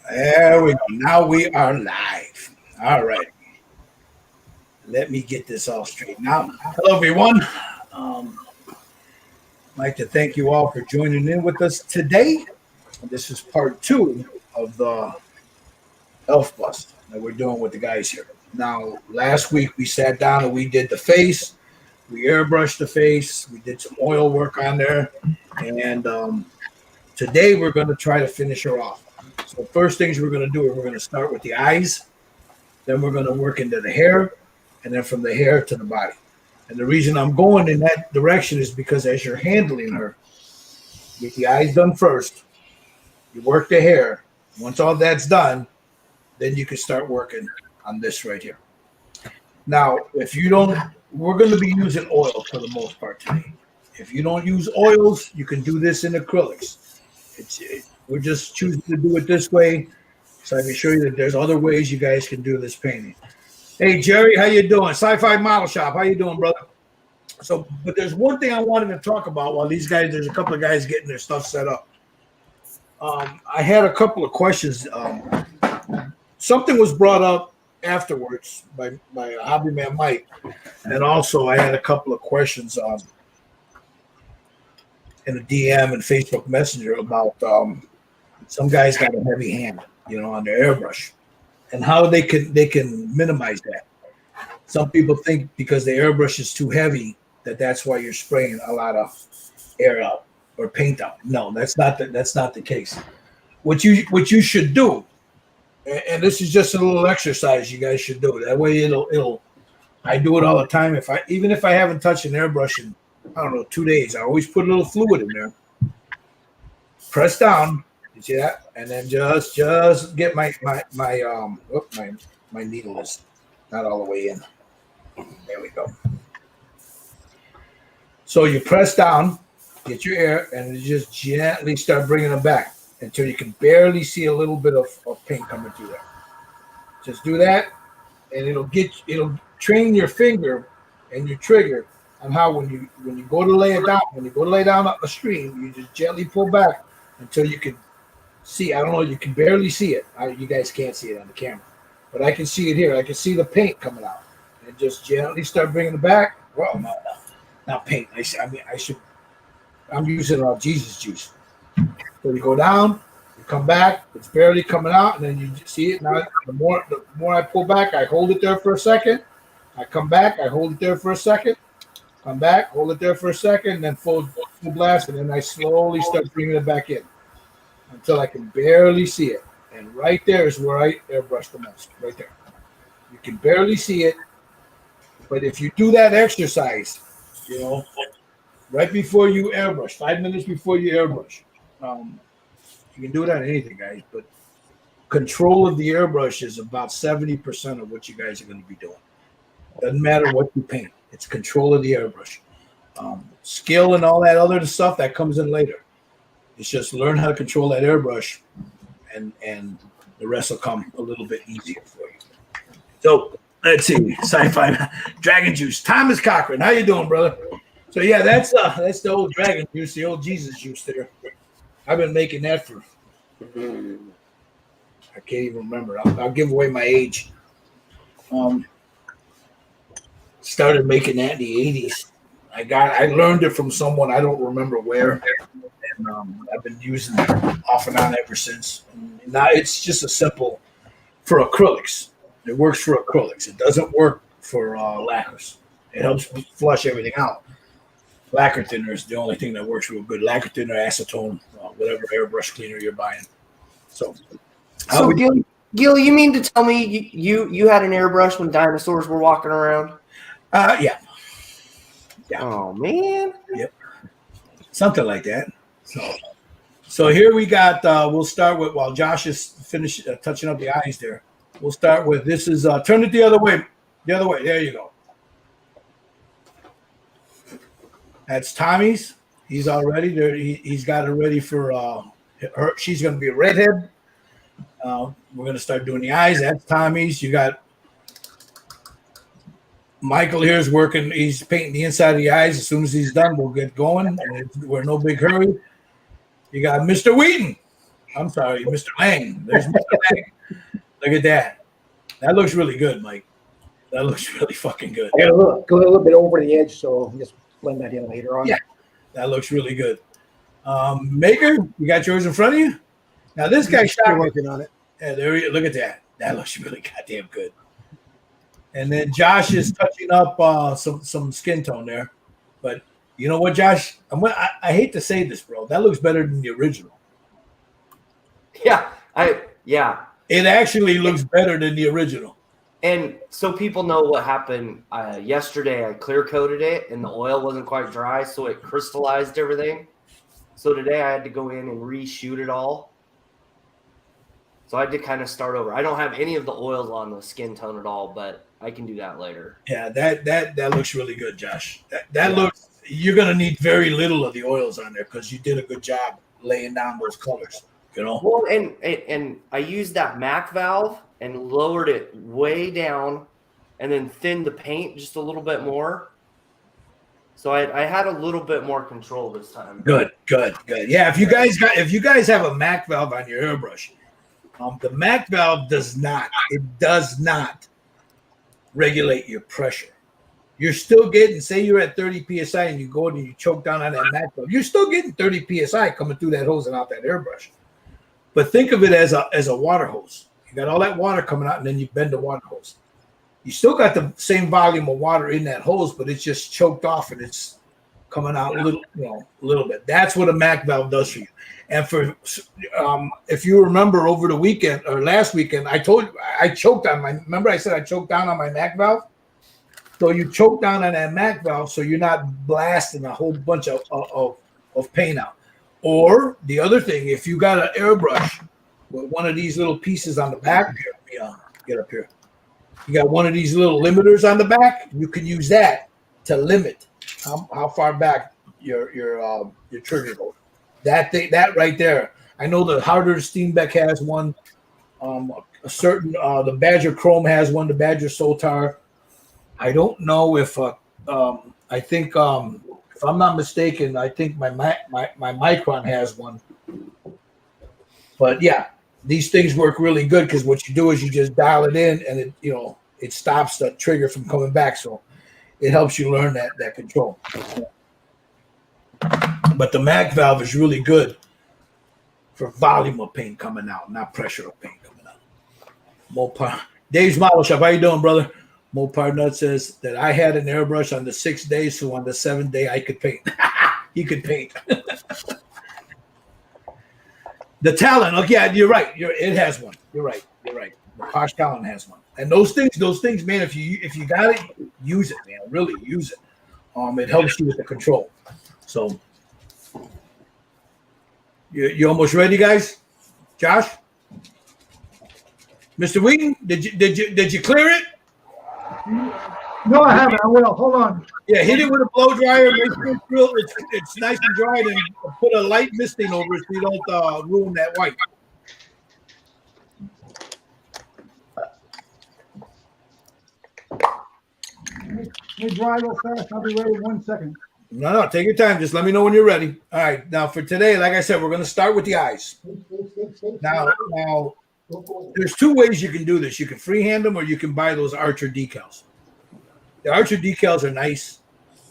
There we go. Now we are live. All right. Let me get this all straight now. Hello, everyone. I'd like to thank you all for joining in with us today. This is part two of the Elf Bust that we're doing with the guys here. Now, last week we sat down and we did the face. We airbrushed the face. We did some oil work on there. And today we're going to try to finish her off. So first things we're going to do is we're going to start with the eyes. Then we're going to work into the hair. And then from the hair to the body. And the reason I'm going in that direction is because as you're handling her, get the eyes done first. You work the hair. Once all that's done, then you can start working on this right here. Now, if you don't, we're going to be using oil for the most part today. If you don't use oils, you can do this in acrylics. We're just choosing to do it this way, so I can show you that there's other ways you guys can do this painting. Hey, Jerry, how you doing? Sci-Fi Model Shop, how you doing, brother? So, but there's one thing I wanted to talk about while there's a couple of guys getting their stuff set up. I had a couple of questions. Something was brought up afterwards by hobby man Mike, and also I had a couple of questions in a DM and Facebook Messenger about some guys got a heavy hand, on their airbrush, and how they can minimize that. Some people think because the airbrush is too heavy that's why you're spraying a lot of air out or paint out. No, that's not the case. What you should do, and this is just a little exercise you guys should do. That way it'll. I do it all the time. Even if I haven't touched an airbrush in 2 days, I always put a little fluid in there. Press down. You see that? And then just get my needle is not all the way in. There we go. So you press down, get your air, and you just gently start bringing them back until you can barely see a little bit of paint coming through there. Just do that, and it'll train your finger and your trigger on how when you go to lay down a stream, you just gently pull back until you can see. I don't know, you can barely see it. You guys can't see it on the camera, but I can see it here. I can see the paint coming out, and just gently start bringing it back. Well, no, not paint. I'm using Jesus juice. So you go down, you come back, it's barely coming out, and then you see it. Now, the more I pull back, I hold it there for a second. I come back, I hold it there for a second. Come back, hold it there for a second, then full blast, and then I slowly start bringing it back in until I can barely see it. And right there is where I airbrush the most, right there. You can barely see it, but if you do that exercise, right before you airbrush, 5 minutes before you airbrush, you can do it on anything, guys, but control of the airbrush is about 70% of what you guys are going to be doing. Doesn't matter what you paint. It's control of the airbrush. Skill and all that other stuff, that comes in later. It's just learn how to control that airbrush, and the rest will come a little bit easier for you. So let's see. Sci-Fi Dragon Juice. Thomas Cochran, how you doing, brother? So yeah, that's the old Dragon Juice, the old Jesus Juice there. I've been making that for I can't even remember. I'll give away my age. Started making that in the 80s. I learned it from someone, I don't remember where, and I've been using it off and on ever since. And now it's just a simple for acrylics. It works for acrylics. It doesn't work for lacquers. It helps flush everything out. Lacquer thinner is the only thing that works real good. Lacquer thinner, acetone, whatever airbrush cleaner you're buying. So Gil, you mean to tell me you had an airbrush when dinosaurs were walking around? Yeah. Oh man. Yep. Something like that. So here we got. We'll start with while Josh is finished touching up the eyes there. We'll start with this is turn it the other way. The other way. There you go. That's Tommy's. He's all ready. There. He's got it ready for her. She's going to be a redhead. We're going to start doing the eyes. That's Tommy's. You got Michael here is working. He's painting the inside of the eyes. As soon as he's done, we'll get going. And we're in no big hurry. You got Mr. Wheaton. I'm sorry, Mr. Lang. There's Mr. Lang. Look at that. That looks really good, Mike. That looks really fucking good. I gotta go a little bit over the edge, so just blend that in later on. Yeah, that looks really good. Maker, you got yours in front of you? Now this guy's still working on it. Yeah, there you look at that. That looks really goddamn good. And then Josh is touching up some skin tone there. But you know what, Josh? I hate to say this, bro. That looks better than the original. Yeah, It actually looks better than the original. And so people know what happened yesterday. I clear coated it, and the oil wasn't quite dry, so it crystallized everything. So today I had to go in and reshoot it all. So I had to kind of start over. I don't have any of the oils on the skin tone at all, but I can do that later. Yeah, that looks really good, Josh. That looks. You're gonna need very little of the oils on there because you did a good job laying down those colors. You know. Well, and I used that MAC valve and lowered it way down, and then thinned the paint just a little bit more. So I had a little bit more control this time. Good. Yeah, if you guys have a MAC valve on your airbrush, the MAC valve does not regulate your pressure. You're still getting, say you're at 30 psi and you go and you choke down on that MAC valve, you're still getting 30 psi coming through that hose and out that airbrush. But think of it as a water hose. You got all that water coming out, and then you bend the water hose. You still got the same volume of water in that hose, but it's just choked off and it's coming out a little bit. That's what a MAC valve does for you. And for if you remember over the weekend or last weekend, I told you I choked on my. Remember I said I choked down on my MAC valve. So you choke down on that MAC valve, so you're not blasting a whole bunch of paint out. Or the other thing, if you got an airbrush with one of these little pieces on the back, get up here. You got one of these little limiters on the back. You can use that to limit how far back your trigger goes. That right there. I know the Harder Steenbeck has one. The Badger Chrome has one. The Badger Sotar. I don't know if I think if I'm not mistaken, I think my Micron has one. But yeah, these things work really good because what you do is you just dial it in, and it stops the trigger from coming back. So it helps you learn that control. But the MAC valve is really good for volume of paint coming out, not pressure of paint coming out. Mopar. Dave's Model Shop. How you doing, brother? Mopar Nut says that I had an airbrush on the 6th day, so on the 7th day I could paint. He could paint. The Talon. Okay, yeah, you're right. It has one. You're right. The Posh Talon has one. And those things, man. If you got it, use it, man. Really use it. It helps you with the control. So, you almost ready, guys? Josh, Mr. Wheaton, did you clear it? No, I haven't. I will. Hold on. Yeah, hit it with a blow dryer. Make sure it's nice and dry, and put a light misting over it so you don't ruin that white. Let me dry real fast. I'll be ready in 1 second. No, take your time. Just let me know when you're ready. All right. Now for today, like I said, we're going to start with the eyes. Now, there's two ways you can do this. You can freehand them, or you can buy those Archer decals. The Archer decals are nice.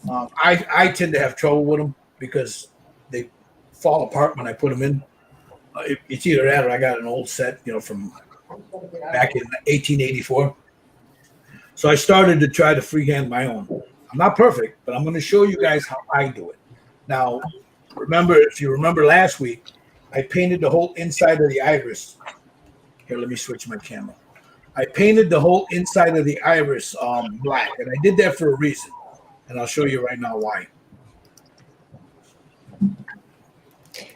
I tend to have trouble with them because they fall apart when I put them in. It's either that or I got an old set, from back in 1884. So I started to try to freehand my own. I'm not perfect, but I'm going to show you guys how I do it. Now, if you remember last week, I painted the whole inside of the iris. Here, let me switch my camera. I painted the whole inside of the iris black, and I did that for a reason, and I'll show you right now why.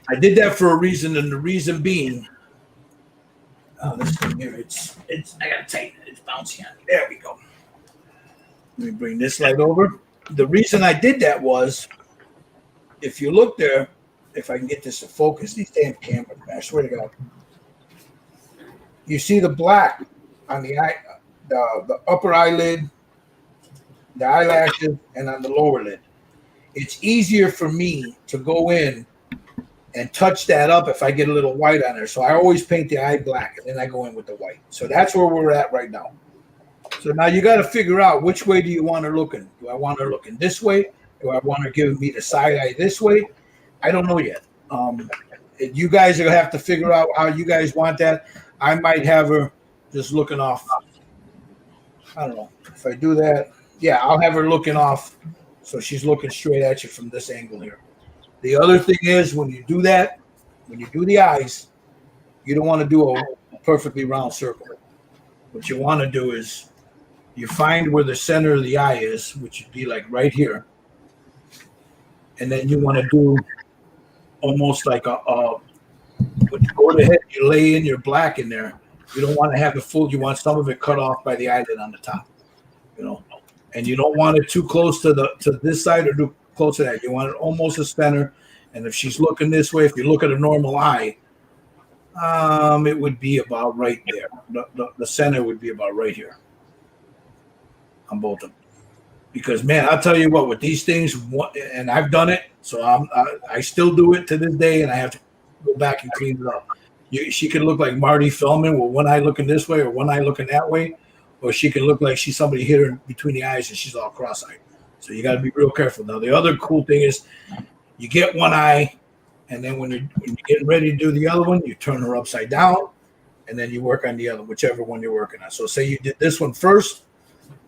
I did that for a reason, and the reason being, this thing here, I gotta tighten it. It's bouncy on me. There we go. Let me bring this light over. The reason I did that was, if you look there, if I can get this to focus, these damn cameras, man, I swear to God. You see the black on the eye, the upper eyelid, the eyelashes, and on the lower lid. It's easier for me to go in and touch that up if I get a little white on there. So I always paint the eye black, and then I go in with the white. So that's where we're at right now. So now you got to figure out which way do you want her looking. Do I want her looking this way? Do I want her giving me the side eye this way? I don't know yet. You guys are going to have to figure out how you guys want that. I might have her just looking off. I don't know. If I do that, yeah, I'll have her looking off. So she's looking straight at you from this angle here. The other thing is when you do that, when you do the eyes, you don't want to do a perfectly round circle. What you want to do is you find where the center of the eye is, which would be like right here. And then you want to do almost like when you go ahead, you lay in your black in there. You don't want to have it full. You want some of it cut off by the eyelid on the top, you know. And you don't want it too close to this side or too close to that. You want it almost a center. And if she's looking this way, if you look at a normal eye, it would be about right there. The center would be about right here on both of them. Because, man, I'll tell you what, with these things, and I've done it, so I still do it to this day, and I have to go back and clean it up. She could look like Marty Feldman with one eye looking this way or one eye looking that way, or she could look like she's somebody hit her between the eyes and she's all cross-eyed. So you got to be real careful. Now, the other cool thing is you get one eye, and then when you're getting ready to do the other one, you turn her upside down, and then you work on the other, whichever one you're working on. So say you did this one first,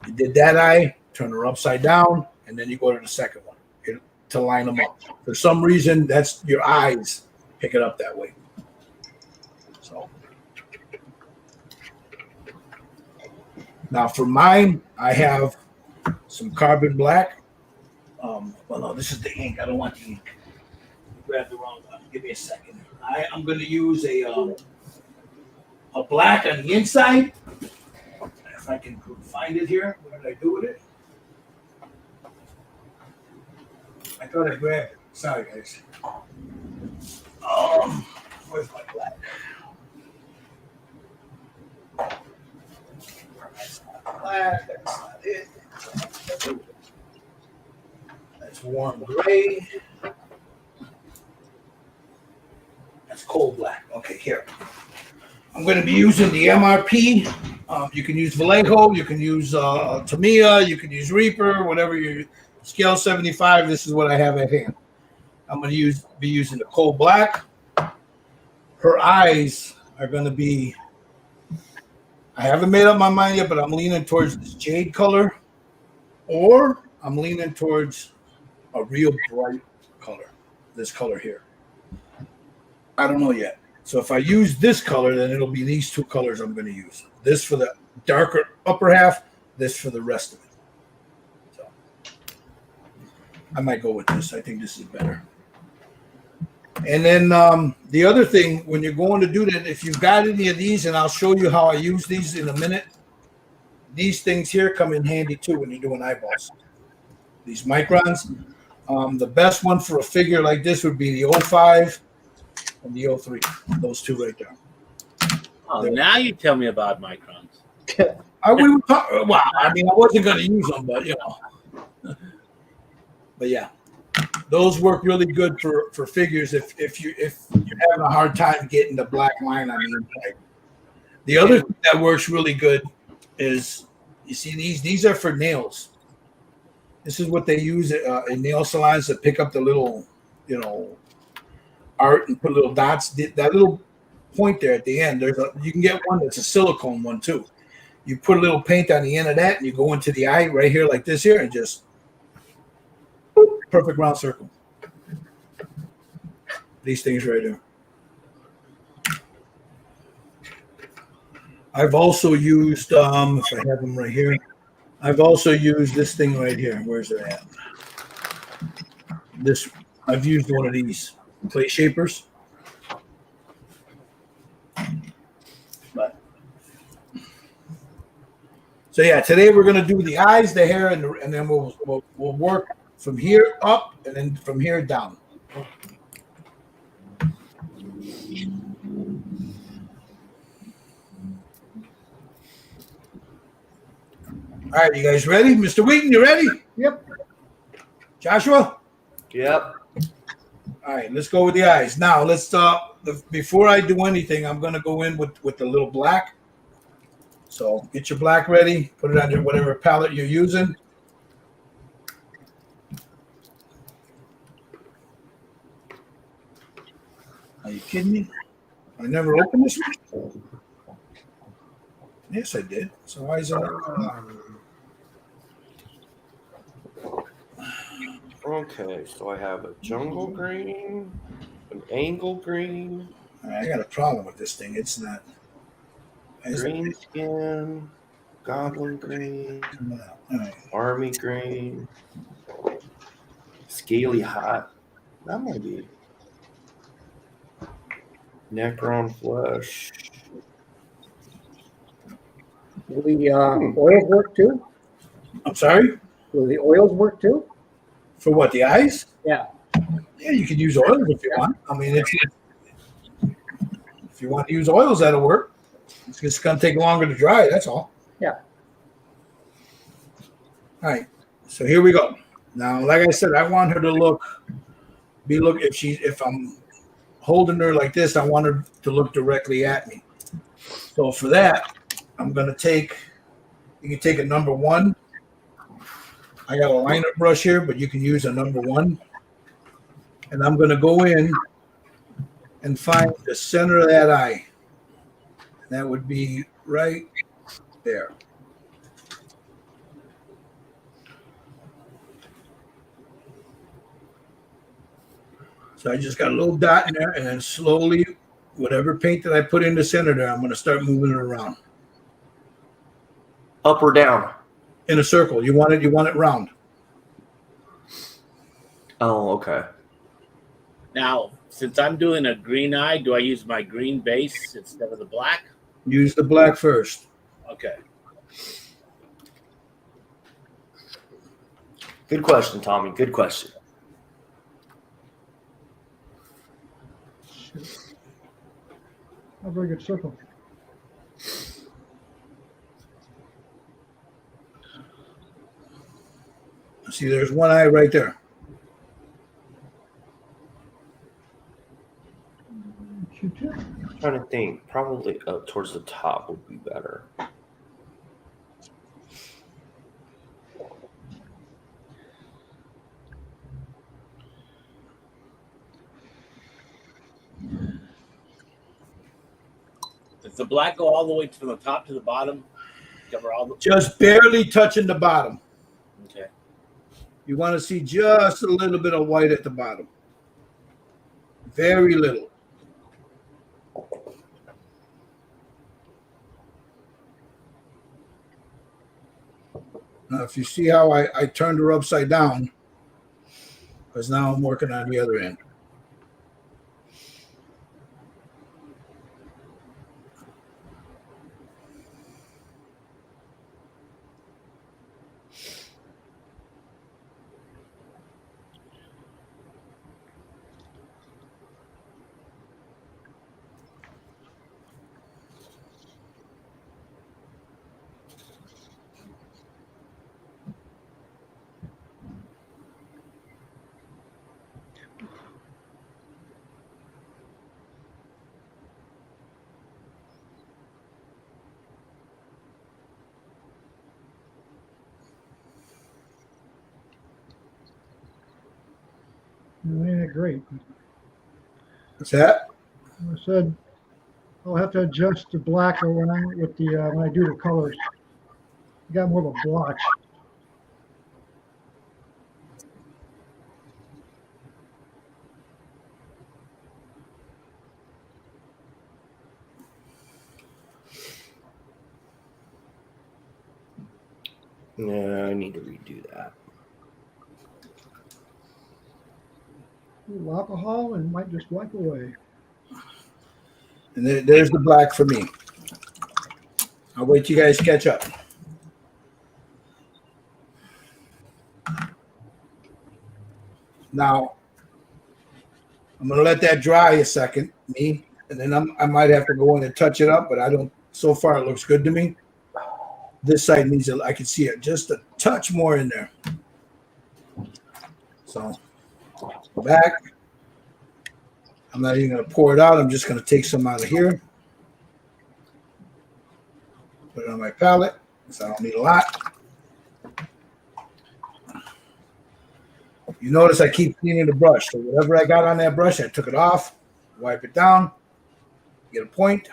you did that eye, turn her upside down, and then you go to the second one to line them up. For some reason, that's your eyes pick it up that way. So now for mine, I have some carbon black. Well, no, this is the ink. I don't want the ink. Grab the wrong one. Give me a second. I'm going to use a black on the inside. If I can find it here. What did I do with it? I thought I grabbed it. Sorry, guys. Where's my black? That's not black. That's not it. That's warm gray. That's cold black. Okay, here. I'm going to be using the MRP. You can use Vallejo. You can use Tamiya. You can use Reaper. Whatever your scale 75. This is what I have at hand. I'm going to be using the cold black. Her eyes are going to be. I haven't made up my mind yet, but I'm leaning towards this jade color, or I'm leaning towards a real bright color. This color here. I don't know yet. So if I use this color, then it'll be these two colors I'm going to use. This for the darker upper half, this for the rest of it. So I might go with this. I think this is better. And then the other thing, when you're going to do that, if you've got any of these, and I'll show you how I use these in a minute, these things here come in handy too when you're doing eyeballs. These Microns. The best one for a figure like this would be the 05 and the 03. Those two right there. Oh, now you tell me about Microns. Well, I mean, I wasn't going to use them, but you know. But yeah, those work really good for figures if you're having a hard time getting the black line on the inside. The other thing that works really good is you see these are for nails. This is what they use in nail salons to pick up the little, art and put little dots. That little point there at the end, you can get one that's a silicone one too. You put a little paint on the end of that, and you go into the eye right here like this here, and just perfect round circle. These things right here. I've also used, if I have them right here, I've also used this thing right here. Where's it at? I've used one of these clay shapers. So yeah, today we're going to do the eyes, the hair, and then we'll work from here up and then from here down. All right, you guys ready? Mr. Wheaton, you ready? Yep. Joshua? Yep. All right, let's go with the eyes. Now let's before I do anything, I'm gonna go in with the little black. So get your black ready, put it on your whatever palette you're using. Are you kidding me? I never opened this one? Yes, I did. So why is it not? Okay, so I have a jungle green, an angle green, All right, I got a problem with this thing. It's not. green skin, goblin green, All right. army green, scaly hot. That might be Necron flesh. Will the oils work too? I'm sorry? Will the oils work too? For what, the eyes? Yeah. Yeah, you can use oils if you want. I mean, if you want to use oils, that'll work. It's just going to take longer to dry, that's all. Yeah. All right, so here we go. Now, like I said, I want her to if I'm holding her like this, I want her to look directly at me. So for that, I'm going to you can take a number 1. I got a liner brush here, but you can use a number 1. And I'm going to go in and find the center of that eye. That would be right there. So I just got a little dot in there, and then slowly, whatever paint that I put in the center there, I'm going to start moving it around. Up or down? In a circle. You want it round. Oh, okay. Now, since I'm doing a green eye, do I use my green base instead of the black? Use the black first. Okay. Good question, Tommy. Good question. A very good circle. See, there's one eye right there. I'm trying to think. Probably up towards the top would be better. Does the black go all the way from the top to the bottom? Cover all the. Just barely touching the bottom. Okay. You want to see just a little bit of white at the bottom. Very little. Now, if you see how I turned her upside down, because now I'm working on the other end. It ain't that great. What's that? I said I'll have to adjust the black around with the when I do the colors. You got more of a blotch. Yeah, I need to redo that. A little alcohol and might just wipe away. And there's the black for me. I'll wait till you guys catch up. Now, I'm going to let that dry a second, and then I might have to go in and touch it up, but I don't. So far, it looks good to me. This side needs I can see it just a touch more in there. So, back, I'm not even going to pour it out. I'm just going to take some out of here. Put it on my palette because I don't need a lot. You notice I keep cleaning the brush. So whatever I got on that brush, I took it off, wipe it down, get a point.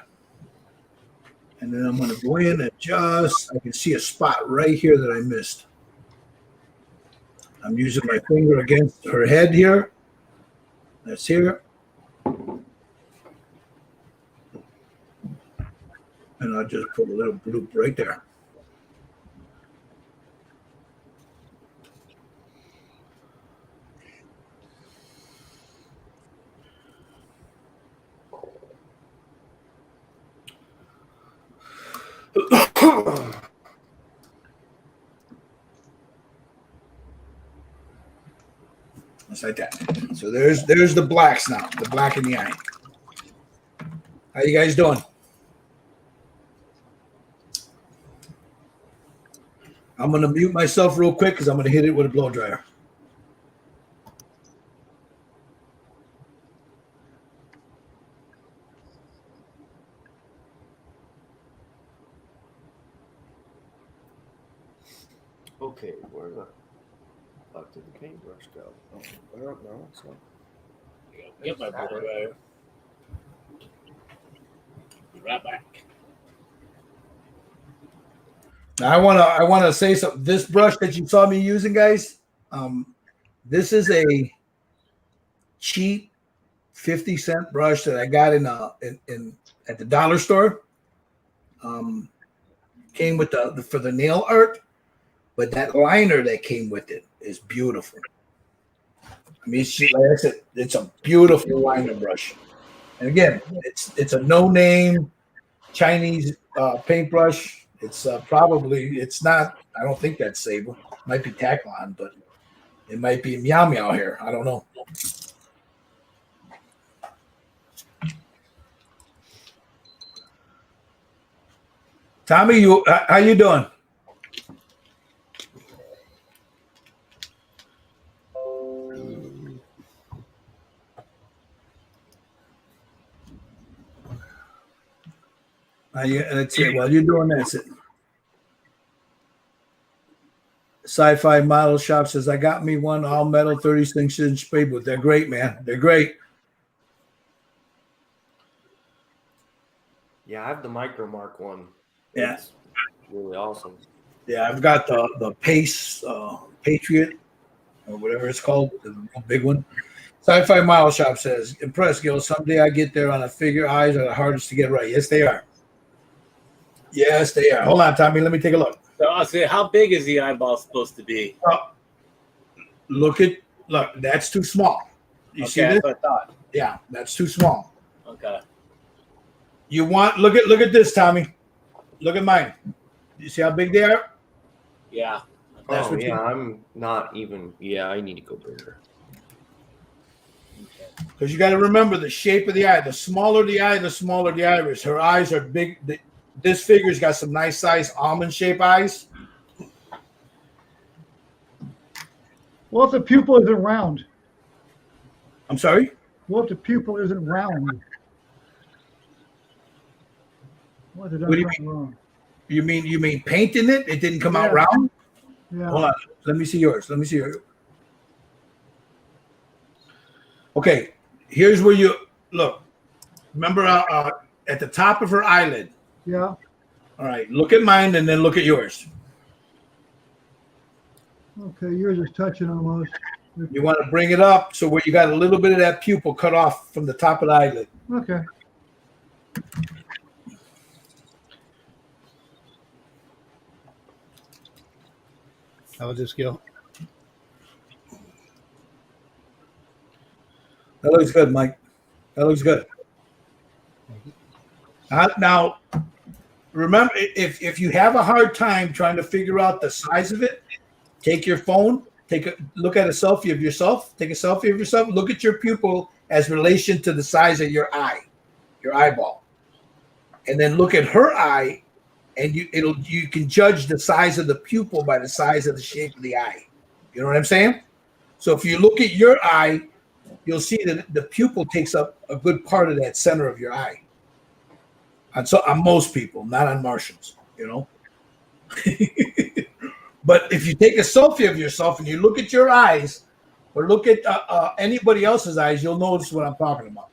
And then I'm going to go in and I can see a spot right here that I missed. I'm using my finger against her head here. That's here. And I'll just put a little bloop right there. Just like that. So there's the blacks now, the black in the eye. How you guys doing? I'm going to mute myself real quick because I'm going to hit it with a blow dryer. Okay, where the fuck did the paintbrush go? Oh, I don't know. So. Get my blow dryer. Be right back. Now I want to say something. This brush that you saw me using, guys, this is a cheap 50-cent brush that I got in at the dollar store. Came with the for the nail art, but that liner that came with it is beautiful. I mean, like I said, it's a beautiful liner brush. And again, it's a no-name Chinese paintbrush. It's it's not. I don't think that's Sable. It might be Taklon, but it might be Meow Meow here. I don't know. Tommy, how you doing? That's it. While you're doing that, Sci-Fi Model Shop says, I got me one all metal 36-inch spray booth. They're great, man. They're great. Yeah, I have the Micro Mark one. Yeah. It's really awesome. Yeah, I've got the Pace Patriot or whatever it's called, the big one. Sci-Fi Model Shop says, impressed, Gil. Someday I get there on a figure. Eyes are the hardest to get right. Yes, they are. Yes, they are. Hold on, Tommy. Let me take a look. So I'll say, how big is the eyeball supposed to be? Look, that's too small. You see this? That's what I thought. Yeah, that's too small. Okay. You want look at this, Tommy. Look at mine. You see how big they are? Yeah. That's Oh, what yeah, I'm not even. Yeah, I need to go bigger. Because you got to remember the shape of the eye. The smaller the eye, the smaller the iris. Her eyes are big. This figure's got some nice size almond shaped eyes. What if the pupil isn't round? I'm sorry? What if the pupil isn't round? What did I What do you do wrong? You mean painting it? It didn't come out Yeah. round? Yeah. Hold on. Let me see yours. Let me see yours. Okay. Here's where you look. Remember at the top of her eyelid. Yeah. All right. Look at mine and then look at yours. Okay, yours is touching almost. You want to bring it up so where you got a little bit of that pupil cut off from the top of the eyelid. Okay. How was this, Gil? That looks good, Mike. That looks good. Now, remember, if you have a hard time trying to figure out the size of it, take your phone, look at a selfie of yourself, take a selfie of yourself, look at your pupil as relation to the size of your eye, your eyeball. And then look at her eye, and you can judge the size of the pupil by the size of the shape of the eye. You know what I'm saying? So if you look at your eye, you'll see that the pupil takes up a good part of that center of your eye. On most people, not on Martians, you know. But if you take a selfie of yourself and you look at your eyes, or look at anybody else's eyes, you'll notice what I'm talking about.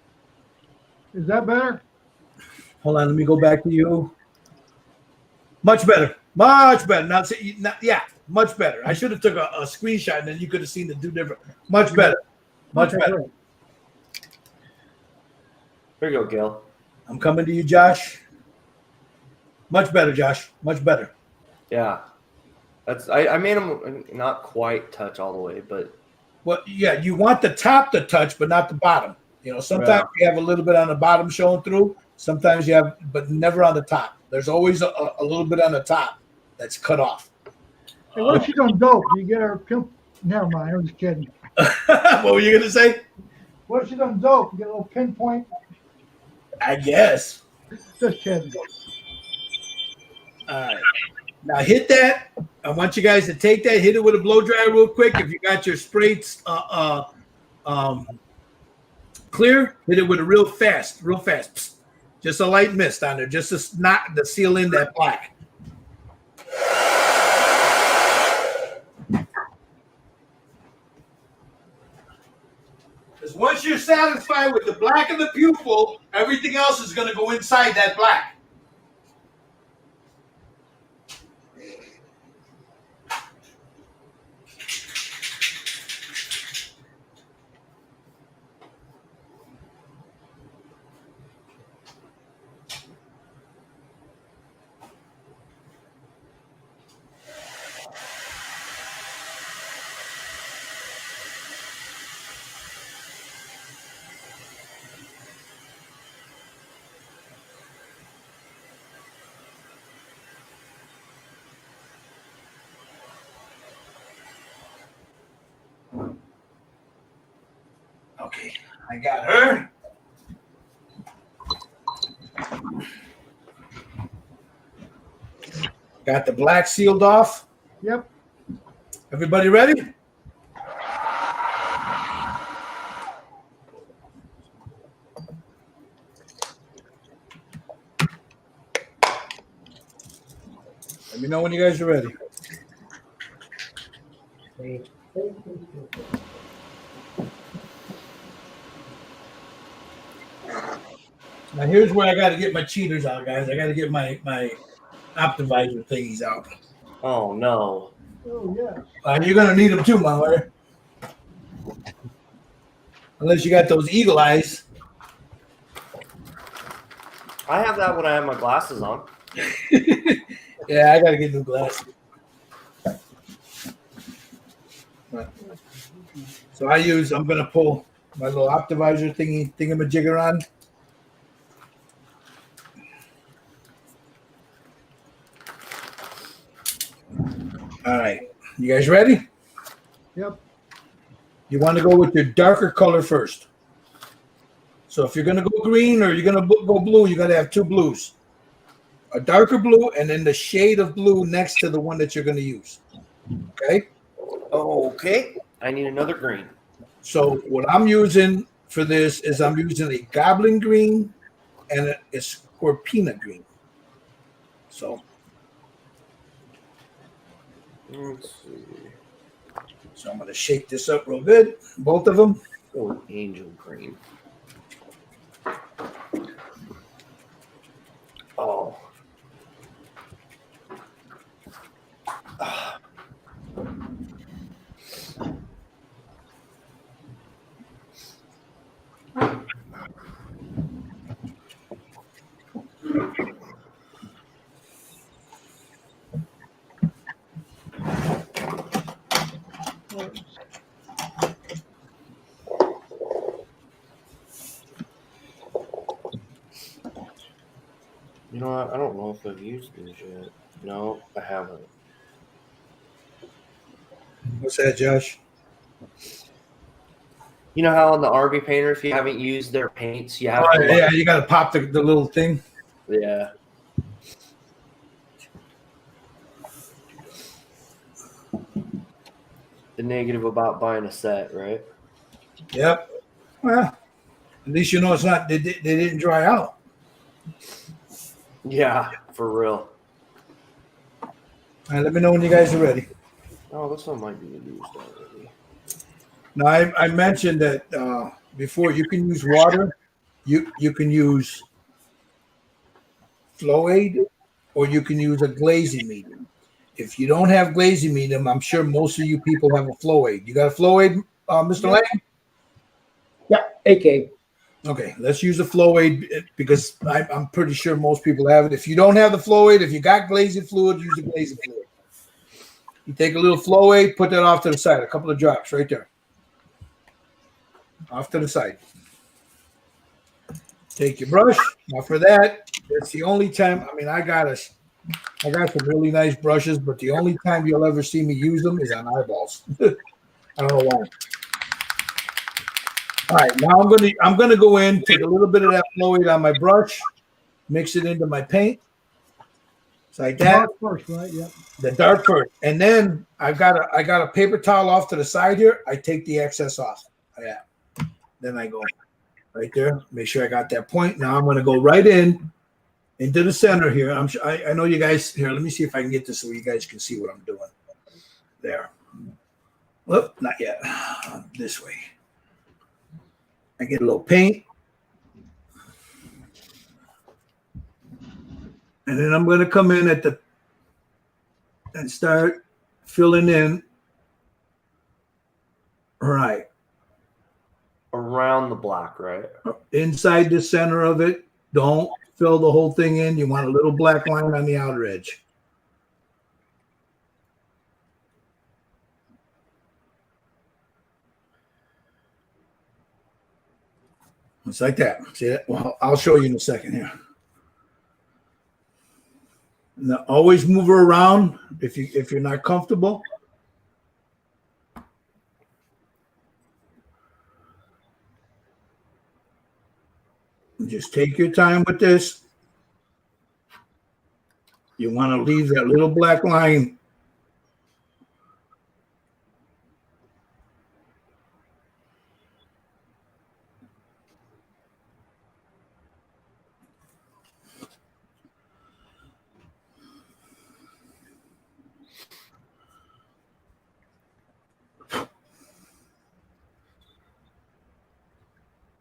Is that better? Hold on, let me go back to you. Much better. Much better. Yeah, much better. I should have took a screenshot and then you could have seen the two different. Much better. Much Okay, better. great. Here you go, Gil. I'm coming to you, Josh. Much better, Josh. Much better. Yeah. I made them not quite touch all the way, but Well, yeah, you want the top to touch, but not the bottom. You know, sometimes you have a little bit on the bottom showing through. Sometimes you have, but never on the top. There's always a little bit on the top that's cut off. Hey, what if she's on dope? Do you get her pimp? Never mind. I'm just kidding. What were you gonna say? What if she's on dope? You get a little pinpoint? I guess. Just kidding. All right. Now hit that. I want you guys to take that, hit it with a blow dryer real quick. If you got your sprays clear, hit it with a real fast. Psst. Just a light mist on there, just to not to seal in that black. Because once you're satisfied with the black of the pupil, everything else is going to go inside that black. Okay, I got her. Got the black sealed off. Yep. Everybody ready? Let me know when you guys are ready. Now here's where I got to get my cheaters out, guys. I got to get my optimizer thingies out. oh no. Oh, yes. You're gonna need them too, my lawyer. Unless you got those eagle eyes. I have that when I have my glasses on. Yeah, I gotta get new glasses. So I'm gonna pull my little optimizer thingamajigger on. All right, you guys ready? Yep. You want to go with your darker color first. So if you're gonna go green or you're gonna go blue, you gotta have two blues. A darker blue and then the shade of blue next to the one that you're gonna use. Okay? Okay. I need another green. So what I'm using for this is I'm using a goblin green and a scorpina green. So Let's see. I'm going to shake this up real good, both of them. Oh, angel green. Oh. You know what? I don't know if I've used these yet. No, I haven't. What's that, Josh? You know how on the RV painter, if you haven't used their paints, you have Oh, to. yeah, you got to pop the little thing. Yeah. The negative about buying a set, right? Yep. Well, at least you know it's not. They didn't dry out. Yeah, for real. All right, let me know when you guys are ready. Oh, this one might be used already. Now, I mentioned that before. You can use water. You can use flow aid, or you can use a glazing medium. If you don't have glazing medium, I'm sure most of you people have a flow aid. You got a flow aid, Mr. Lang? Yeah, AK. Okay, let's use a flow aid because I'm pretty sure most people have it. If you don't have the flow aid, if you got glazing fluid, use the glazing fluid. You take a little flow aid, put that off to the side, a couple of drops right there. Off to the side. Take your brush. Now for that, it's the only time. I mean, I got some really nice brushes, but the only time you'll ever see me use them is on eyeballs. I don't know why. All right, now I'm gonna go in, take a little bit of that fluid on my brush, mix it into my paint. It's like that. Dark first, right? Yep. The dark first, and then I got a paper towel off to the side here. I take the excess off. Yeah. Then I go right there. Make sure I got that point. Now I'm gonna go right into the center here. I know you guys here. Let me see if I can get this so you guys can see what I'm doing. There. Whoop, not yet. This way. I get a little paint. And then I'm going to come in and start filling in. Right. Around the black, right? Inside the center of it. Don't fill the whole thing in. You want a little black line on the outer edge. It's like that. See that? Well, I'll show you in a second here. Now, always move her around if you're not comfortable. Just take your time with this. You want to leave that little black line.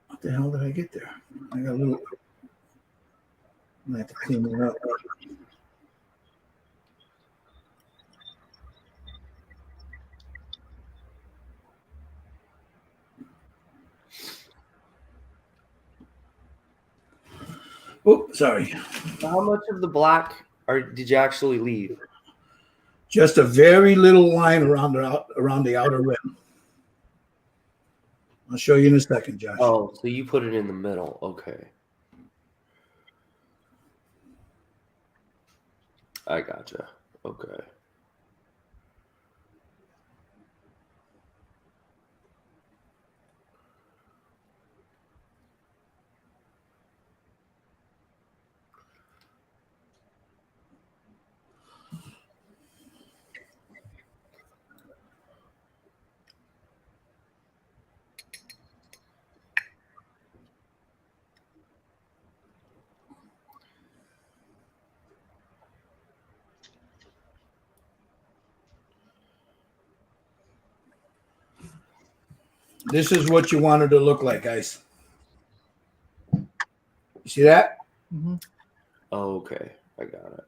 What the hell did I get there? I got a little. I have to clean it up. Oh, sorry. How much of the black did you actually leave? Just a very little line around the outer rim. I'll show you in a second, Josh. Oh, so you put it in the middle. Okay. I gotcha. Okay. This is what you want her to look like, guys. You see that? Mm-hmm. Oh, okay. I got it.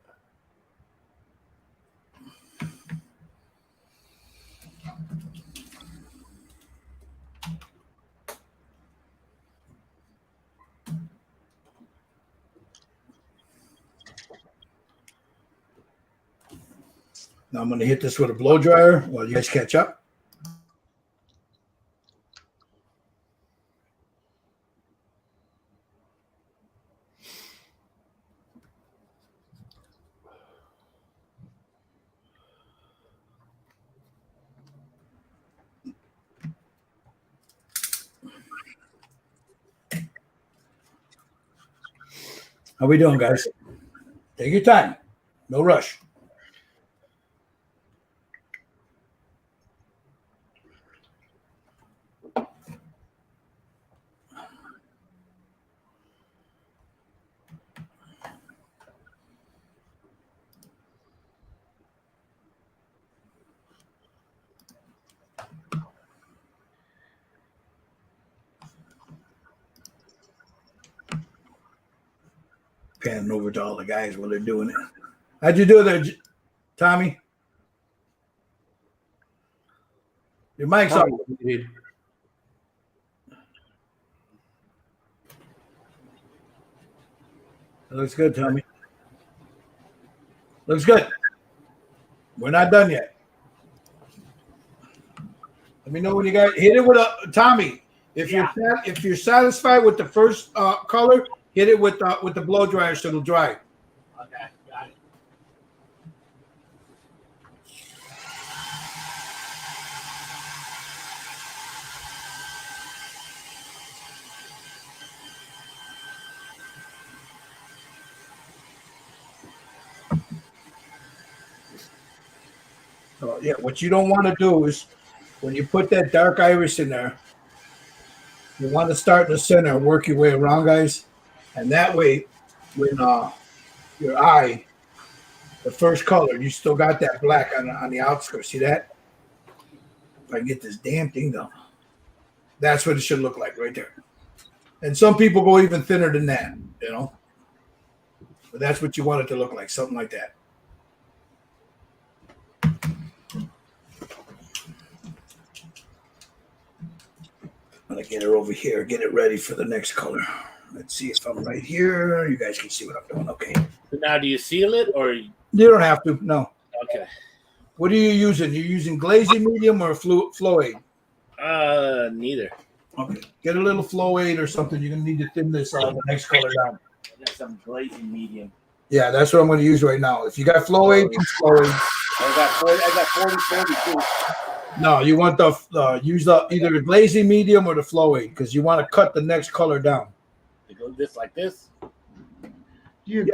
Now I'm going to hit this with a blow dryer while you guys catch up. How we doing, guys? Take your time. No rush. Panning over to all the guys while they're doing it. How'd you do there, Tommy? Your mic's off. Dude. That looks good, Tommy. Looks good. We're not done yet. Let me know when you got hit it with a Tommy. If you're satisfied with the first color, hit it with the blow dryer so it'll dry. Okay, got it. So, yeah, what you don't want to do is when you put that dark iris in there, you want to start in the center and work your way around, guys. And that way, when your eye, the first color, you still got that black on the outskirts. See that? If I can get this damn thing done. That's what it should look like right there. And some people go even thinner than that, you know. But that's what you want it to look like, something like that. I'm going to get her over here, get it ready for the next color. Let's see if I'm right here. You guys can see what I'm doing. Okay. So now, do you seal it or? You don't have to. No. Okay. What are you using? You're using glazing medium or flow aid? Neither. Okay. Get a little flow aid or something. You're going to need to thin this the next color down. I got some glazing medium. Yeah, that's what I'm going to use right now. If you got flow aid, use flow aid. I got 40 too. No, you want the use either the glazing medium or the flow aid because you want to cut the next color down. It goes this like this. You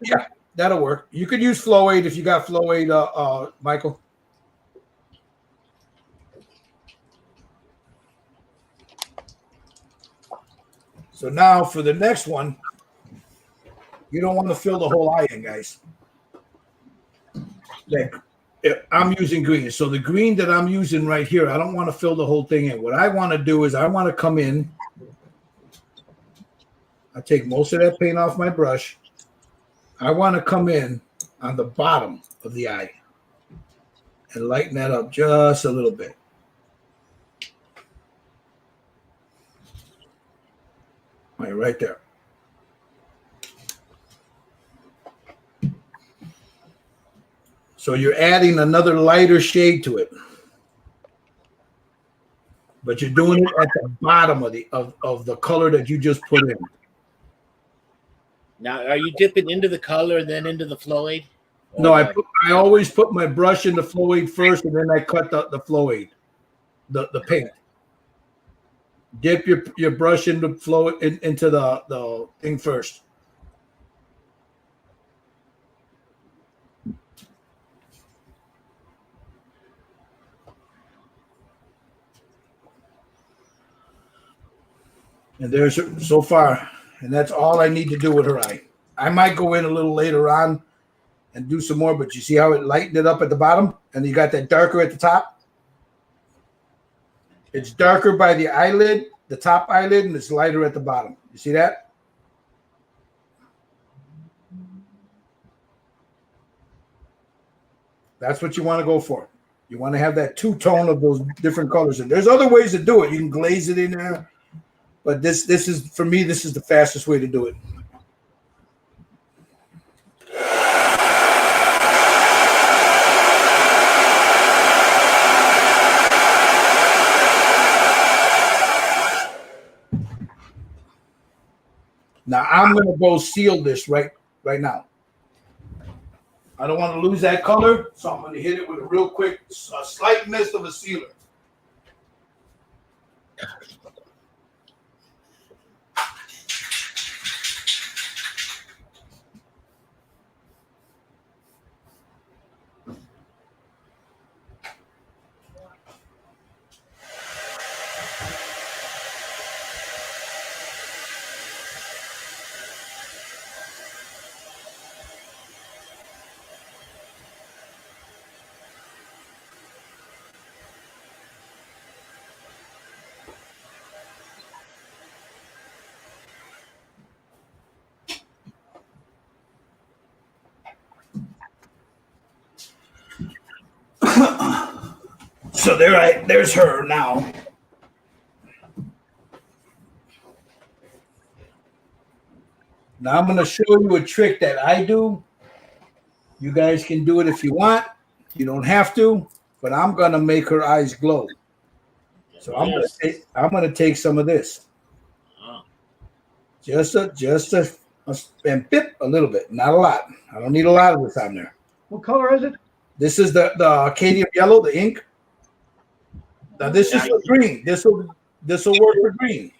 Yeah, that'll work. You could use flow aid if you got flow aid, Michael. So now for the next one, you don't want to fill the whole eye in, guys. Like I'm using green. So the green that I'm using right here, I don't want to fill the whole thing in. What I want to do is I want to come in. I take most of that paint off my brush. I want to come in on the bottom of the eye and lighten that up just a little bit. Right there. So you're adding another lighter shade to it. But you're doing it at the bottom of the color that you just put in. Now, are you dipping into the color and then into the flow aid? No, I always put my brush in the flow aid first, and then I cut the flow aid, the paint. Dip your brush into into the thing first. And there's so far, and that's all I need to do with her eye. I might go in a little later on and do some more, but you see how it lightened it up at the bottom, and you got that darker at the top. It's darker by the eyelid, the top eyelid, and it's lighter at the bottom. You see that? That's what you want to go for. You want to have that two-tone of those different colors. And there's other ways to do it. You can glaze it in there. But this is, for me, this is the fastest way to do it. Now I'm going to go seal this right now. I don't want to lose that color, so I'm going to hit it with a real quick, slight mist of a sealer. So there's her now. Now I'm going to show you a trick that I do. You guys can do it if you want. You don't have to, but I'm going to make her eyes glow. So I'm going to take some of this. Just and pip a little bit, not a lot. I don't need a lot of this on there. What color is it? This is the Arcadium yellow, the ink. Now this is for green. This will work for green.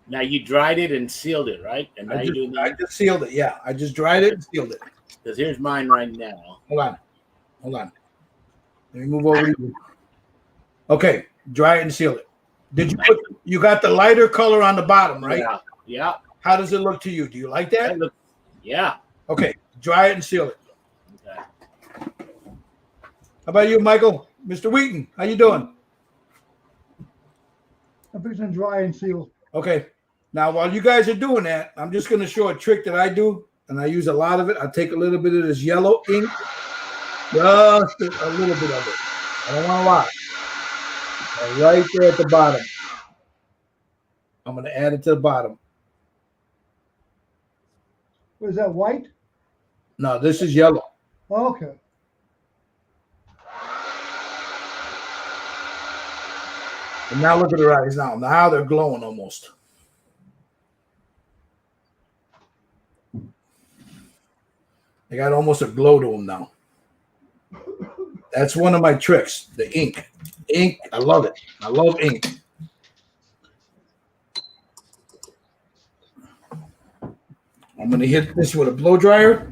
Now you dried it and sealed it, right? And now I just sealed it. Yeah, I just dried it and sealed it. Because here's mine right now. Hold on. Let me move over to you. Okay, dry it and seal it. You got the lighter color on the bottom, right? Yeah. How does it look to you? Do you like that? Yeah. Okay, dry it and seal it. Okay. How about you, Michael? Mr. Wheaton, how you doing? I'm fixing to dry and seal. Okay. Now, while you guys are doing that, I'm just going to show a trick that I do, and I use a lot of it. I take a little bit of this yellow ink, just a little bit of it. I don't want a lot. Right there at the bottom. I'm going to add it to the bottom. What is that, white? No, this is yellow. Oh, okay. And now look at her eyes now. Now they're glowing almost. They got almost a glow to them now. That's one of my tricks, the ink. Ink, I love it. I love ink. I'm going to hit this with a blow dryer.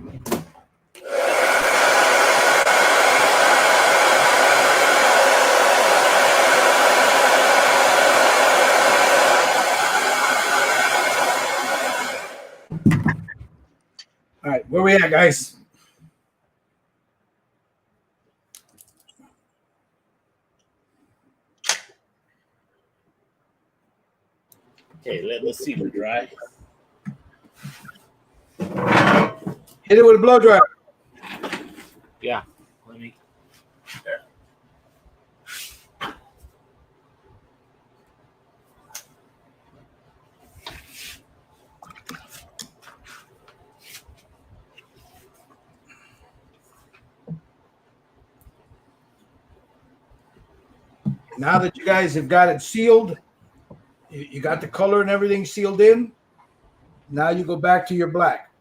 All right, where we at, guys? Okay, let's see the dry. Hit it with a blow dryer. Yeah. Let me. There. Now that you guys have got it sealed, you got the color and everything sealed in. Now you go back to your black.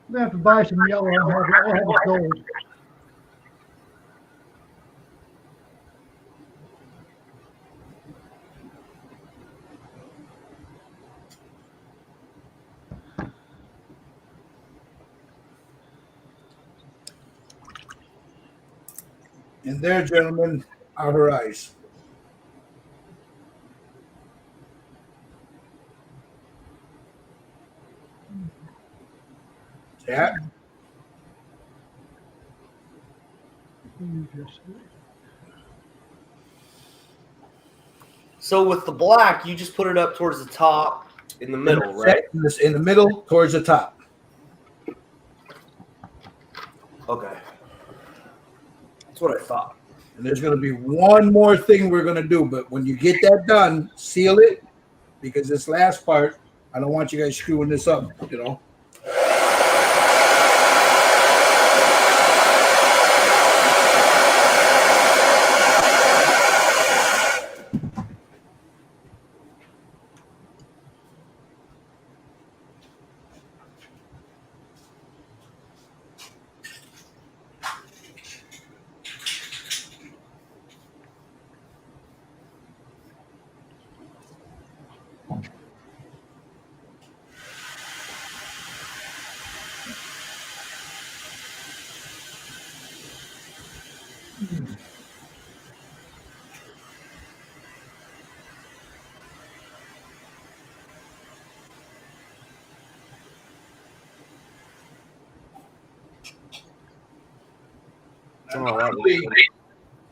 I'm gonna have to buy some yellow. I'll have it gold. And there, gentlemen, are her eyes. Yeah. So with the black, you just put it up towards the top in the middle, right? In the middle, towards the top. Okay. That's what I thought. And there's going to be one more thing we're going to do, but when you get that done, seal it, because this last part, I don't want you guys screwing this up, you know.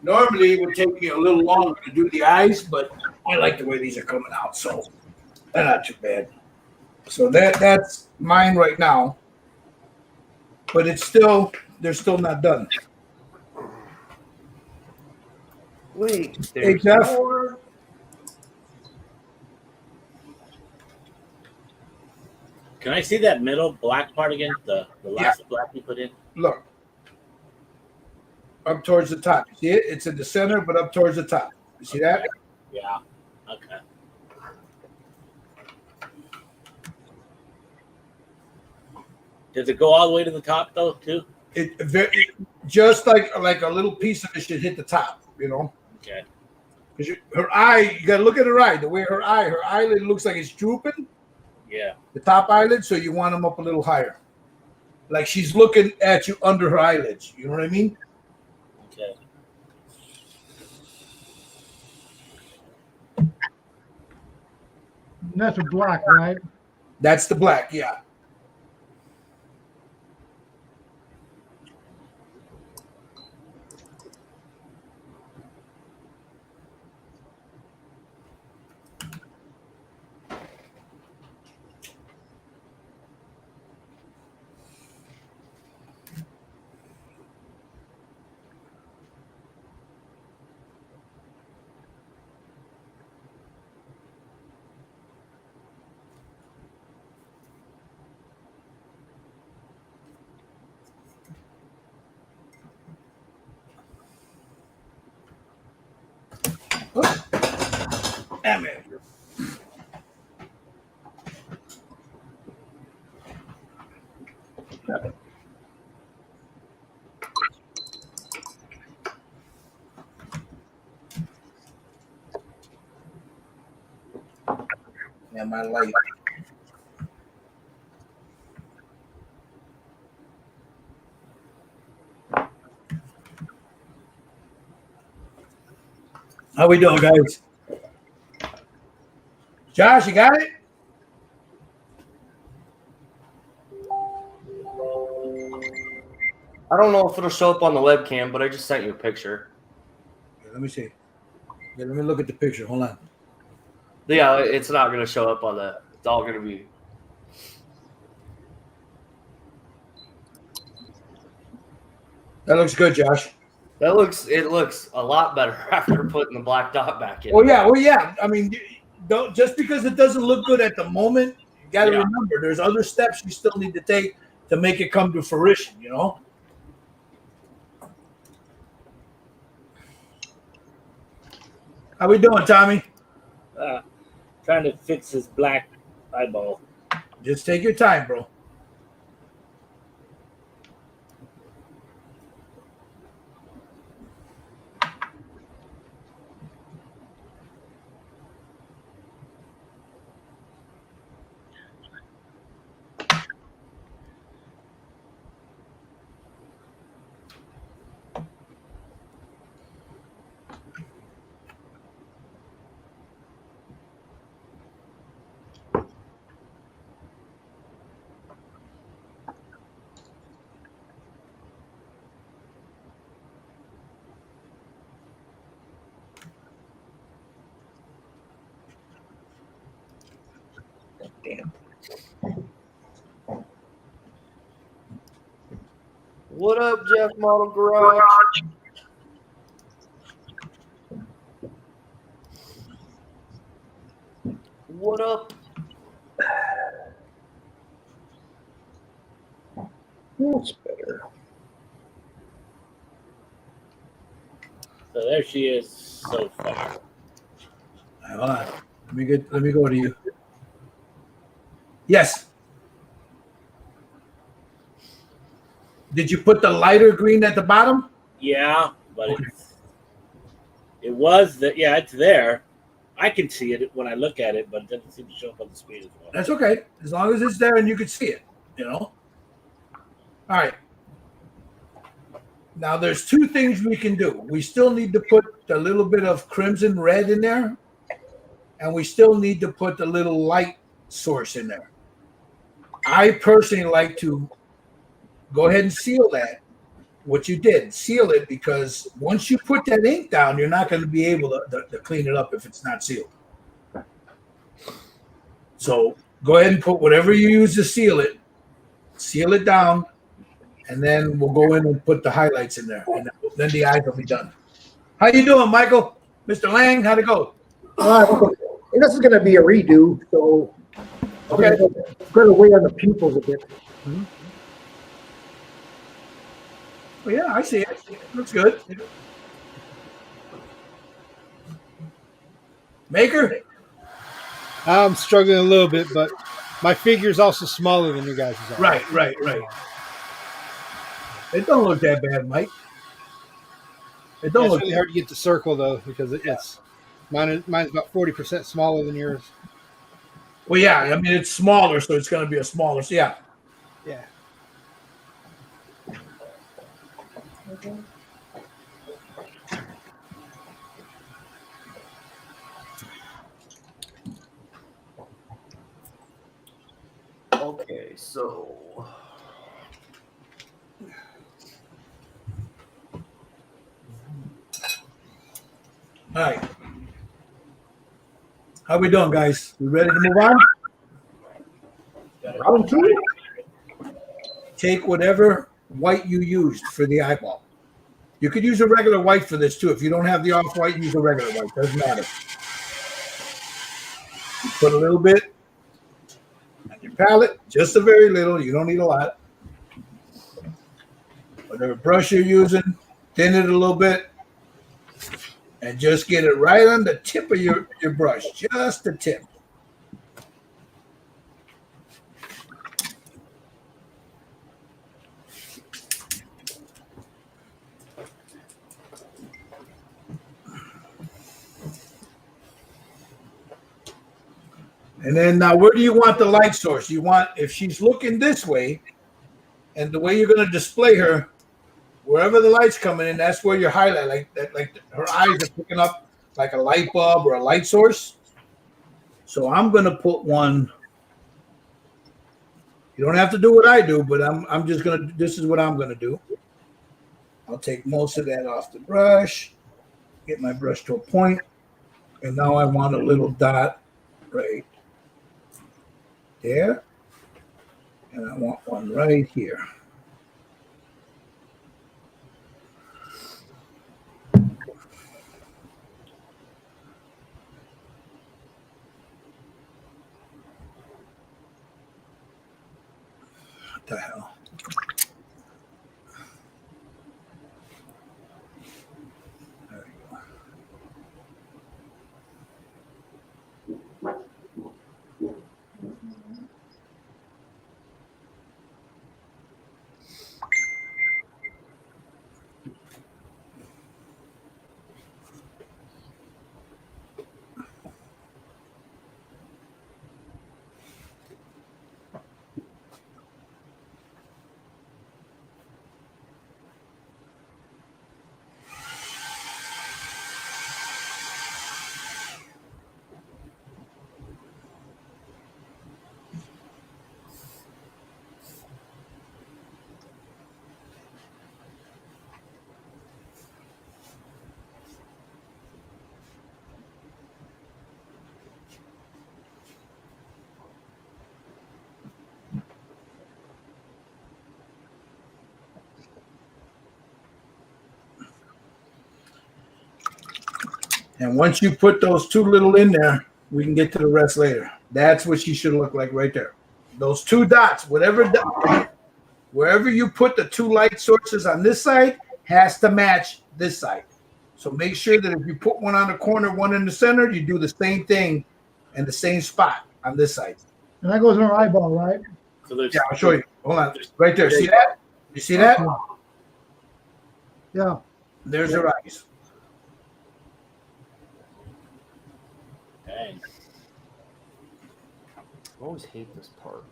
Normally it would take me a little longer to do the eyes, but I like the way these are coming out, so they're not too bad. So that's mine right now, but they're still not done. Wait, Hey, there's Jeff. more. Can I see that middle black part again? The last black you put in? Look, up towards the top. You see it? It's in the center, but up towards the top. You see that? Yeah. Okay. Does it go all the way to the top though, too? Just like a little piece of it should hit the top, you know. Okay. Because her eye, you got to look at her eye. The way her eyelid looks like it's drooping. Yeah. The top eyelid, so you want them up a little higher. Like she's looking at you under her eyelids. You know what I mean? Okay. And that's a black, right? That's the black, yeah. Damn it. Yeah, my light. How we doing, guys? Josh, you got it? I don't know if it'll show up on the webcam, but I just sent you a picture. Okay, let me see. Yeah, let me look at the picture. Hold on. Yeah, it's not going to show up on the. It's all going to be. That looks good, Josh. It looks a lot better after putting the black dot back in. Oh yeah, well yeah. I mean, don't just because it doesn't look good at the moment, you got to remember there's other steps you still need to take to make it come to fruition. You know. How we doing, Tommy? Trying to fix his black eyeball. Just take your time, bro. What up, Jeff Model Garage? What up? That's better. So there she is so far. Hold on. Let me go to you. Yes. Did you put the lighter green at the bottom? Yeah, but Okay. it's there. I can see it when I look at it, but it doesn't seem to show up on the screen as well. That's okay. As long as it's there and you can see it, All right. Now there's two things we can do. We still need to put a little bit of crimson red in there, and we still need to put a little light source in there. I personally like to go ahead and seal that. What you did, seal it, because once you put that ink down, you're not going to be able to clean it up if it's not sealed. So go ahead and put whatever you use to seal it down, and then we'll go in and put the highlights in there, and then the eyes will be done. How you doing, Michael? Mr. Lang, how'd it go? And this is going to be a redo, so Okay. I'm going to weigh on the pupils a bit. Oh, yeah, I see it. Looks good. Maker? I'm struggling a little bit, but my figure is also smaller than you guys' are. Right. It don't look that bad, Mike. It don't It's look really hard to get the circle though because it's mine's about 40% smaller than yours. Well, yeah. I mean, it's smaller, so it's going to be a smaller. So yeah. Yeah. Okay, so All right. How we doing, guys? We ready to move on? Round two? Take whatever white you used for the eyeball. You could use a regular white for this too. If you don't have the off-white, use a regular white. Doesn't matter. You put a little bit on your palette, just a very little. You don't need a lot. Whatever brush you're using, thin it a little bit, and just get it right on the tip of your brush, just the tip. And then now, where do you want the light source? You want, if she's looking this way, and the way you're going to display her, wherever the light's coming in, that's where your highlight, like that, like her eyes are picking up like a light bulb or a light source. So I'm going to put one. You don't have to do what I do, but I'm just going to. This is what I'm going to do. I'll take most of that off the brush, get my brush to a point, and now I want a little dot right there, and I want one right here. What the hell? There you go. And once you put those two little in there, we can get to the rest later. That's what she should look like right there. Those two dots, wherever you put the two light sources on this side has to match this side. So make sure that if you put one on the corner, one in the center, you do the same thing in the same spot on this side. And that goes in our eyeball, right? So there's Yeah, I'll show you. Hold on. Right there. See that? You see that? Yeah. There's her eyes. Dang. I always hate this part.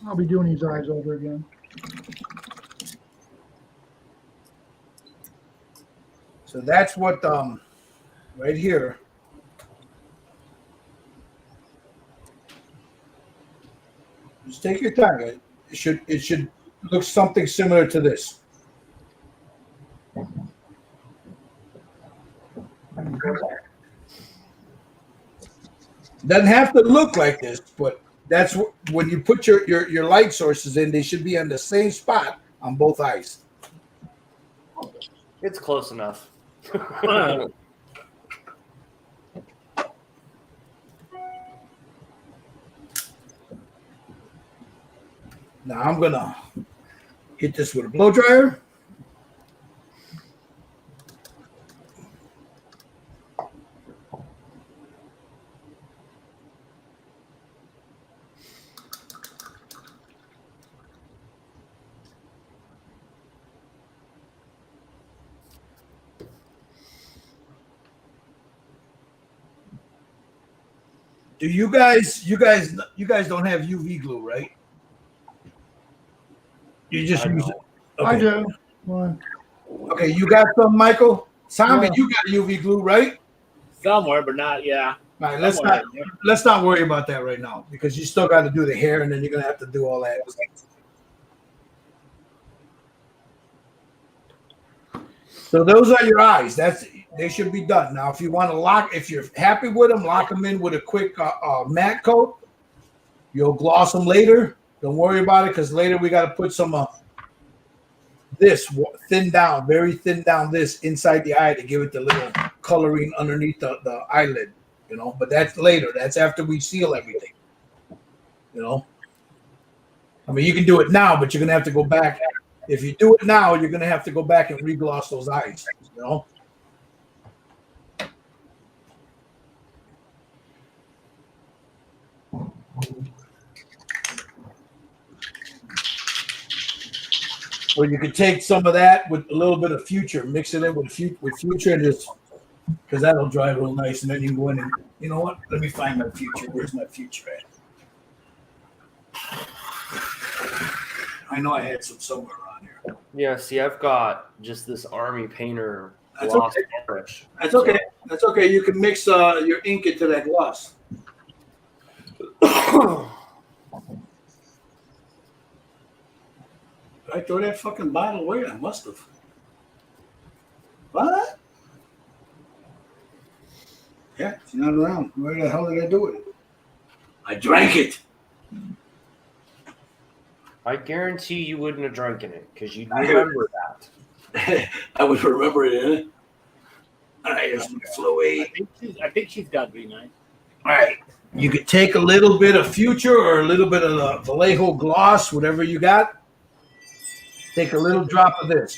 I'll be doing these eyes over again. So that's what right here. Just take your time. It should look something similar to this. Doesn't have to look like this, but that's when you put your light sources in, they should be on the same spot on both eyes. It's close enough. Now I'm gonna hit this with a blow dryer. Do you guys don't have UV glue, right? You just use it. I do. One. Okay, you got some, Michael? Simon, Yeah. you got UV glue, right? somewhere, but not. Yeah. All right, let's Somewhere. not worry about that right now because you still got to do the hair and then you're gonna have to do all that. So those are your eyes. They should be done. Now, if you want to if you're happy with them, lock them in with a quick matte coat. You'll gloss them later. Don't worry about it because later we got to put some very thin down this inside the eye to give it the little coloring underneath the eyelid, you know. But that's later. That's after we seal everything, you know. I mean, you can do it now, but you're gonna have to go back. If you do it now, you're gonna have to go back and regloss those eyes, you know. Or you could take some of that with a little bit of Future, mix it in with Future, and just because that'll dry real nice, and then you can go in and you know what? Let me find my Future. Where's my Future at? I know I had some somewhere around here. Yeah, see, I've got just this Army Painter That's gloss okay. varnish. That's okay. That's okay. You can mix your ink into that gloss. Did I throw that fucking bottle away? I must have. What? Yeah, it's not around. Where the hell did I do it? I drank it. I guarantee you wouldn't have drunken it because you'd I remember that. I would remember it, innit? All right, here's my fluid. I think she's got green eyes. All right. You could take a little bit of Future or a little bit of the Vallejo gloss, whatever you got. Take a little drop of this,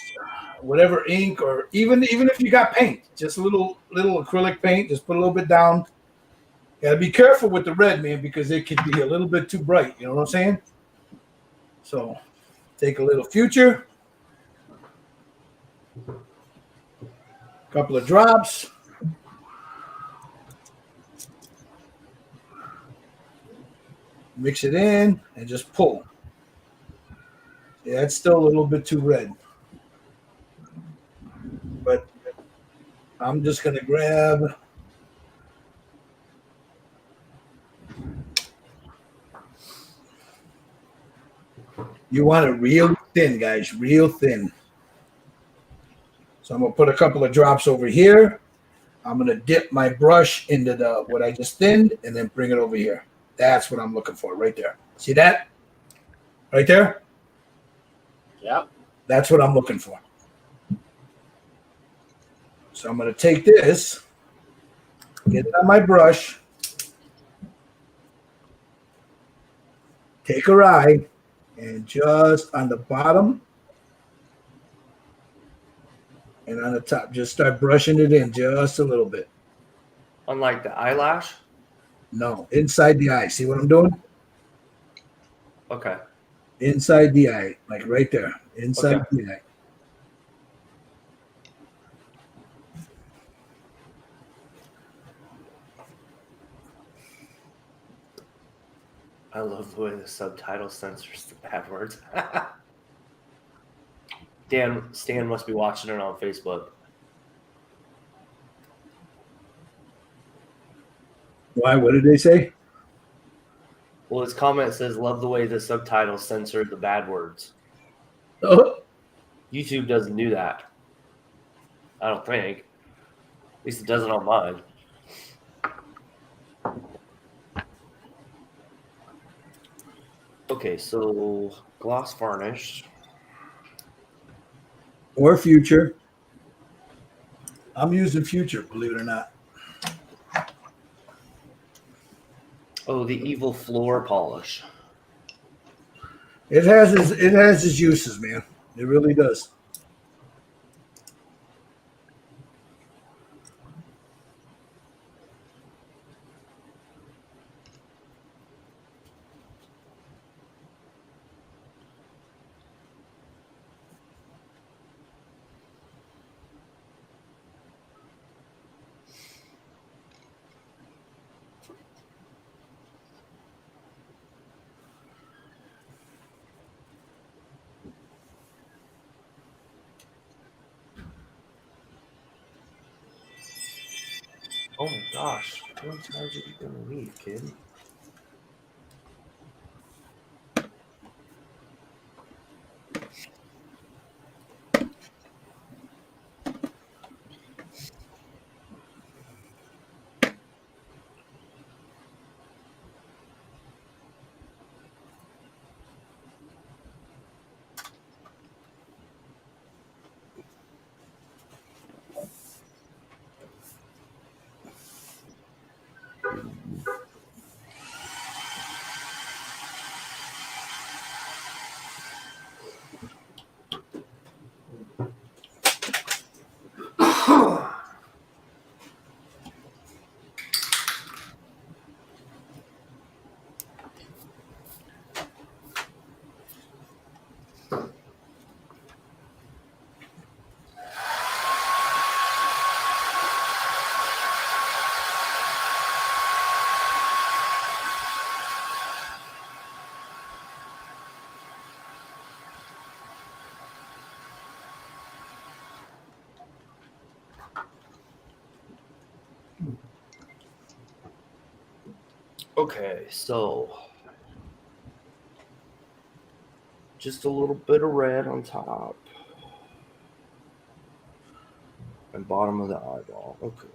whatever ink, or even if you got paint, just a little acrylic paint. Just put a little bit down. Gotta be careful with the red, man, because it can be a little bit too bright. You know what I'm saying? So take a little future, couple of drops. Mix it in and just pull. Yeah, it's still a little bit too red. But I'm just going to grab you want it real thin, guys, real thin. So I'm going to put a couple of drops over here. I'm going to dip my brush into the what I just thinned and then bring it over here. That's what I'm looking for right there. See that? Right there? Yeah. That's what I'm looking for. So I'm going to take this, get it on my brush, take a eye, and just on the bottom and on the top, just start brushing it in just a little bit. Unlike the eyelash? No, inside the eye. See what I'm doing? Okay. Inside the eye, like right there. Inside the eye. I love the way the subtitle censors the bad words. Stan must be watching it on Facebook. Why? What did they say? Well, his comment says, "Love the way the subtitles censor the bad words." Oh, YouTube doesn't do that. I don't think. At least it doesn't on mine. Okay, so gloss varnish. or future. I'm using future, believe it or not. Oh, the evil floor polish. It has its uses, man. It really does. Oh my gosh. How many times are you gonna leave, kid? Okay, so just a little bit of red on top and bottom of the eyeball. Okay.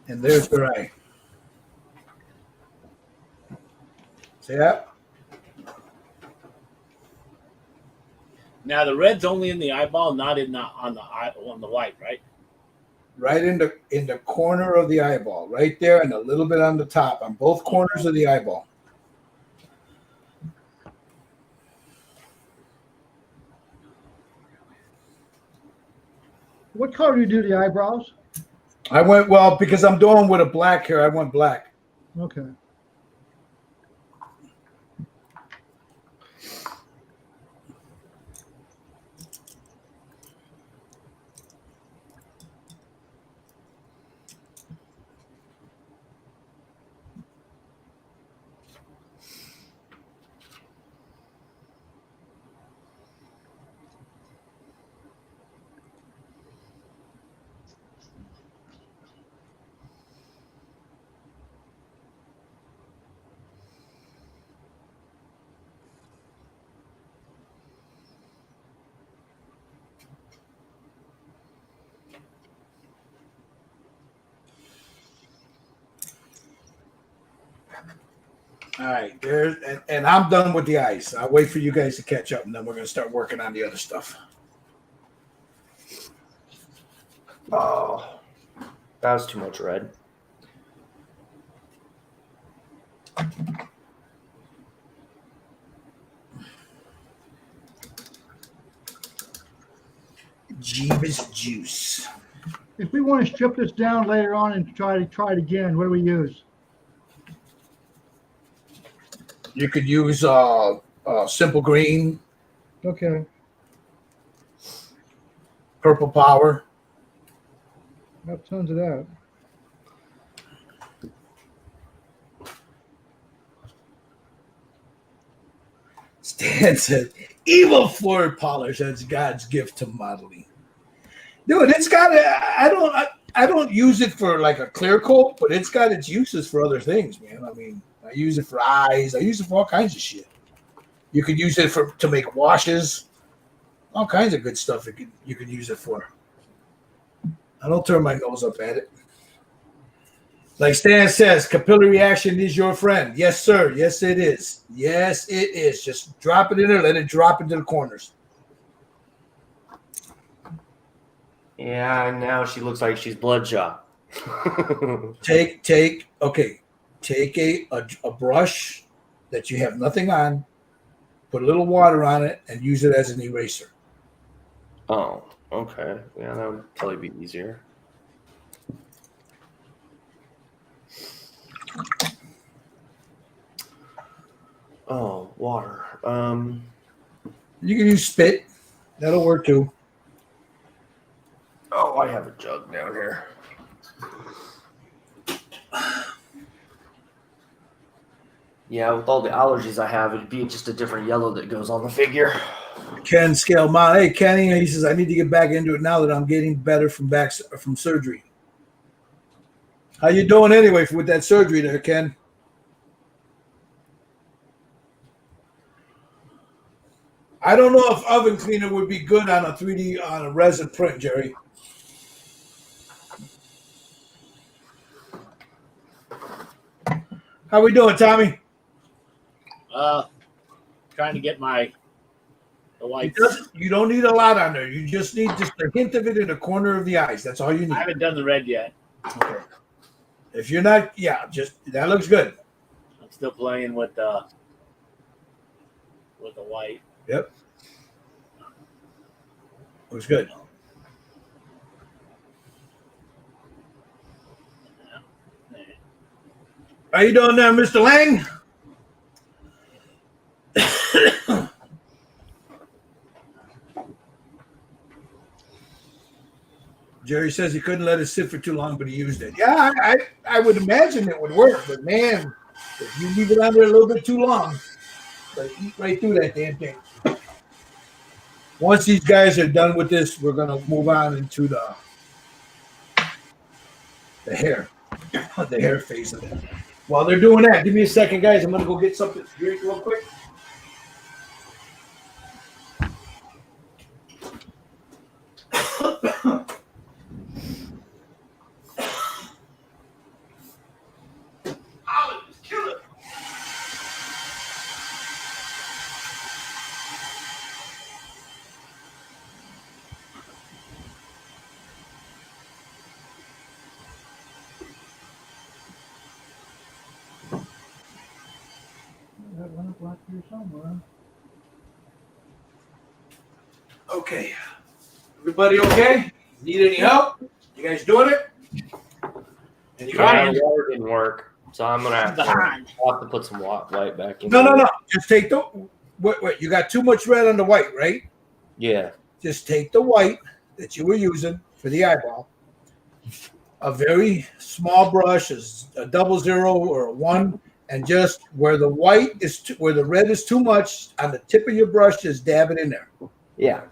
And there's her eye. See that? Now the red's only in the eyeball, not in the on the white, right? Right in the corner of the eyeball, right there, and a little bit on the top, on both corners of the eyeball. What color do you do the eyebrows? I went well because I'm doing with a black hair. I went black. Okay. All right, there's and I'm done with the eyes. I'll wait for you guys to catch up, and then we're gonna start working on the other stuff. Oh, that was too much red. Jeebus juice. If we want to strip this down later on and try it again, what do we use? You could use simple green, Okay. purple power. Got tons of that. Stan said, "Evil floor polish as God's gift to modeling." Dude, it's got. I don't use it for like a clear coat, but it's got its uses for other things, man. I mean, I use it for eyes. I use it for all kinds of shit. You could use it to make washes, all kinds of good stuff. You could use it for. I don't turn my nose up at it. Like Stan says, capillary action is your friend. Yes, sir. Yes, it is. Yes, it is. Just drop it in there. Let it drop into the corners. Yeah, now she looks like she's bloodshot. Take a brush that you have nothing on, put a little water on it, and use it as an eraser. Oh, okay. Yeah, that would probably be easier. Oh, water. You can use spit. That'll work too. Oh, I have a jug down here. Yeah, with all the allergies I have, it'd be just a different yellow that goes on the figure. Ken Scale Mile. Hey, Kenny, he says, I need to get back into it now that I'm getting better from surgery. How you doing anyway with that surgery there, Ken? I don't know if oven cleaner would be good on a 3D on a resin print, Jerry. How we doing, Tommy? Trying to get the white. You don't need a lot on there. You just need just a hint of it in the corner of the eyes. That's all you need. I haven't done the red yet. Okay. If you're not, just that looks good. I'm still playing with the white. Yep. Looks good. How you doing there, Mr. Lang? Jerry says he couldn't let it sit for too long, but he used it. Yeah, I would imagine it would work, but man, if you leave it on there a little bit too long, it'll eat right through that damn thing. Once these guys are done with this, we're gonna move on into the hair phase of it. While they're doing that, give me a second, guys. I'm gonna go get something to drink real quick. Here somewhere. Okay. Everybody okay? Need any help? You guys doing it? Any Yeah, comments? the water didn't work, so I'm gonna have to, Behind. I'll have to put some white back in. No. Just take the wait. You got too much red on the white, right? Yeah. Just take the white that you were using for the eyeball, a very small brush, is a 00 or a 1, and just where the white is, where the red is too much, on the tip of your brush, just dab it in there. Yeah.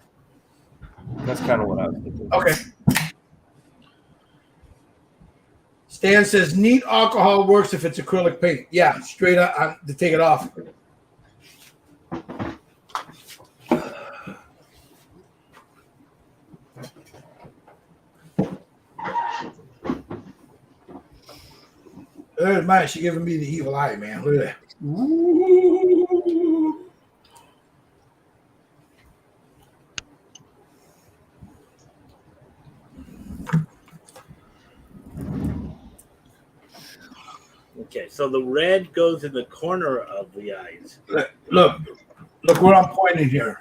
That's kind of what I was thinking. Okay. Stan says neat alcohol works if it's acrylic paint. Yeah, straight up to take it off. There's mine. She giving me the evil eye, man. Look at that. Ooh. Okay, so the red goes in the corner of the eyes. Look where I'm pointing here.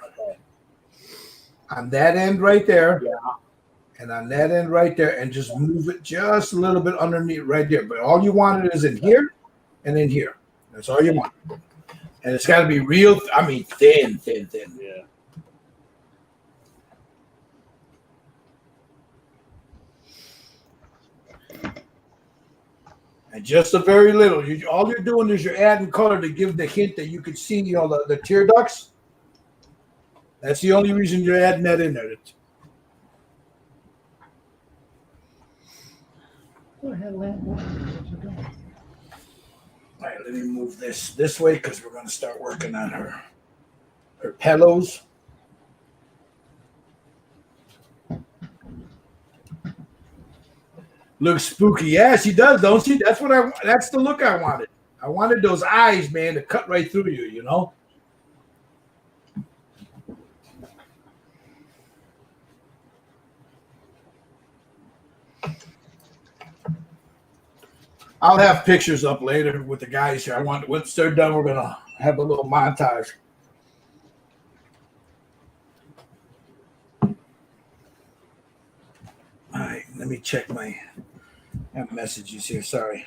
On that end right there. Yeah. And on that end right there, and just move it just a little bit underneath right there. But all you want is in here and in here. That's all you want. And it's got to be real, I mean, thin. Yeah. And just a very little. All you're doing is you're adding color to give the hint that you could see, the tear ducts. That's the only reason you're adding that in there. Go ahead, Lamb. Where's it going? All right, let me move this way because we're going to start working on her pillows. Looks spooky. Yeah, she does, don't she? That's the look I wanted. I wanted those eyes, man, to cut right through you, you know? I'll have pictures up later with the guys here. Once they're done, we're gonna have a little montage. All right, let me check my messages here. Sorry.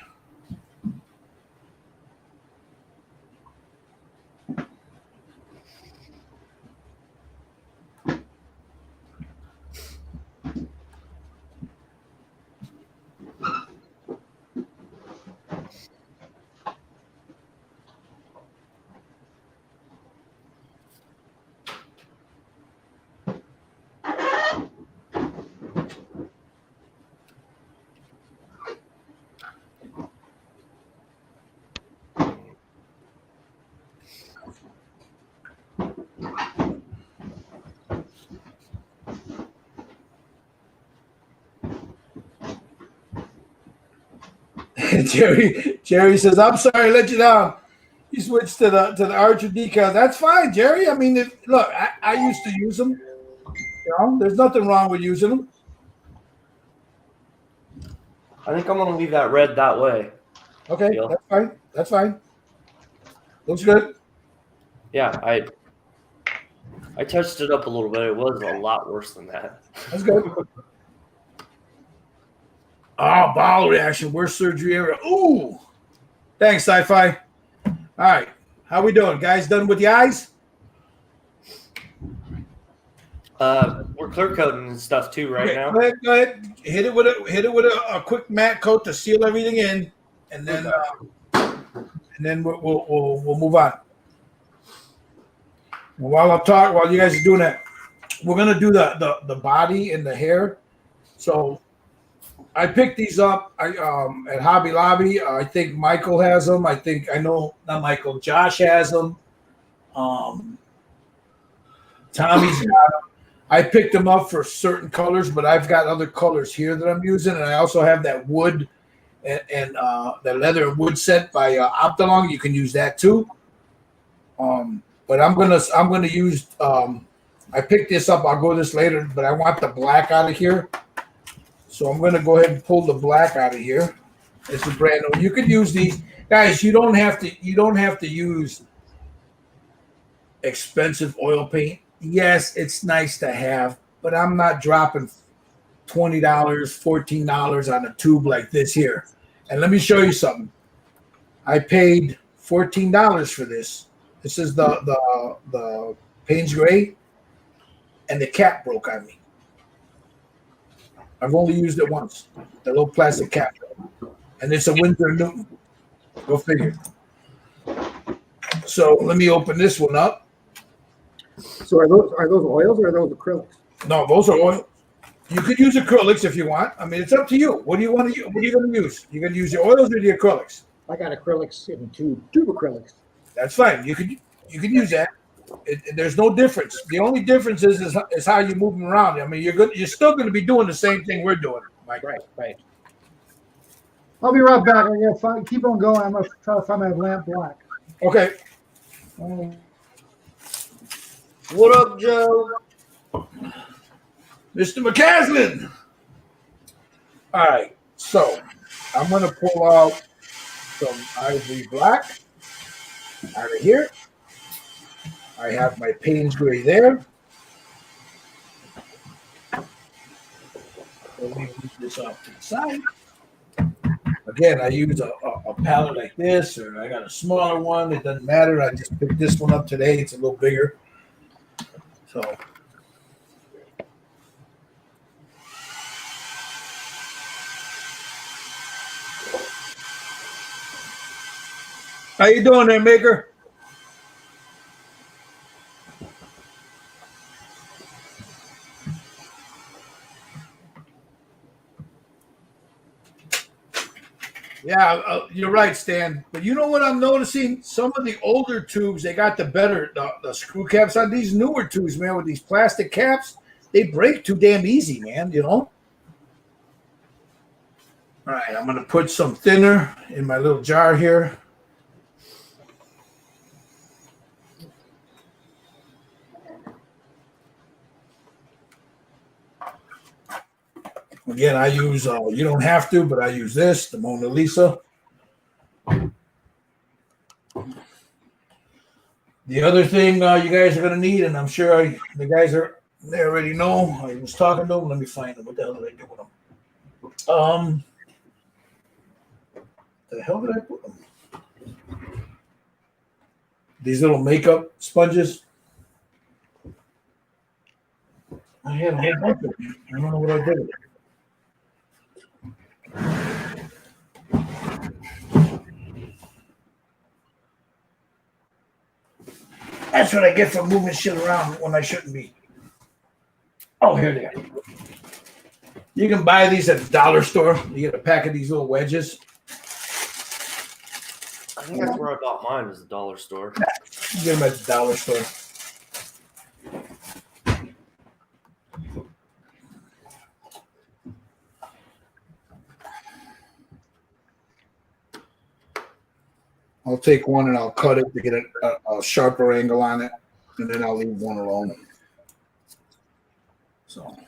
Jerry says, "I'm sorry, I let you down." You switched to the Archer decal. That's fine, Jerry. I mean, look, I used to use them. There's nothing wrong with using them. I think I'm gonna leave that red that way. Okay, Yeah. That's fine. That's fine. Looks good. Yeah, I touched it up a little bit. It was a lot worse than that. That's good. Oh, bowel reaction. Worst surgery ever. Ooh. Thanks, Sci-Fi. All right. How we doing? Guys done with the eyes? We're clear coating and stuff too right now. Go ahead. Hit it with a quick matte coat to seal everything in, and then we'll move on. While you guys are doing that, we're gonna do the body and the hair. So I picked these up at Hobby Lobby. I think Michael has them. Not Michael. Josh has them. Tommy's got them. I picked them up for certain colors, but I've got other colors here that I'm using, and I also have that wood and the leather and wood set by Optilong. You can use that too. But I'm gonna use. I picked this up. I'll go this later, but I want the black out of here. So I'm gonna go ahead and pull the black out of here. It's a brand new. You could use these, guys. You don't have to use expensive oil paint. Yes, it's nice to have, but I'm not dropping $20, $14 on a tube like this here. And let me show you something. I paid $14 for this. This is the Payne's Gray, and the cap broke on me. I've only used it once. The little plastic cap, and it's a Windsor Newton. Go figure. So let me open this one up. So are those oils or are those acrylics? No, those are oil. You could use acrylics if you want. I mean, it's up to you. What do you want to use? What are you going to use? You're going to use your oils or the acrylics? I got acrylics in tube acrylics. That's fine. You can use that. There's no difference. The only difference is how you move them around. I mean, you're still going to be doing the same thing we're doing, Mike. Right. I'll be right back. I'm gonna keep on going. I'm gonna try to find my lamp black. Okay. What up, Joe? Mr. McCaslin. All right. So I'm going to pull out some ivory black out of here. I have my Payne's Gray there. Let me move this off to the side. Again, I use a palette like this, or I got a smaller one. It doesn't matter. I just picked this one up today. It's a little bigger. So how you doing there, Maker? Yeah, you're right, Stan. But you know what I'm noticing? Some of the older tubes, they got the screw caps on. These newer tubes, man, with these plastic caps, they break too damn easy, man, you know? All right, I'm going to put some thinner in my little jar here. Again, I use, you don't have to, but I use this, the Mona Lisa. The other thing you guys are going to need, and I'm sure the guys they already know. I was talking to them. Let me find them. What the hell did I do with them? The hell did I put them? These little makeup sponges. I had a whole bunch of them. I don't know what I did with it. That's what I get for moving shit around when I shouldn't be. Oh, here they are. You can buy these at the dollar store. You get a pack of these little wedges. I think that's where I bought mine, was the dollar store. You get them at the dollar store. I'll take one and I'll cut it to get a sharper angle on it, and then I'll leave one alone. So.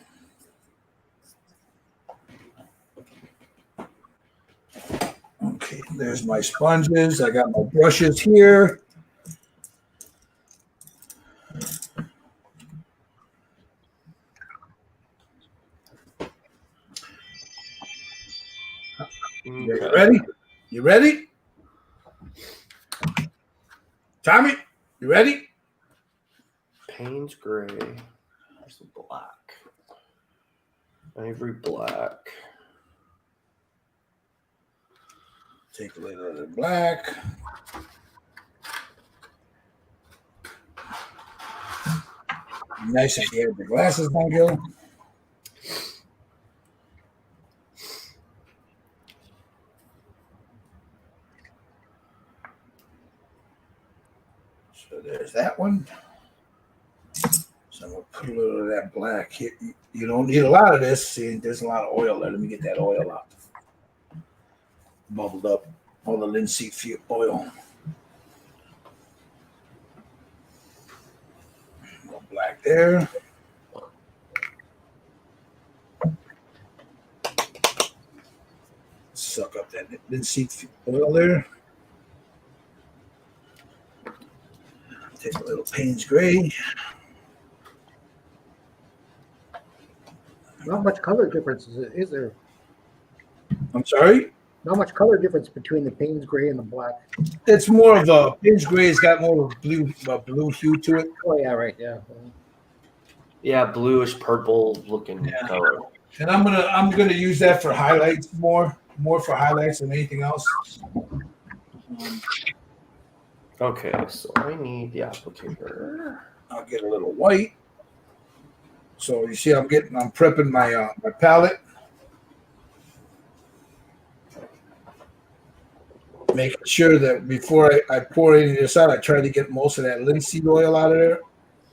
Okay, there's my sponges. I got my brushes here. You ready? You ready? Tommy, you ready? Payne's Gray. There's some black. Ivory black. Take a little of the black. Nice if you have the glasses, my girl. So there's that one. So I'm going to put a little of that black here. You don't need a lot of this. See, there's a lot of oil there. Let me get that oil out. Bubbled up. All the linseed oil. Black there. Suck up that linseed oil there. Take a little little Payne's Gray. Not much color difference, is there? I'm sorry? Not much color difference between the Payne's Gray and the black. It's more of a Payne's Gray's got more of a blue hue to it. Oh, yeah, right, yeah. Yeah, bluish purple looking color. And I'm gonna use that for highlights more for highlights than anything else. Okay, so I need the applicator. I'll get a little white. So you see, I'm prepping my my palette, making sure that before I pour any of this out, I try to get most of that linseed oil out of there,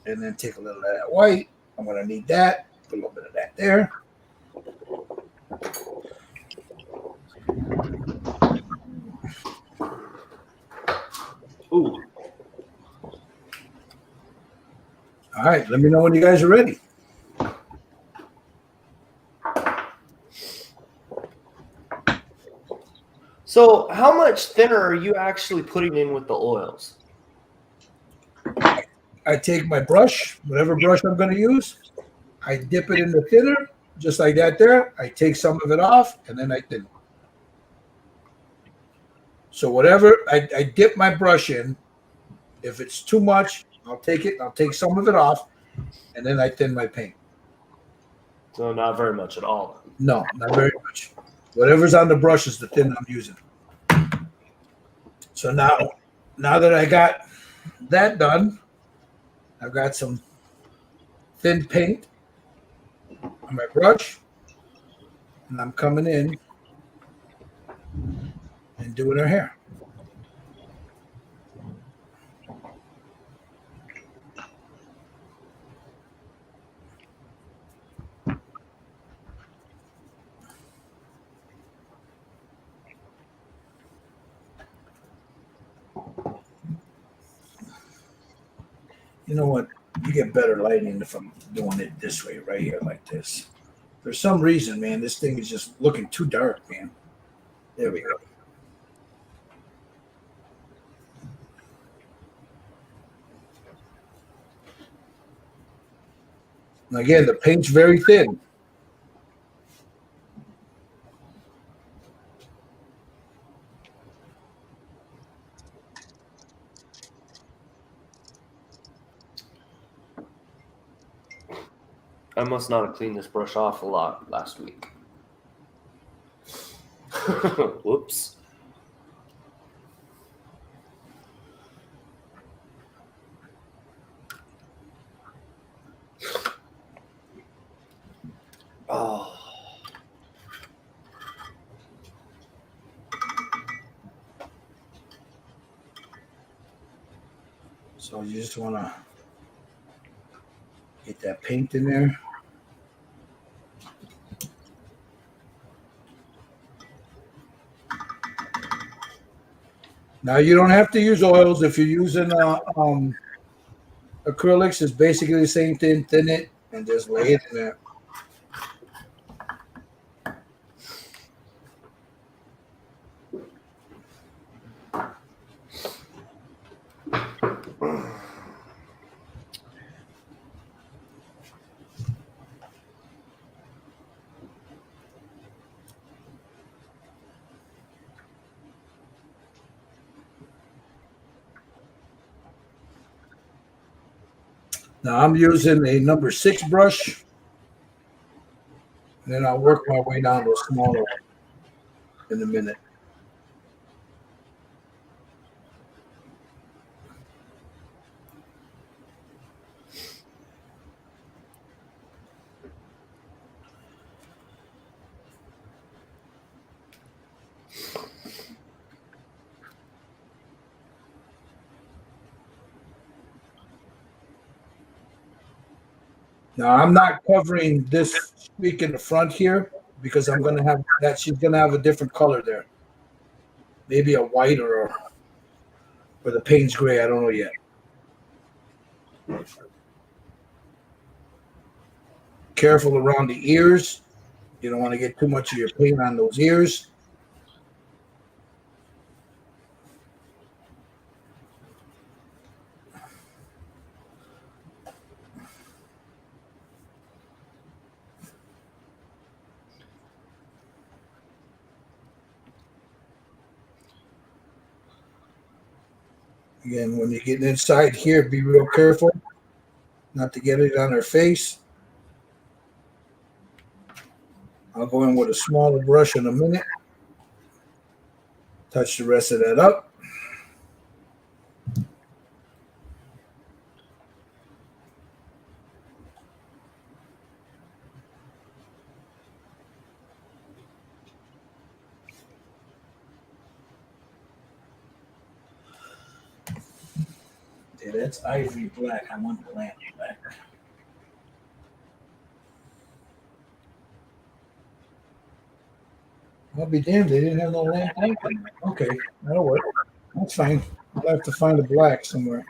and then take a little of that white. I'm gonna need that. Put a little bit of that there. Ooh. All right, let me know when you guys are ready. So how much thinner are you actually putting in with the oils? I take my brush, whatever brush I'm going to use, I dip it in the thinner, just like that there. I take some of it off, and then I thin. So whatever, I dip my brush in. If it's too much, I'll take it. I'll take some of it off, and then I thin my paint. So not very much at all. No, not very much. Whatever's on the brush is the thin I'm using. So now that I got that done, I've got some thin paint on my brush, and I'm coming in and doing her hair. You know what? You get better lighting if I'm doing it this way, right here, like this. For some reason, man, this thing is just looking too dark, man. There we go. And again, the paint's very thin. I must not have cleaned this brush off a lot last week. Whoops. Oh. So you just want to get that paint in there. Now you don't have to use oils if you're using acrylics. It's basically the same thing. Thin it and just lay it in there. Now I'm using a number 6 brush, and then I'll work my way down to a smaller one in a minute. Now I'm not covering this streak in the front here because I'm going to have that. She's going to have a different color there, maybe a white or the Payne's Gray. I don't know yet. Careful around the ears. You don't want to get too much of your paint on those ears. Again, when you're getting inside here, be real careful not to get it on her face. I'll go in with a smaller brush in a minute. Touch the rest of that up. Yeah, that's ivory black. I want the lamp black. I'll be damned. They didn't have no lamp black in there. Okay, that'll work. That's fine. I'll have to find a black somewhere.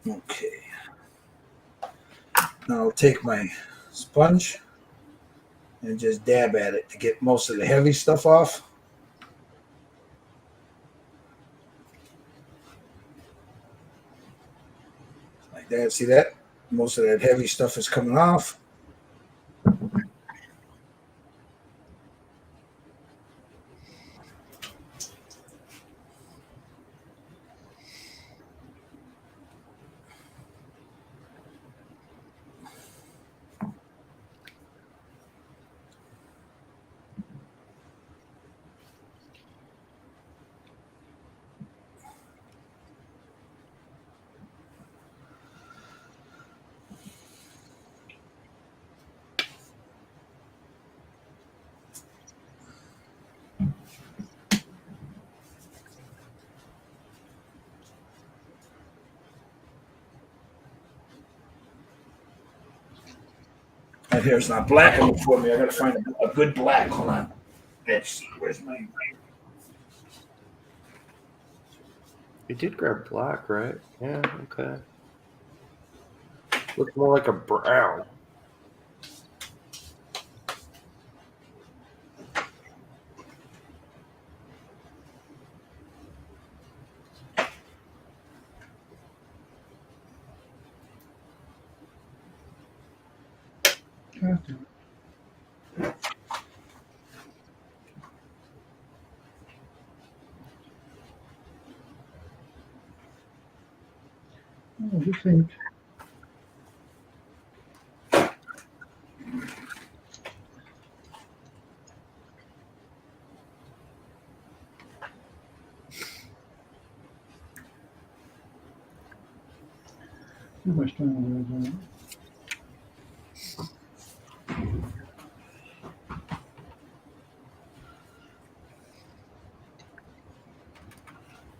Okay. Now I'll take my sponge and just dab at it to get most of the heavy stuff off. Like that. See that? Most of that heavy stuff is coming off. My hair's not black enough for me. I gotta find a good black. Hold on. Let's see. Where's my? You did grab black, right? Yeah, okay. Looks more like a brown. Oh, this thing. Too much time on that.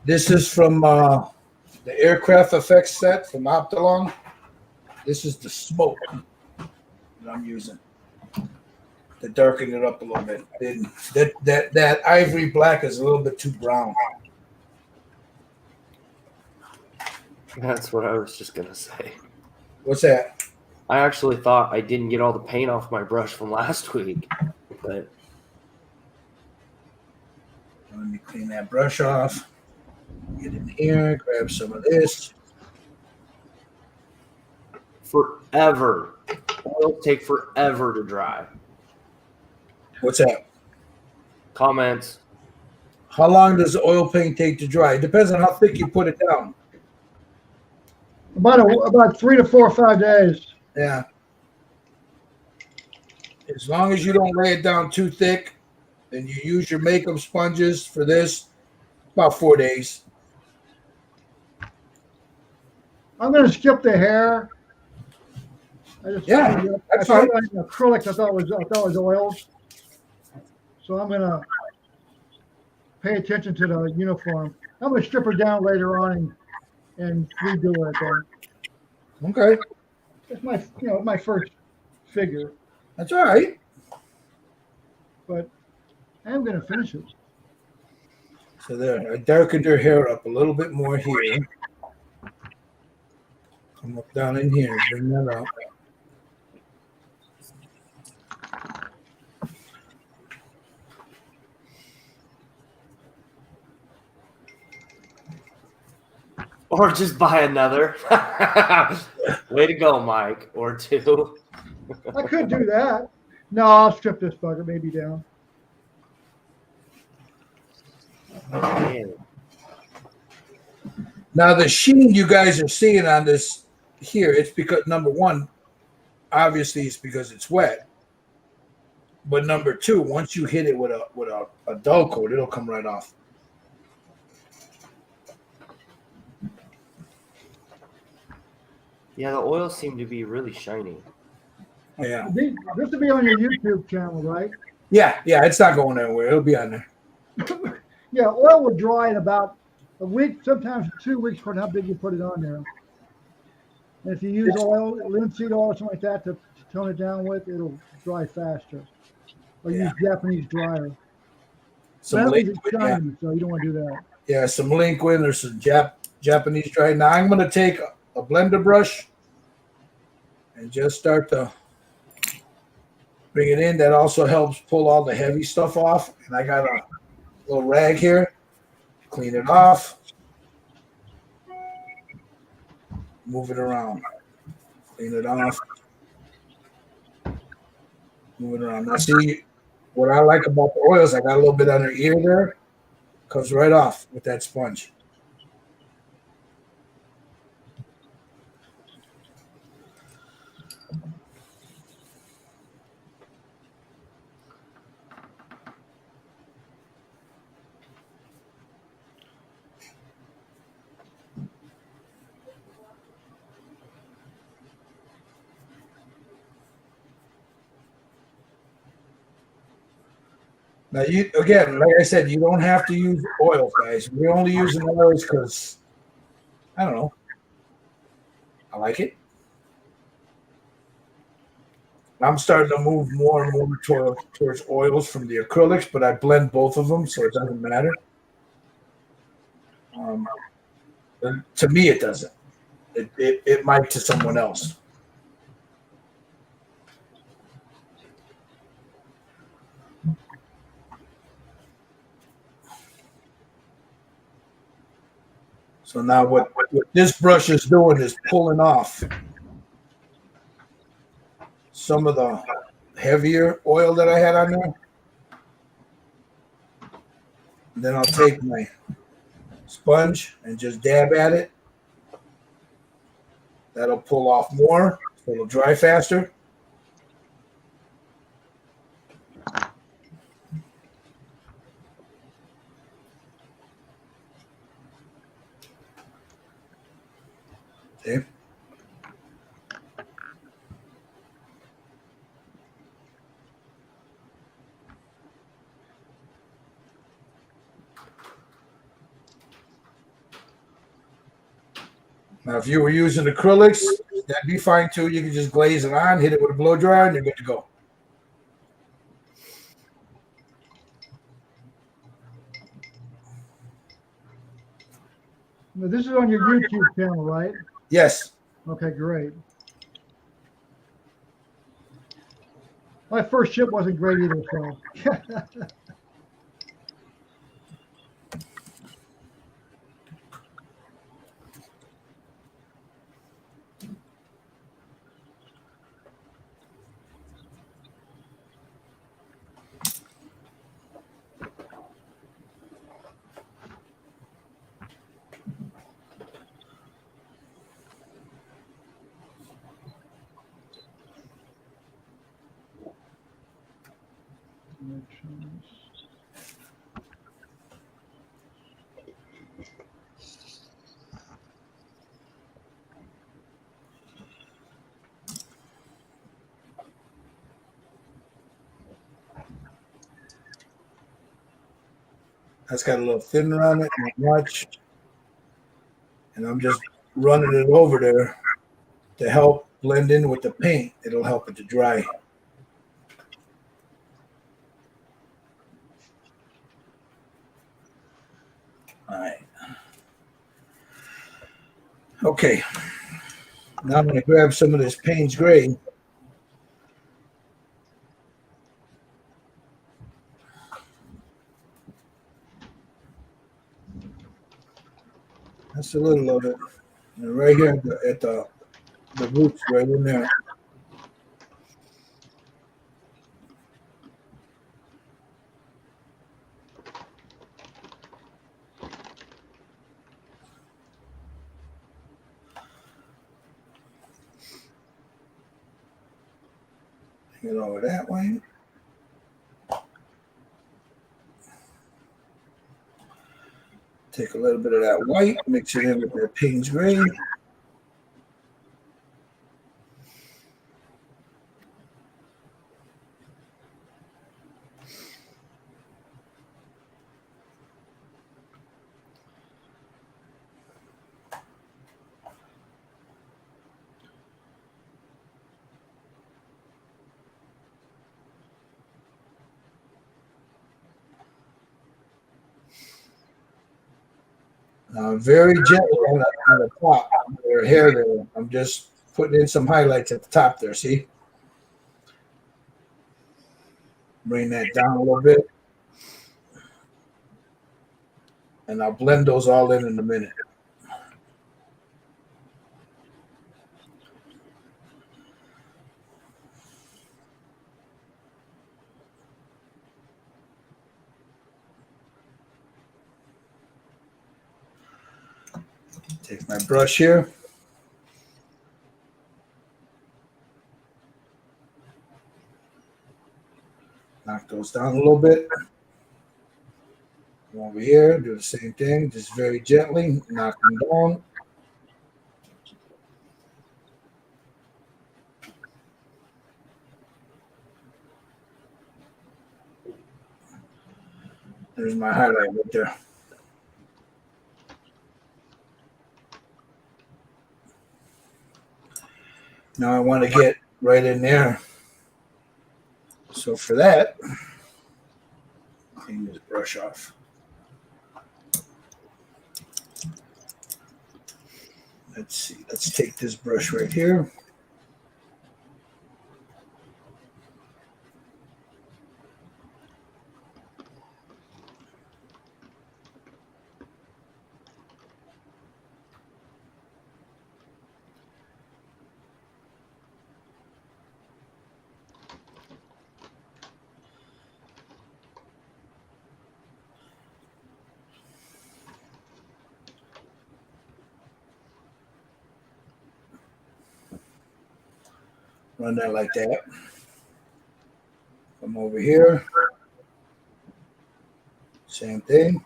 This is from the aircraft effects set from Optilon. This is the smoke that I'm using to darken it up a little bit. I didn't that ivory black is a little bit too brown. That's what I was just gonna say. What's that? I actually thought I didn't get all the paint off my brush from last week, but Let me clean that brush off. Get in here, grab some of this. forever. Oils take forever to dry. What's that? Comments. How long does the oil paint take to dry? It depends on how thick you put it down. About 3 to 4 or 5 days. Yeah. As long as you don't lay it down too thick and you use your makeup sponges for this, about 4 days. I'm going to skip the hair. That's fine. Acrylic I thought was oils. So I'm going to pay attention to the uniform. I'm going to strip her down later on and redo it then. Okay. It's my first figure, That's all right. but I am going to finish it. So there, I darkened her hair up a little bit more here. Come up down in here, bring that out. Or just buy another. Way to go, Mike. Or two. I could do that. No, I'll strip this bugger maybe down. Man. Now the sheen you guys are seeing on this here, it's because number one, obviously it's because it's wet. But number two, once you hit it with a dull coat, it'll come right off. Yeah, the oil seemed to be really shiny. Yeah. This will be on your YouTube channel, right? Yeah, it's not going anywhere. It'll be on there. Yeah, oil will dry in about a week, sometimes 2 weeks, for how big you put it on there. And if you use oil, linseed oil or something like that to tone it down with, it'll dry faster. Or use Japanese dryer. Some It's liquid, shiny, so you don't want to do that. yeah, some liquid or some Japanese dry. Now I'm going to take a blender brush and just start to bring it in. That also helps pull all the heavy stuff off. And I got a little rag here. Clean it off. Move it around. Clean it off. Move it around. Now see, what I like about the oils, I got a little bit under ear there. Comes right off with that sponge. Now, you again, like I said, you don't have to use oils, guys. We're only using oils because, I don't know, I like it. I'm starting to move more and more towards oils from the acrylics, but I blend both of them, so it doesn't matter. To me, it doesn't. It might to someone else. So now what this brush is doing is pulling off some of the heavier oil that I had on there. And then I'll take my sponge and just dab at it. That'll pull off more, so it'll dry faster. Okay. Now, if you were using acrylics, that'd be fine too. You can just glaze it on, hit it with a blow dryer, and you're good to go. Now, this is on your YouTube channel, right? Yes. Okay, great. My first ship wasn't great either, so. That's got a little thinner on it, not much. And I'm just running it over there to help blend in with the paint. It'll help it to dry. All right. Okay. Now I'm going to grab some of this Payne's Gray. That's Just a little of it. And right here at the roots, right in there. Get over that way. Take a little bit of that white, mix it in with that Payne's gray. Now, very gently on the top, their hair there. I'm just putting in some highlights at the top there, see? Bring that down a little bit. And I'll blend those all in a minute. Take my brush here. Knock those down a little bit. Come over here, do the same thing, just very gently, knock them down. There's my highlight right there. Now I want to get right in there. So for that, clean this brush off. Let's see. Let's take this brush right here. Run that like that. Come over here. Same thing.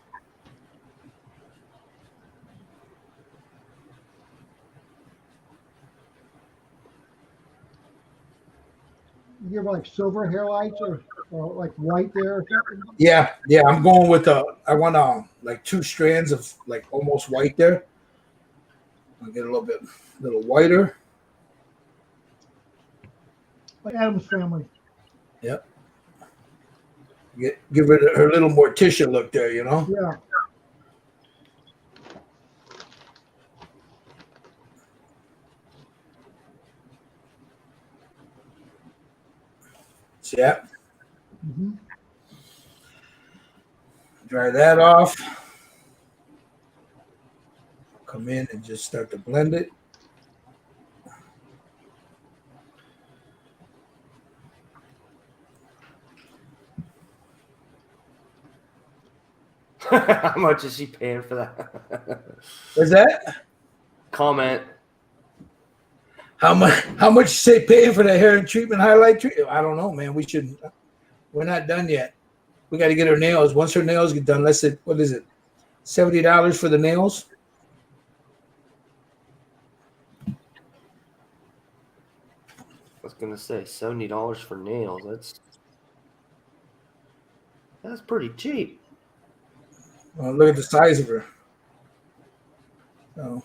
You give like silver hairlights or like white there or something? Yeah, I'm going with I want like 2 strands of like almost white there. I'll get a little whiter. Like Adam's family. Yep. Give it her little Morticia look there, you know? Yeah. See that? Mm-hmm. Dry that off. Come in and just start to blend it. How much is she paying for that? What's that? Comment. How much you say paying for the hair and treatment highlight treatment? I don't know, man. We're not done yet. We got to get her nails. Once her nails get done, let's say, what is it? $70 for the nails? I was gonna say $70 for nails. That's pretty cheap. Well, look at the size of her. So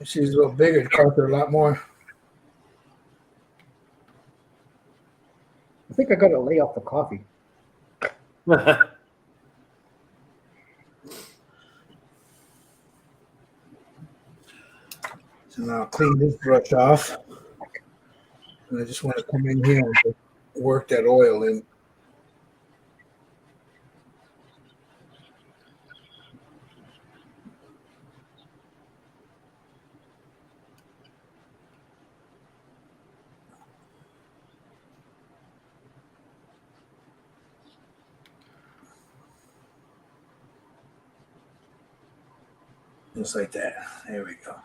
if she's a little bigger, it cost her a lot more. I think I got to lay off the coffee. So now I'll clean this brush off. And I just want to come in here and just work that oil in. Just like that. There we go.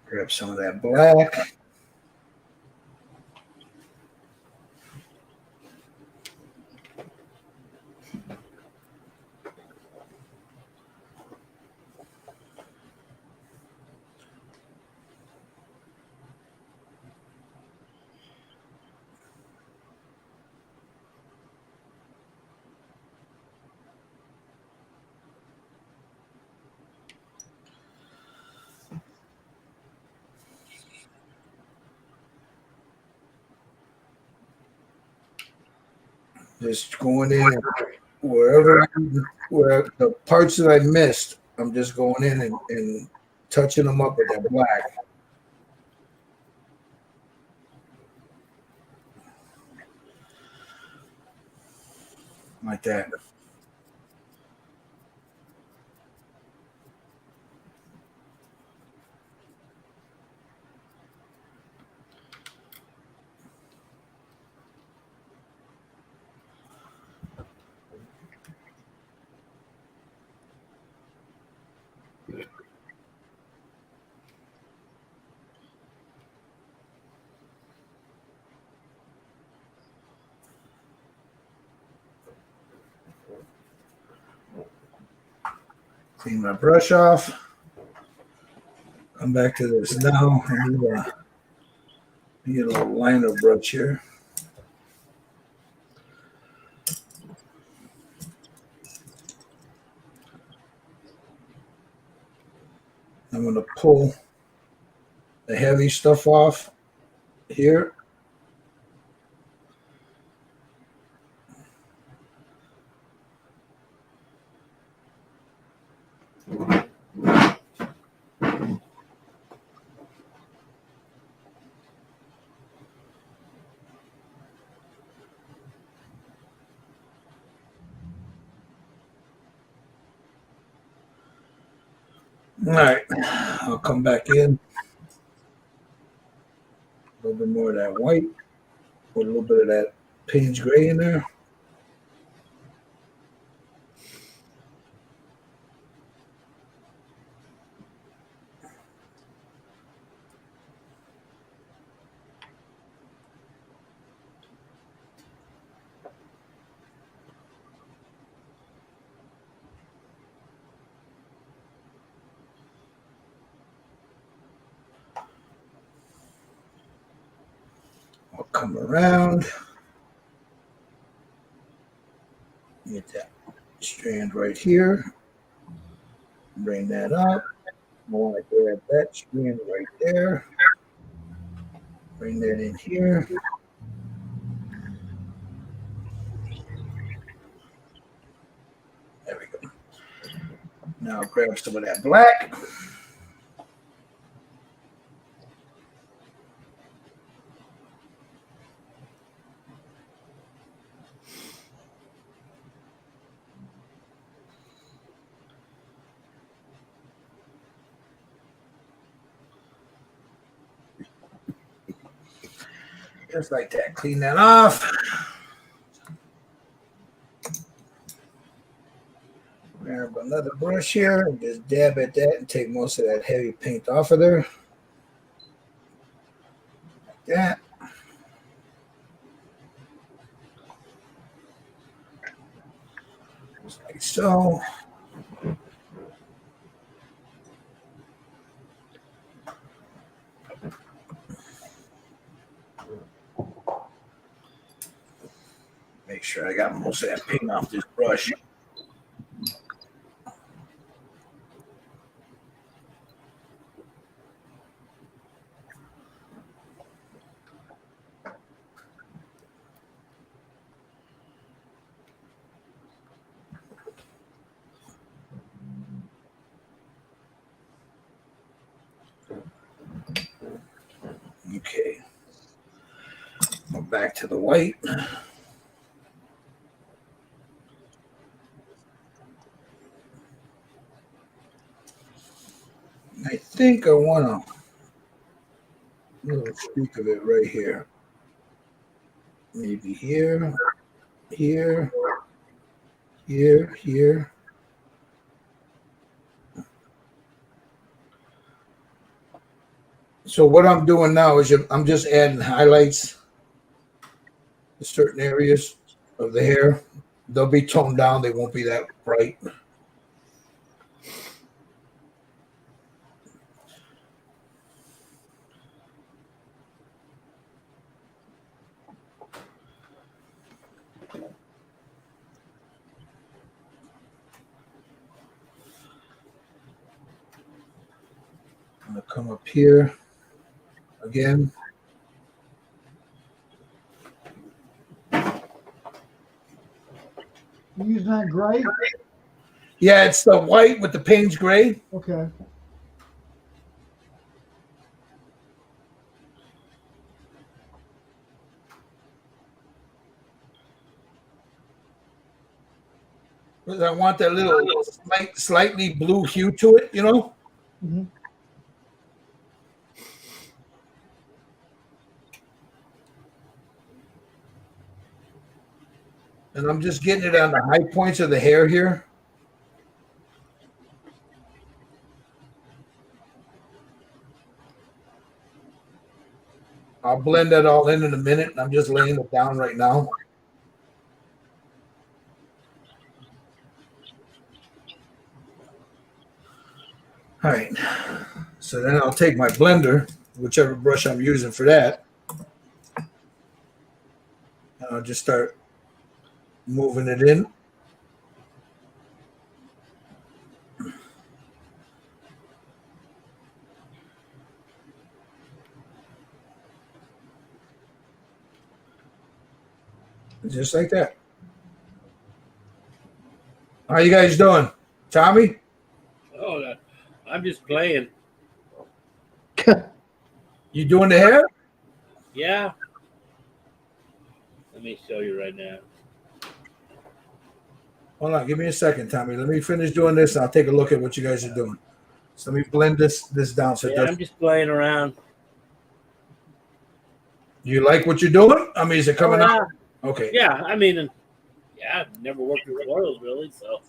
Grab some of that black. Just going in where the parts that I missed, I'm just going in and touching them up with that black. Like that. Clean my brush off. Come back to this now. I need a little liner brush here. I'm going to pull the heavy stuff off here. All right, I'll come back in. A little bit more of that white, with a little bit of that Payne's gray in there. I'll come around. Get that strand right here. Bring that up. I want to grab that strand right there. Bring that in here. There we go. Now grab some of that black. Just like that. Clean that off. Grab another brush here and just dab at that and take most of that heavy paint off of there. Like that. Just like so. Make sure I got most of that paint off this brush. Okay. back to the white. I think I want a little streak of it right here. Maybe here, here, here. So what I'm doing now is I'm just adding highlights to certain areas of the hair. They'll be toned down. They won't be that bright. I'm going to come up here again. You using that gray? Yeah, it's the white with the Payne's gray. Okay. Because I want that little slightly blue hue to it, you know? Mm-hmm. And I'm just getting it on the high points of the hair here. I'll blend that all in a minute. I'm just laying it down right now. All right. So then I'll take my blender, whichever brush I'm using for that. And I'll just start moving it in. Just like that. How you guys doing? Tommy? Oh, I'm just playing. You doing the hair? Yeah. Let me show you right now. Hold on, give me a second, Tommy. Let me finish doing this and I'll take a look at what you guys are doing. So let me blend this down. So it Yeah, does. I'm just playing around. You like what you're doing? I mean, is it coming Oh, out? Okay. Yeah, I mean, yeah, I've never worked with oils really, so.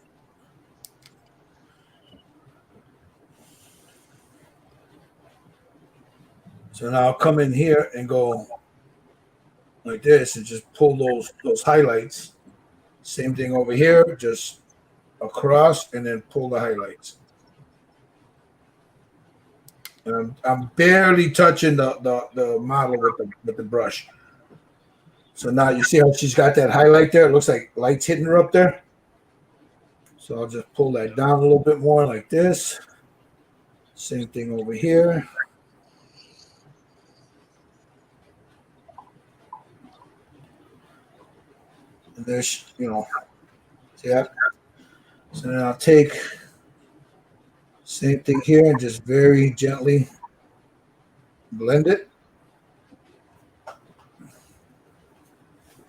So now I'll come in here and go like this and just pull those highlights. Same thing over here, just across and then pull the highlights. And I'm barely touching the model with the brush. So now you see how she's got that highlight there? It looks like light's hitting her up there. So I'll just pull that down a little bit more like this. Same thing over here. And there's, see that? So then I'll take same thing here and just very gently blend it.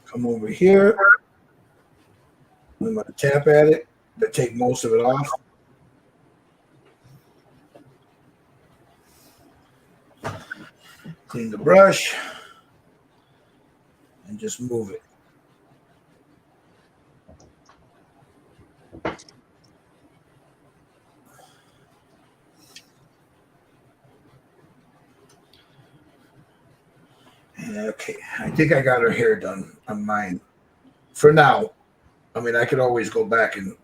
Come over here. I'm going to tap at it to take most of it off. Clean the brush and just move it. Okay, I think I got her hair done on mine for now. I mean, I could always go back and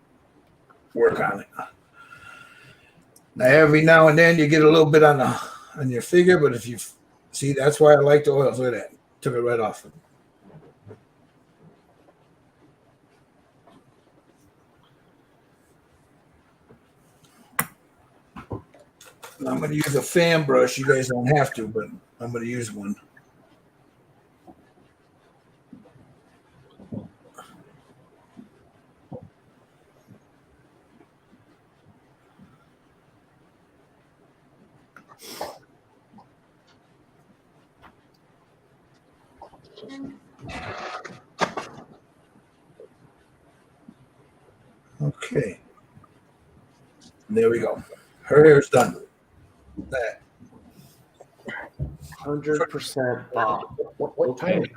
work on it. Now, every now and then you get a little bit on your figure, but if you see, that's why I like the oils. Look at that, took it right off. I'm going to use a fan brush. You guys don't have to, but I'm going to use one. Okay. There we go. Her hair's done. That. 100% Bob. What time? Okay.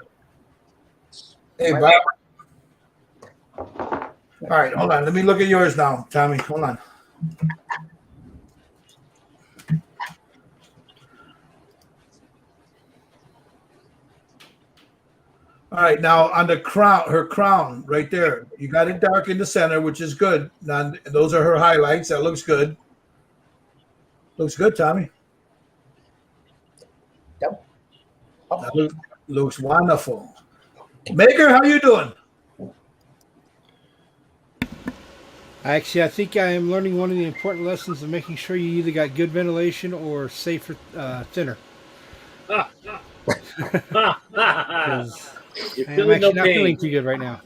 Hey, Bob. All right, hold on. Let me look at yours now, Tommy. Hold on. All right, now on the crown, her crown right there, you got it dark in the center, which is good. Now, those are her highlights. That looks good. Looks good, Tommy. Yep. That looks wonderful. Maker, how you doing? Actually, I think I am learning one of the important lessons of making sure you either got good ventilation or safer thinner. Because You're I am feeling no actually not feeling pain. too good right now.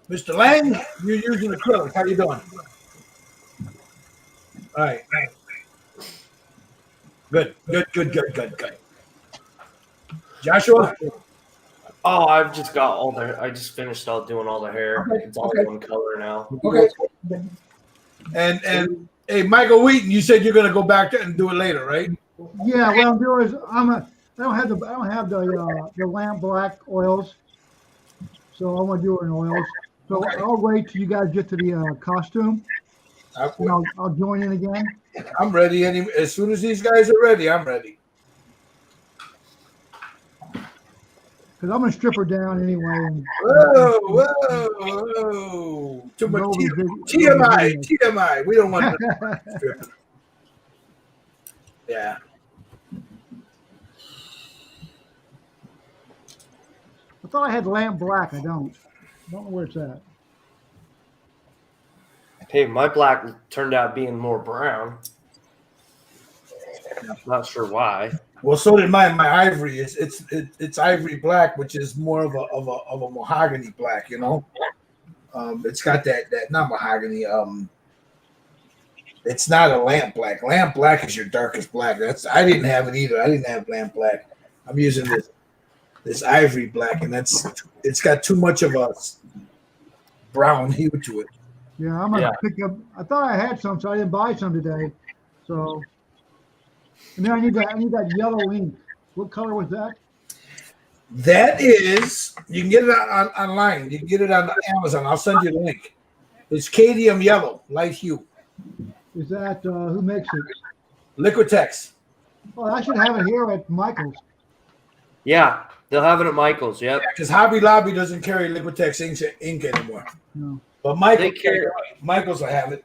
Mr. Lang, you're using acrylic. How you doing? All right. Good. Joshua? Oh, I've just got all the. I just finished out doing all the hair. Okay, It's all okay. one color now. Okay. And hey, Michael Wheaton, you said you're gonna go back and do it later, right? Yeah, what I'm doing is I don't have the lamp black oils, so I want to do it in oils. So Okay. I'll wait till you guys get to the costume, and I'll join in again. I'm ready. As soon as these guys are ready, I'm ready. Because I'm gonna strip her down anyway. And, Whoa. Too much Go over the TMI. We don't want to strip. Yeah. I thought I had lamp black. I don't know where it's at. Hey, my black turned out being more brown. Not sure why. Well, so did mine. My ivory it's ivory black, which is more of a mahogany black. You know, it's got that not mahogany. It's not a lamp black. Lamp black is your darkest black. I didn't have it either. I didn't have lamp black. I'm using this ivory black, and it's got too much of a brown hue to it. Yeah, I'm gonna pick up. I thought I had some, so I didn't buy some today. So, and then I need that yellow ink. What color was that? That is, you can get it online. You can get it on Amazon. I'll send you the link. It's cadmium yellow, light hue. Is that who makes it? Liquitex. Well, I should have it here at Michael's. Yeah, they'll have it at Michael's. Yep. Because Hobby Lobby doesn't carry Liquitex ink anymore. No. But Michael's will have it.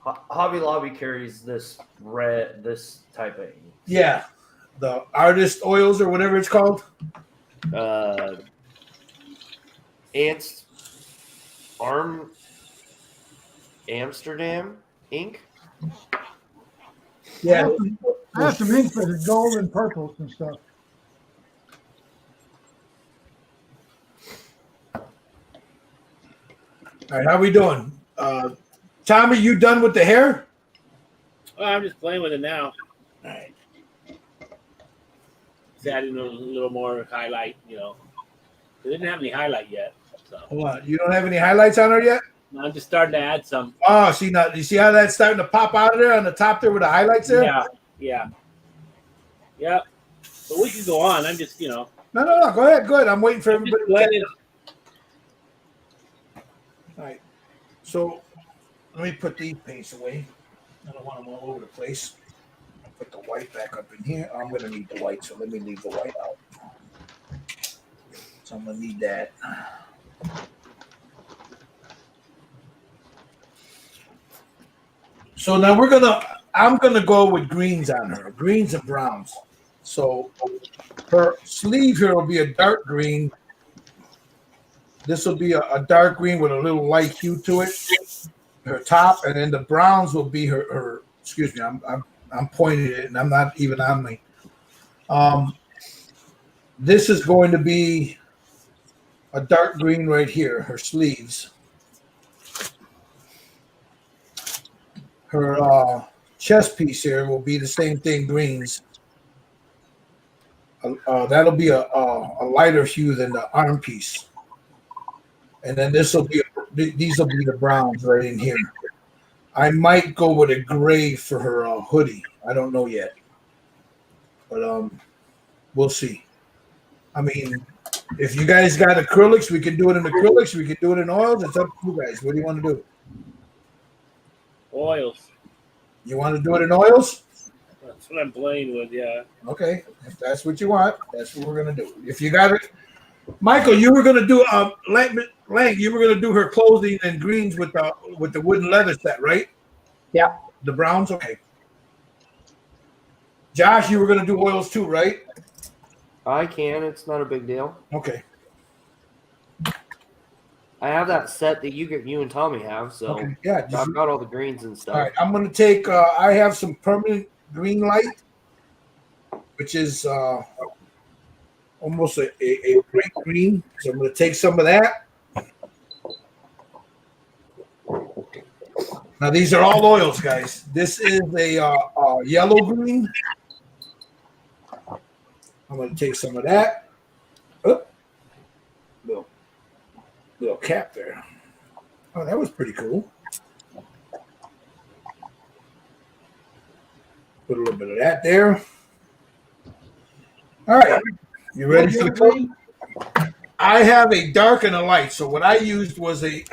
Hobby Lobby carries this type of ink. Yeah, the artist oils or whatever it's called. Amsterdam ink. Yeah, I have some ink that is gold and purples and stuff. all right. How we doing? Tommy, you done with the hair? Well, I'm just playing with it now. All right. Just adding a little more highlight, They didn't have any highlight yet. So Hold on. You don't have any highlights on her yet? I'm just starting to add some. Oh, see now. You see how that's starting to pop out of there on the top there with the highlights there? Yeah. But we can go on. I'm just, No. Go ahead. Good. I'm waiting for everybody. blending. All right. So let me put these paints away. I don't want them all over the place. I'll put the white back up in here. I'm going to need the white, so let me leave the white out. So I'm going to need that. So now I'm going to go with greens on her, greens and browns. So her sleeve here will be a dark green. This will be a dark green with a little light hue to it. Her top, and then the browns will be her. Excuse me, I'm pointing it, and I'm not even on me. This is going to be a dark green right here. Her sleeves. Her chest piece here will be the same thing, greens. That'll be a lighter hue than the arm piece, and then these will be the browns right in here. I might go with a gray for her hoodie. I don't know yet, but we'll see. I mean, if you guys got acrylics, we can do it in acrylics. We can do it in oils. It's up to you guys. What do you want to do? Oils. You want to do it in oils? That's what I'm playing with. Yeah. Okay, if that's what you want, that's what we're gonna do. If you got it, Michael, you were gonna do Lang, you were gonna do her clothing and greens with the wooden leather set, right? Yeah. The browns, okay. Josh, you were gonna do oils too, right? I can. It's not a big deal. Okay. I have that set that you and Tommy have, so Okay. Yeah. I've got all the greens and stuff. All right. I'm gonna take. I have some permanent green light, which is almost a bright green. So I'm gonna take some of that. Now these are all oils, guys. This is a yellow green. I'm going to take some of that. Oh, little cap there. Oh, that was pretty cool. Put a little bit of that there. All right. You ready for the coat? I have a dark and a light. So what I used was a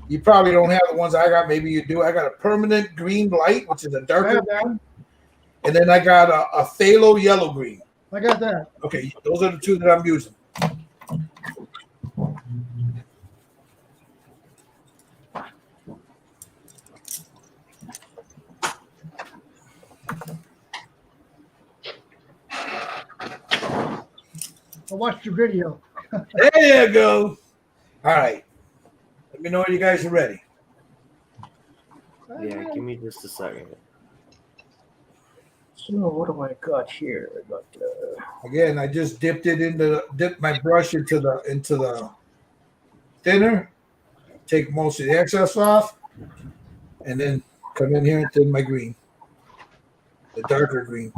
you probably don't have the ones I got. Maybe you do. I got a permanent green light, which is a I darker have that. one. And then I got a phthalo yellow green. I got that. Okay, those are the two that I'm using. I watched your video. There you go. All right. Let me know when you guys are ready. Yeah, give me just a second. So what do I got here? I got Again, I just dipped my brush into the thinner, take most of the excess off, and then come in here and thin my green, the darker green.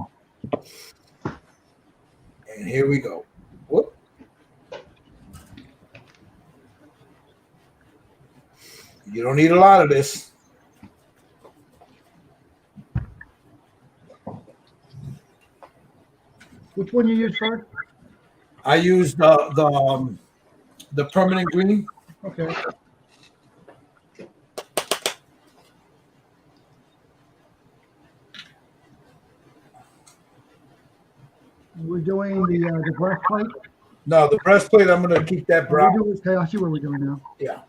And here we go. Whoop. You don't need a lot of this. Which one you use first? I used the permanent green. Okay. We're doing the breastplate. No, the breastplate, I'm going to keep that brown. Okay, I see what we're doing now. Yeah.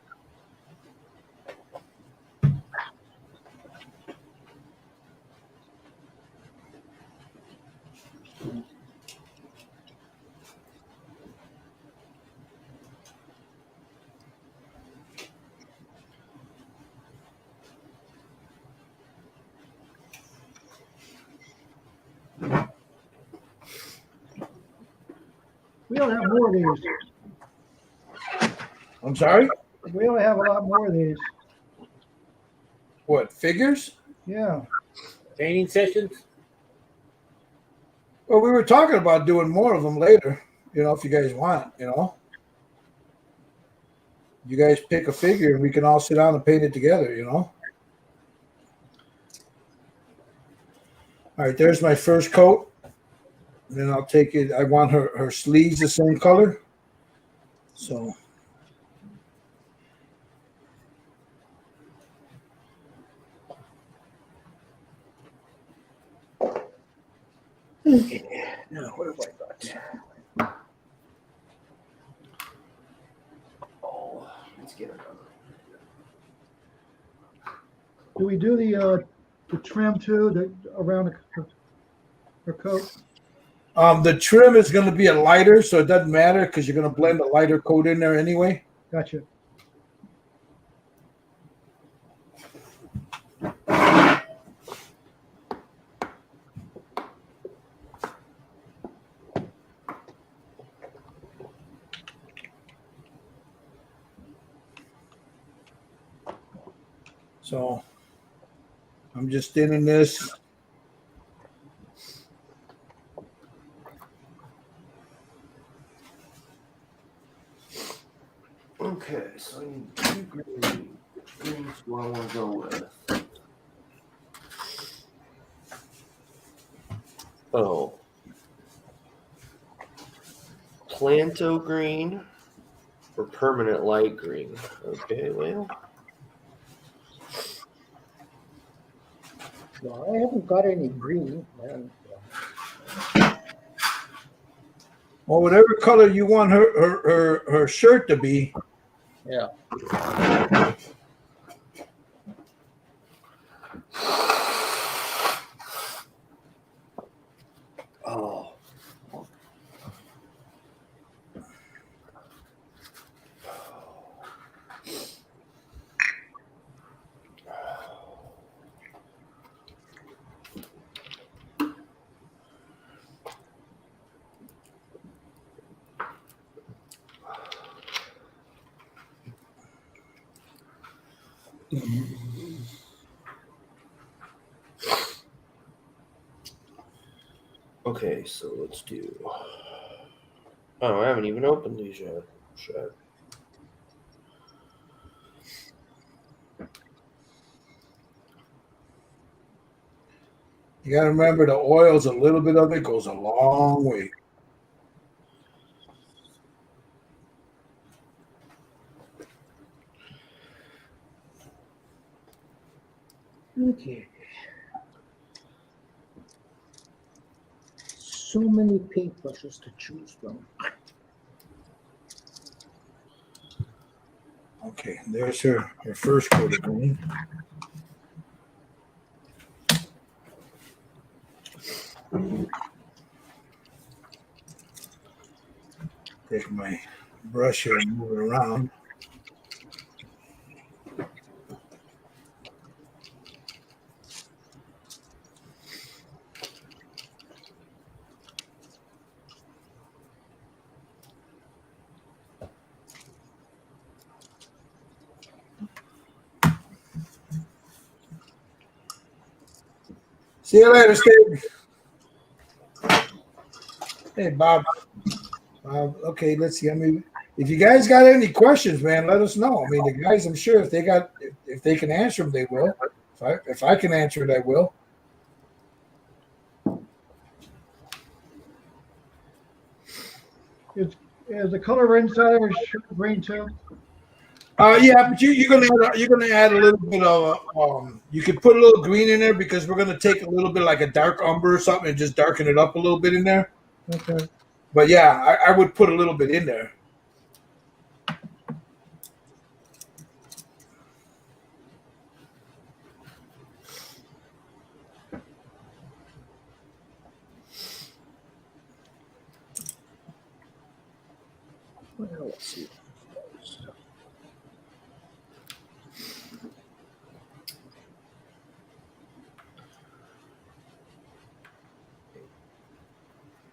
We ought to have more of these. I'm sorry? We ought to have a lot more of these. What, figures? Yeah. Painting sessions. Well, we were talking about doing more of them later, if you guys want, You guys pick a figure and we can all sit down and paint it together, All right, there's my first coat. And then I'll take it. I want her sleeves the same color. So now what have I got? Oh, let's get it done. Do we do the trim too, around her coat? the trim is going to be a lighter, so it doesn't matter because you're going to blend a lighter coat in there anyway. Gotcha. So I'm just thinning this. Okay, so I need 2 green. Which greens do I want to go with? Oh. Planto green or permanent light green? Okay, well. No, I haven't got any green, man. Well, whatever color you want her shirt to be. Yeah. Oh. Okay, so let's do. Oh, I haven't even opened these yet. Shit. You got to remember the oils, a little bit of it goes a long way. Okay. So many paintbrushes to choose from. Okay, there's her first coat of green. Take my brush here and move it around. See you later, Steve. Hey, Bob. Okay, let's see. I mean, if you guys got any questions, man, let us know. I mean, the guys, I'm sure if they can answer them, they will. If I can answer it, I will. Is the color inside of her shirt green too? Yeah, but you're gonna add a little bit of you could put a little green in there because we're gonna take a little bit like a dark umber or something and just darken it up a little bit in there. Okay. But yeah, I would put a little bit in there. Well, let's see.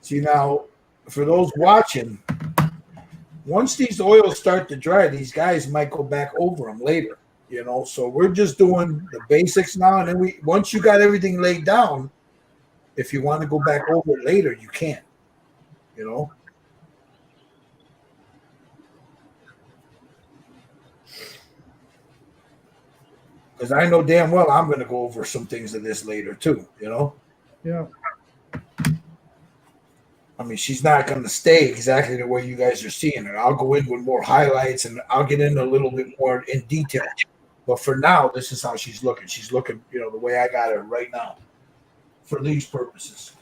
See now, for those watching, once these oils start to dry, these guys might go back over them later. You know, so we're just doing the basics now, and then once you got everything laid down, if you want to go back over it later, you can. You know. Because I know damn well I'm going to go over some things of this later too, you know? Yeah. I mean, she's not going to stay exactly the way you guys are seeing her. I'll go in with more highlights and I'll get in a little bit more in detail. But for now, this is how she's looking. She's looking, the way I got her right now for these purposes.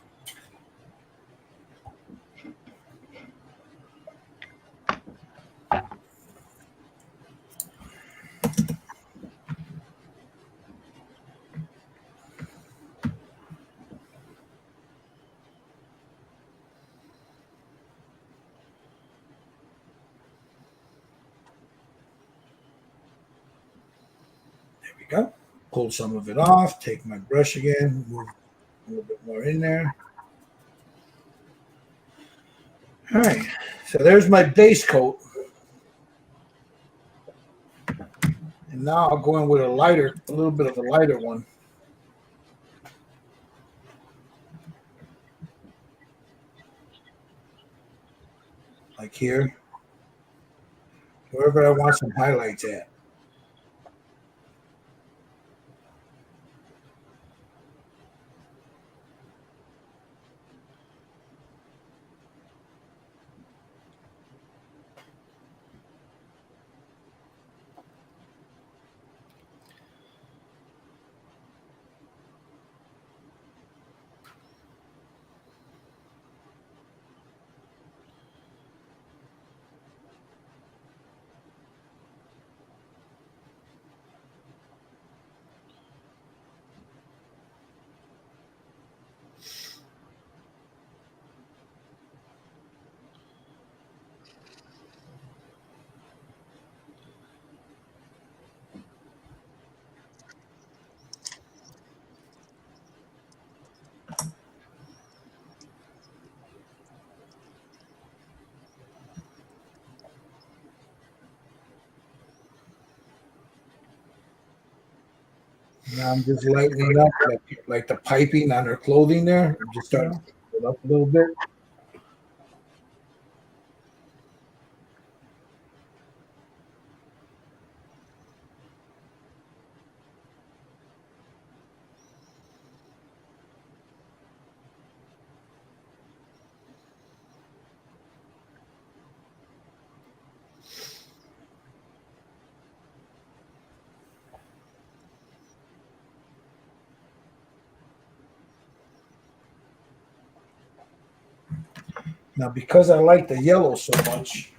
There we go. Pull some of it off. Take my brush again. Move a little bit more in there. All right. So there's my base coat. And now I'll go in with a little bit of a lighter one. Like here. wherever I want some highlights at. Now I'm just lightening up like the piping on her clothing there. I'm just starting to lighten it up a little bit. Now, because I like the yellow so much,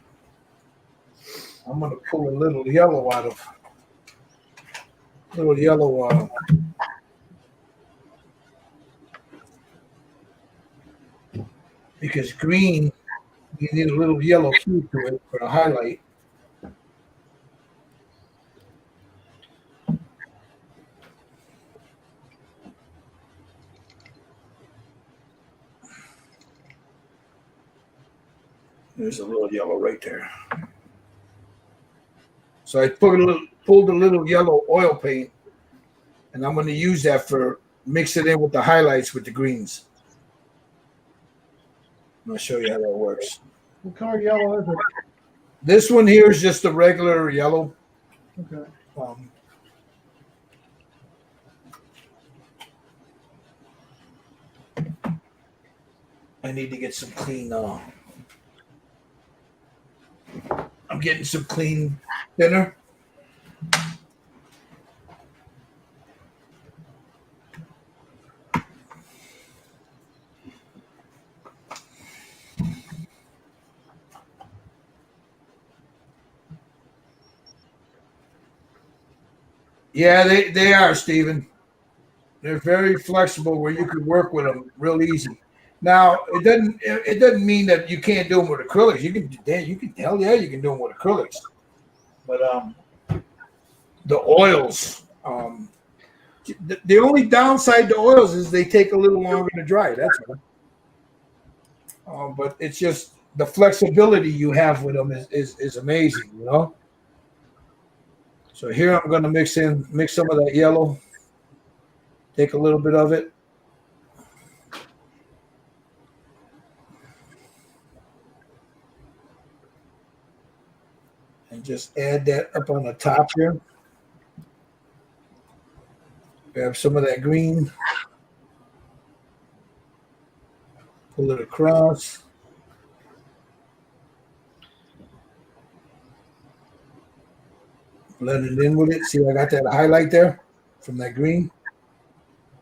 I'm going to pull a little yellow out of little yellow. Because green, you need a little yellow hue to it for the highlight. There's a little yellow right there. So I pulled a little yellow oil paint, and I'm going to use that for mix it in with the highlights with the greens. I'm going to show you how that works. What color yellow is it? This one here is just a regular yellow. Okay. I need to get some clean. I'm getting some clean thinner. Yeah, they are, Stephen. They're very flexible where you could work with them real easy. Now it doesn't mean that you can't do them with acrylics. You can hell yeah, you can do them with acrylics. But the oils, the only downside to oils is they take a little longer to dry. That's all. But it's just the flexibility you have with them is amazing, you know. So here I'm going to mix some of that yellow. Take a little bit of it. And just add that up on the top here. Grab some of that green. Pull it across. Blend it in with it. See, I got that highlight there from that green.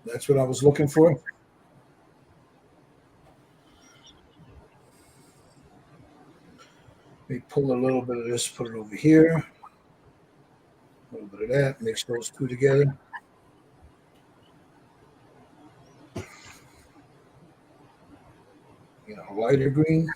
That's what I was looking for. Let me pull a little bit of this, put it over here. A little bit of that, mix those two together. Lighter green.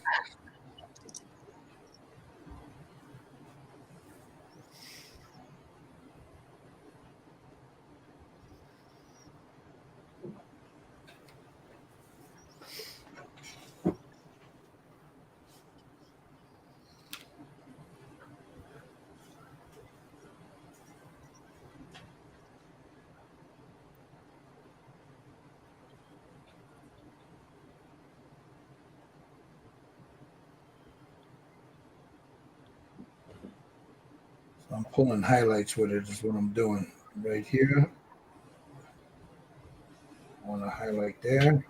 I'm pulling highlights with it is what I'm doing right here. I want to highlight there.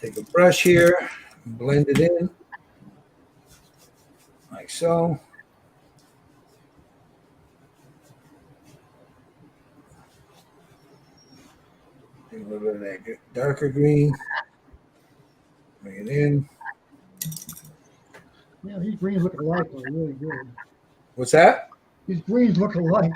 Take a brush here, blend it in like so. Take a little bit of that darker green. Bring it in. Yeah, these greens look alike. Are really good. What's that? These greens look alike.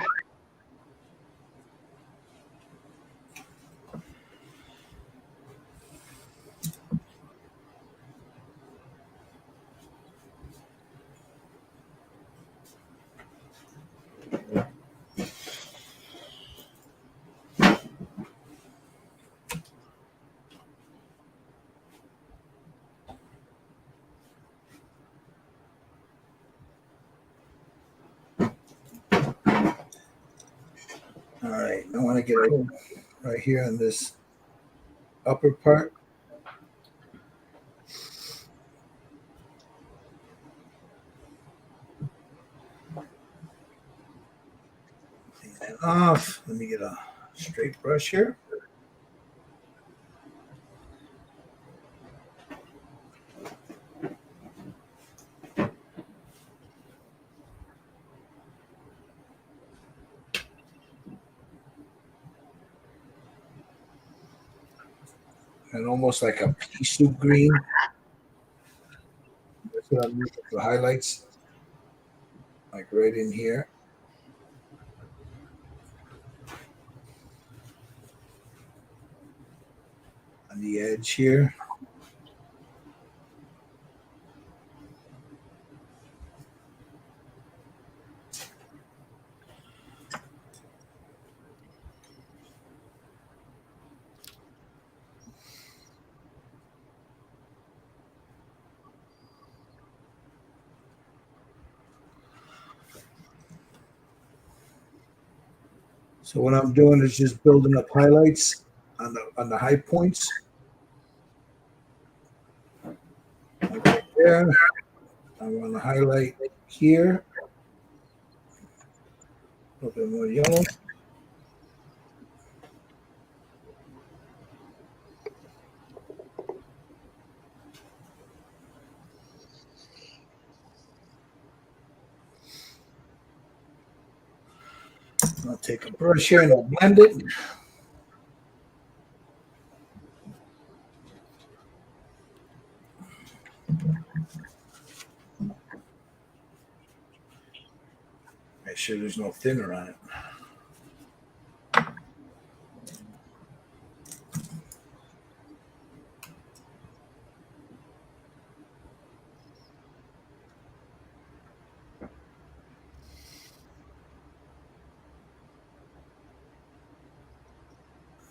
All right, I want to get it right here on this upper part. Take that off. Let me get a straight brush here. And almost like a pea soup green. That's what I'm using for highlights. Like right in here. On the edge here. So what I'm doing is just building up highlights on the high points. Like right there. I want to highlight here. A little bit more yellow. I'll take a brush here and I'll blend it. Make sure there's no thinner on it.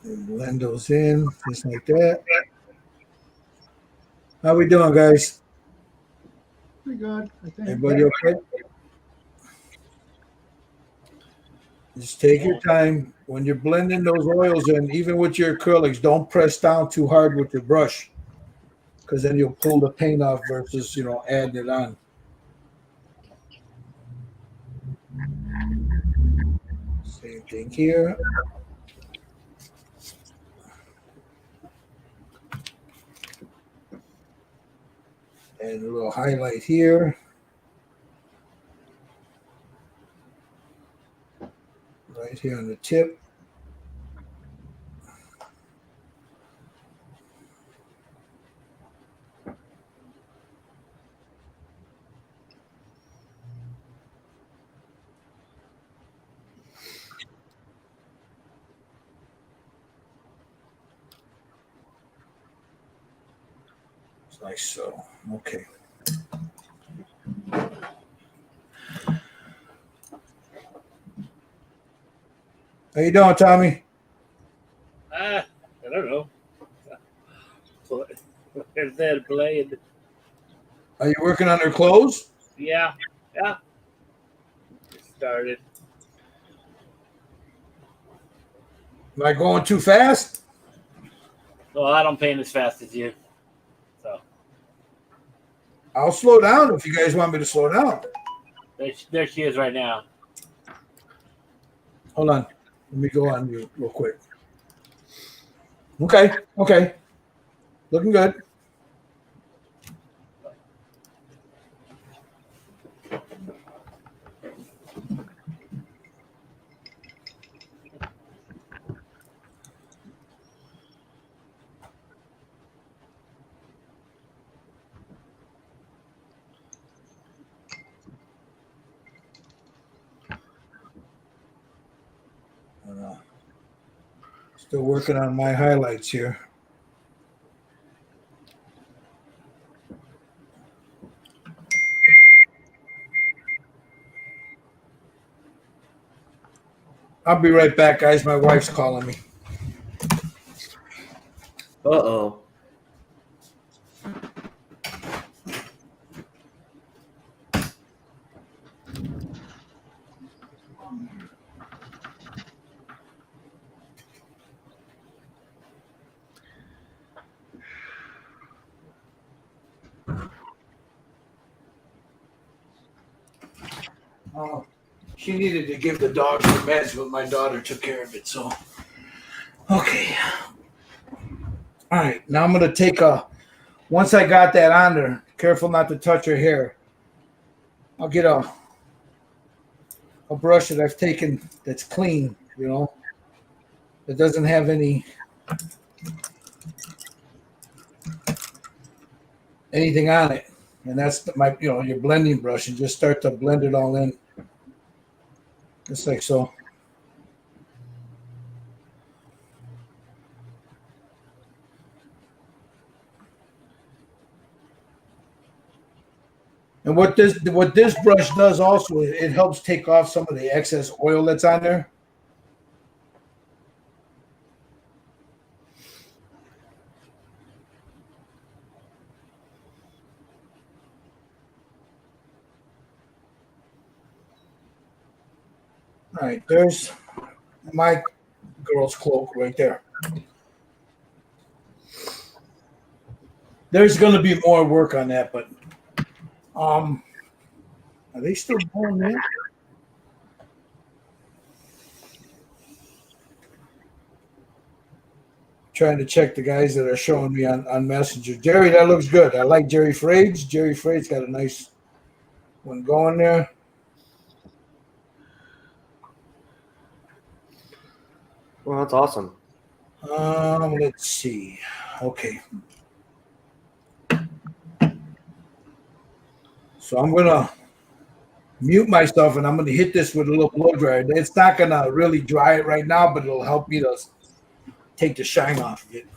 And blend those in just like that. How we doing, guys? Pretty good, I think. Everybody okay? Just take your time. When you're blending those oils in, even with your acrylics, don't press down too hard with your brush, because then you'll pull the paint off versus, adding it on. Same thing here. And a little highlight here. Right here on the tip. Like so. Okay. How you doing, Tommy? I don't know. There's that blade. Are you working on their clothes? Yeah. Started. Am I going too fast? Well, I don't paint as fast as you. So I'll slow down if you guys want me to slow down. There she is right now. Hold on. Let me go on mute real quick. Okay. Looking good. Still working on my highlights here. I'll be right back, guys. My wife's calling me. Uh-oh. Oh, she needed to give the dog some meds, but my daughter took care of it. So, okay. All right. Now I'm gonna take a. Once I got that on there, careful not to touch her hair. I'll get a brush that I've taken that's clean. You know, that doesn't have anything on it, and that's my your blending brush, and just start to blend it all in, just like so. And what this brush does also, it helps take off some of the excess oil that's on there. All right, there's my girl's cloak right there. There's going to be more work on that, but are they still going in? Trying to check the guys that are showing me on Messenger. Jerry, that looks good. I like Jerry Frades. Jerry Frades got a nice one going there. Well, that's awesome. Let's see. Okay. So I'm gonna mute myself and I'm gonna hit this with a little blow dryer. It's not gonna really dry it right now, but it'll help me to take the shine off of it.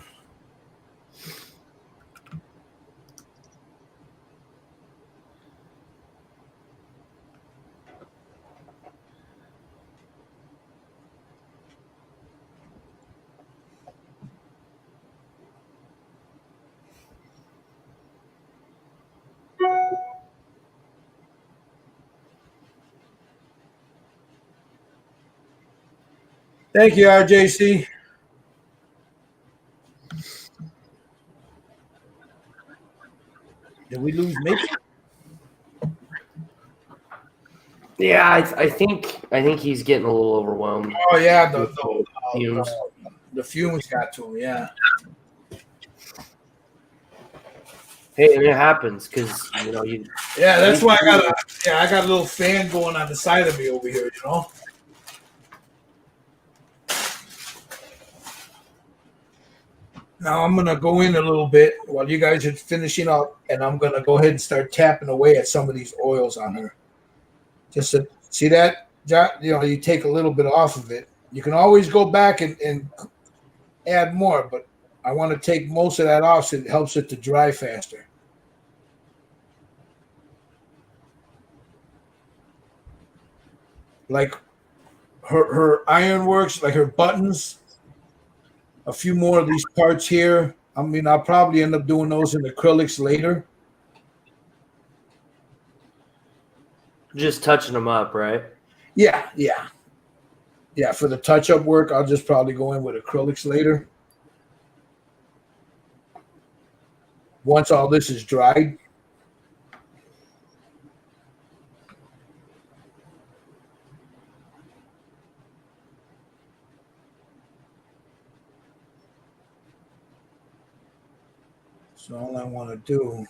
Thank you, RJC. Did we lose Mickey? Yeah, I think he's getting a little overwhelmed. Oh yeah, Fumes. the fumes got to him. Yeah. Hey, and it happens because you. Yeah, that's why I got a little fan going on the side of me over here. Now I'm gonna go in a little bit while you guys are finishing up, and I'm gonna go ahead and start tapping away at some of these oils on her. Just to see that, you take a little bit off of it. You can always go back and add more, but I want to take most of that off so it helps it to dry faster. Like her ironworks, like her buttons, a few more of these parts here. I mean, I'll probably end up doing those in acrylics later. Just touching them up, right? Yeah. For the touch-up work, I'll just probably go in with acrylics later. Once all this is dried. want to do.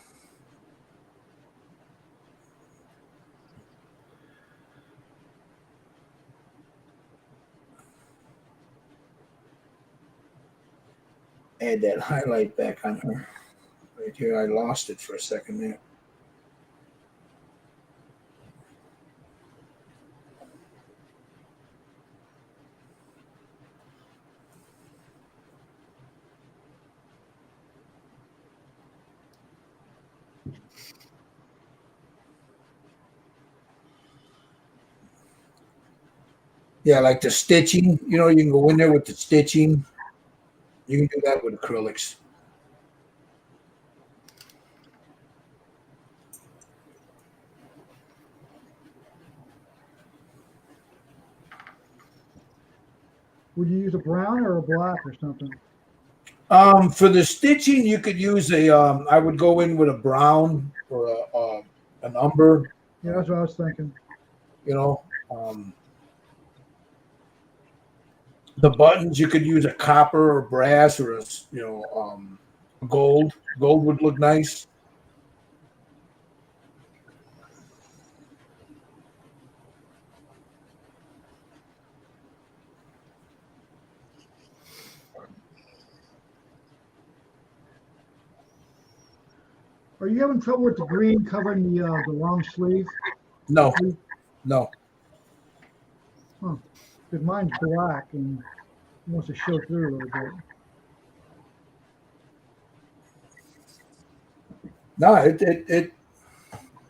Add that highlight back on her. Right here, I lost it for a second there. Yeah, like the stitching, you know, you can go in there with the stitching. You can do that with acrylics. Would you use a brown or a black or something? For the stitching, you could use a. I would go in with a brown or an umber. Yeah, that's what I was thinking. You know, the buttons you could use a copper or brass or a gold. Gold would look nice. Are you having trouble with the green covering the long sleeve? No, no. Because mine's black and it wants to show through a little bit. No, it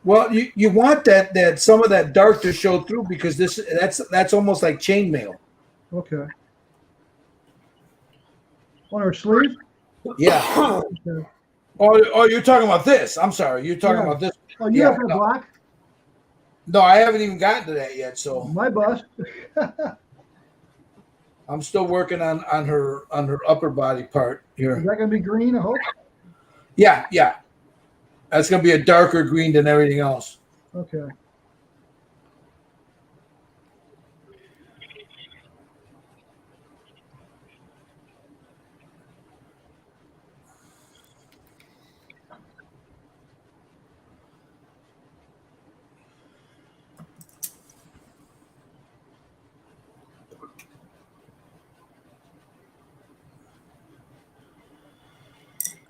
well, you want that some of that dark to show through because that's almost like chainmail. Okay. On her sleeve? Yeah. Okay. Oh, you're talking about this. I'm sorry. You're talking Yeah. about this. Oh, you Yeah, have her no. black? No, I haven't even gotten to that yet. So My bust. I'm still working on her upper body part Is here. that going to be green, I hope? Yeah. That's gonna be a darker green than everything else. Okay.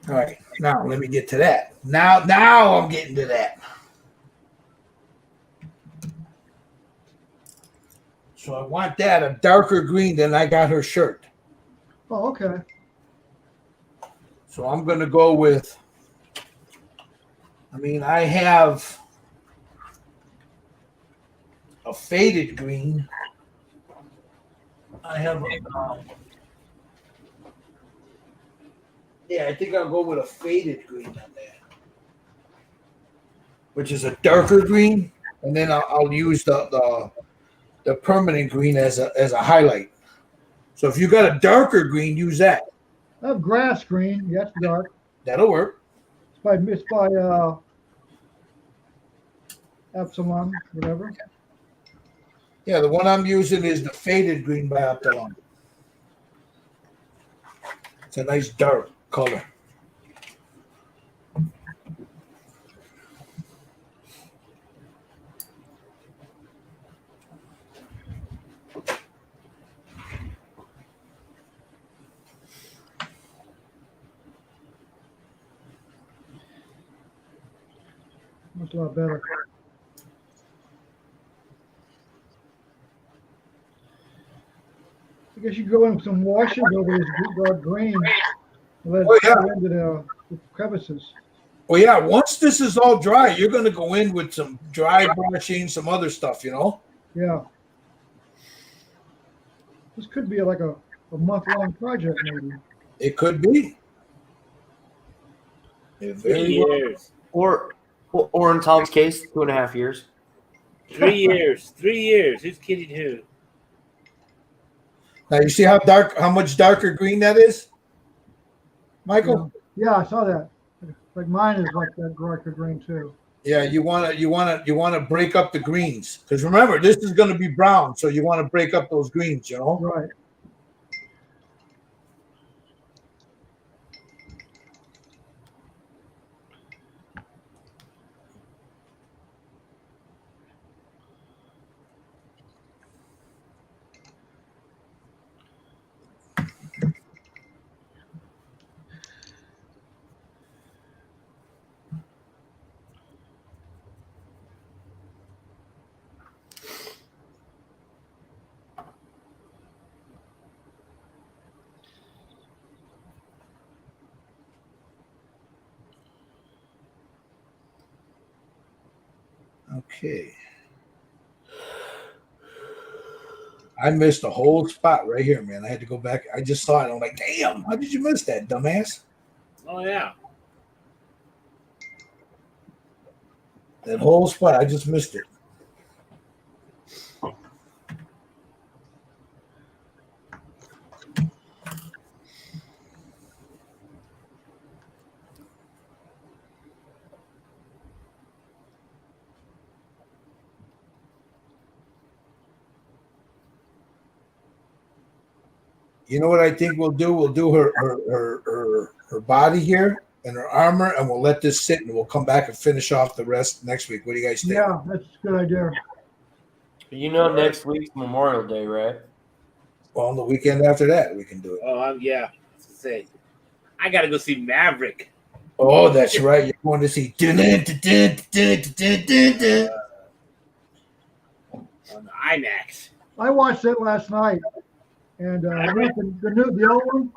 All right. Now let me get to that. Now I'm getting to that. So I want that a darker green than I got her shirt. Oh, okay. So I'm gonna go with. I have a faded green. I have yeah, I think I'll go with a faded green on that, which is a darker green, and then I'll use the permanent green as a highlight. So if you got a darker green, use that. I have grass green. Yeah, it's dark. That'll work. It's by Epsilon, whatever. Yeah, the one I'm using is the faded green by Abdalon. It's a nice dark color. That's a lot better. I guess you go in with some washes over this dark green. Let Oh, it yeah. go into the crevices. Well, yeah, once this is all dry, you're going to go in with some dry brushing, some other stuff, Yeah. This could be like a month-long project, maybe. It could be. It 3 very well. years. Or in Tom's case, 2.5 years. 3 years. 3 years. Who's kidding who? Now, you see how much darker green that is? Michael? Yeah, I saw that. Like mine is like that darker green too. Yeah, you want to break up the greens because remember this is going to be brown, so you want to break up those greens, Right. Okay. I missed a whole spot right here, man. I had to go back. I just saw it. I'm like, damn, how did you miss that, dumbass? Oh yeah. That whole spot, I just missed it. You know what I think we'll do? We'll do her body here and her armor, and we'll let this sit, and we'll come back and finish off the rest next week. What do you guys think? Yeah, that's a good idea. You know, next week's Memorial Day, right? Well, on the weekend after that, we can do it. Oh yeah. Say, I gotta go see Maverick. Oh, that's right. You're going to see. On the IMAX. I watched it last night, and I went to the old one,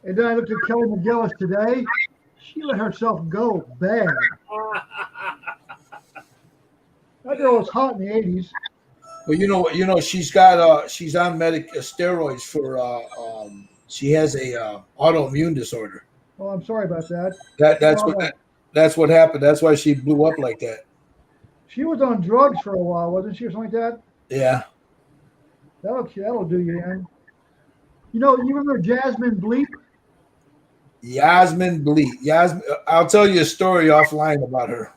and then I looked at Kelly McGillis today. She let herself go bad. That girl was hot in the '80s. Well, you know, she's got she's on steroids for she has a autoimmune disorder. Oh, I'm sorry about that. That's what happened. That's why she blew up like that. She was on drugs for a while, wasn't she, or something like that? Yeah. That'll do you in. You know, you remember Jasmine Bleep? Yasmin Bleak. Yasmin, I'll tell you a story offline about her.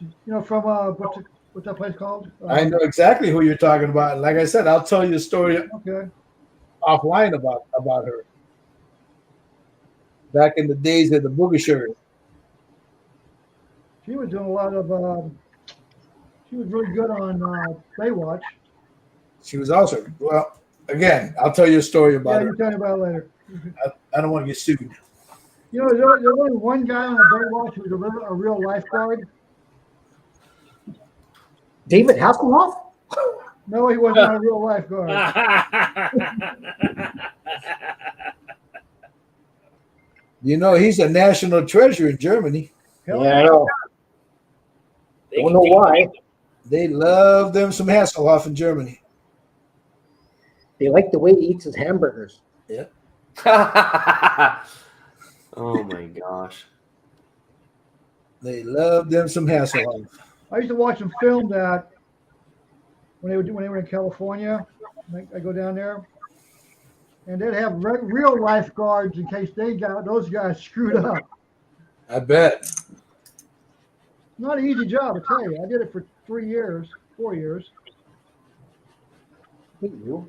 You know, from what's that place called? I know exactly who you're talking about. Like I said, I'll tell you a story Okay. offline about her. Back in the days of the boogie shirt. She was doing a lot of. She was really good on Baywatch. She was also, well, again, I'll tell you a story about Yeah, her. you'll tell me about it later. I don't want to get sued. You know, there's only one guy on the Baywatch who was a real lifeguard. David Hasselhoff? No, he wasn't a real lifeguard. You know, he's a national treasure in Germany. Hell Yeah, I know. Don't know why. They love them some Hasselhoff in Germany. They like the way he eats his hamburgers. Oh my gosh. They love them some Hasselhoff. I used to watch them film that when they were in California. I go down there, and they'd have real lifeguards in case those guys screwed up. I bet. Not an easy job, I tell you. I did it for 4 years. Hey, you.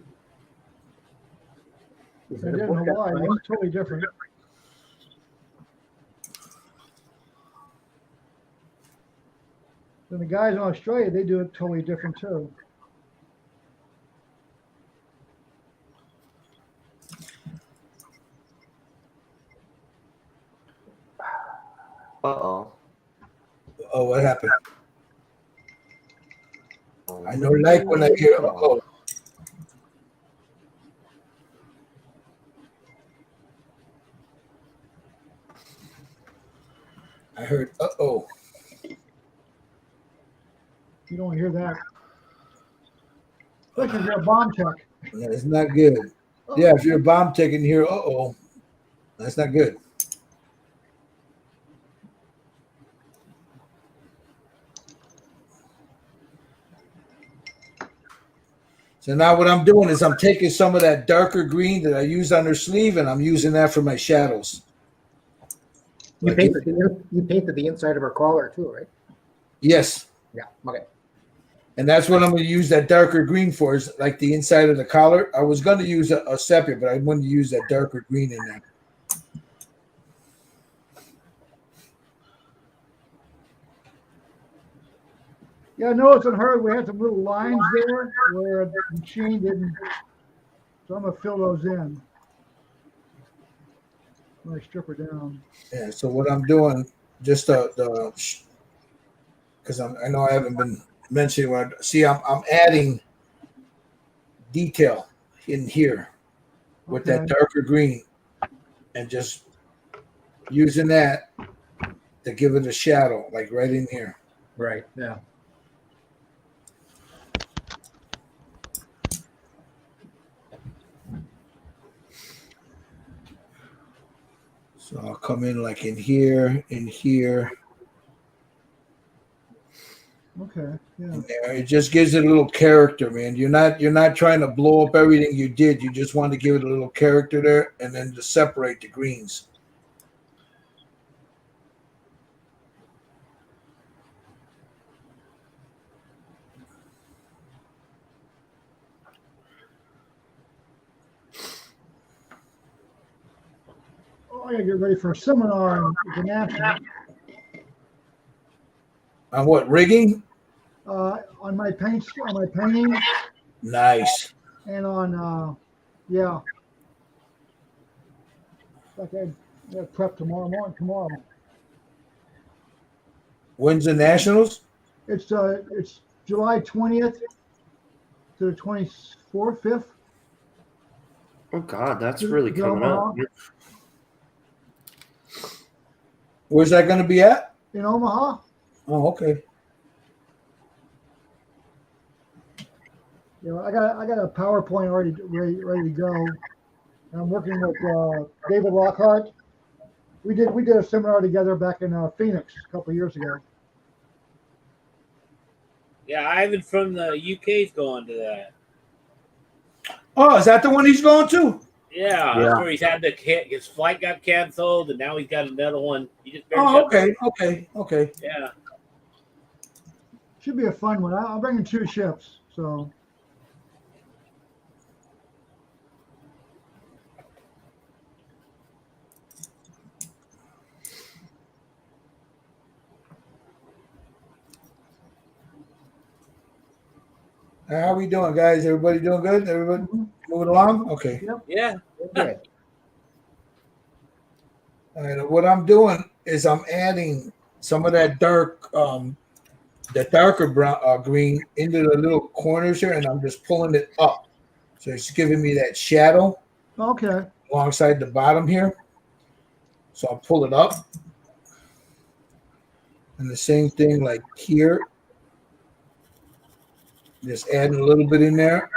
Is I that did a it in book that Hawaii. time? It's totally different. And the guys in Australia, they do it totally different too. Uh-oh. Oh, what happened? I don't like when I hear, oh. I heard, uh-oh. You don't hear that. Especially if you're a bomb tech. That's not good. Yeah, if you're a bomb tech and hear, uh-oh, that's not good. So now what I'm doing is I'm taking some of that darker green that I used on her sleeve, and I'm using that for my shadows. You Like painted the inside of her collar too, right? Yes. Yeah. Okay. And that's what I'm going to use that darker green for, is like the inside of the collar. I was going to use a sepia, but I wanted to use that darker green in there. Yeah, I noticed on her we had some little lines there where the machine didn't. So I'm gonna fill those in. When I strip her down. Yeah, so what I'm doing, just because I know I haven't been mentioning what. See, I'm adding detail in here with that Okay. darker green, and just using that to give it a shadow, like right in here. Right. Yeah. So I'll come in like in here, in here, Okay. Yeah. in there. It just gives it a little character, man. You're not trying to blow up everything you did. You just want to give it a little character there, and then to separate the greens. Oh, I gotta get ready for a seminar international On what, rigging? on my paints, on my painting, Nice. and on yeah. Like I got prep tomorrow. When's the Nationals? It's July 20th to the 24th, 5th. Oh God, that's Is really it coming Omaha? up. Where's that going to be at? In Omaha. Oh, okay. You know, I got a PowerPoint already ready to go. And I'm working with David Lockhart. We did a seminar together back in Phoenix a couple of years ago. Yeah, Ivan from the UK's going to that. Oh, is that the one he's going to? Yeah, Yeah. that's where he's had his flight got canceled, and now he's got another one. He just barely Oh, got- okay. Yeah. Should be a fun one. I'm bringing 2 ships, so How we doing, guys? Everybody doing good? Everybody moving along? Okay. Yeah. Good. All right. What I'm doing is I'm adding some of that the darker brown green into the little corners here, and I'm just pulling it up. So it's giving me that shadow okay. alongside the bottom here. So I'll pull it up. And the same thing like here. Just adding a little bit in there.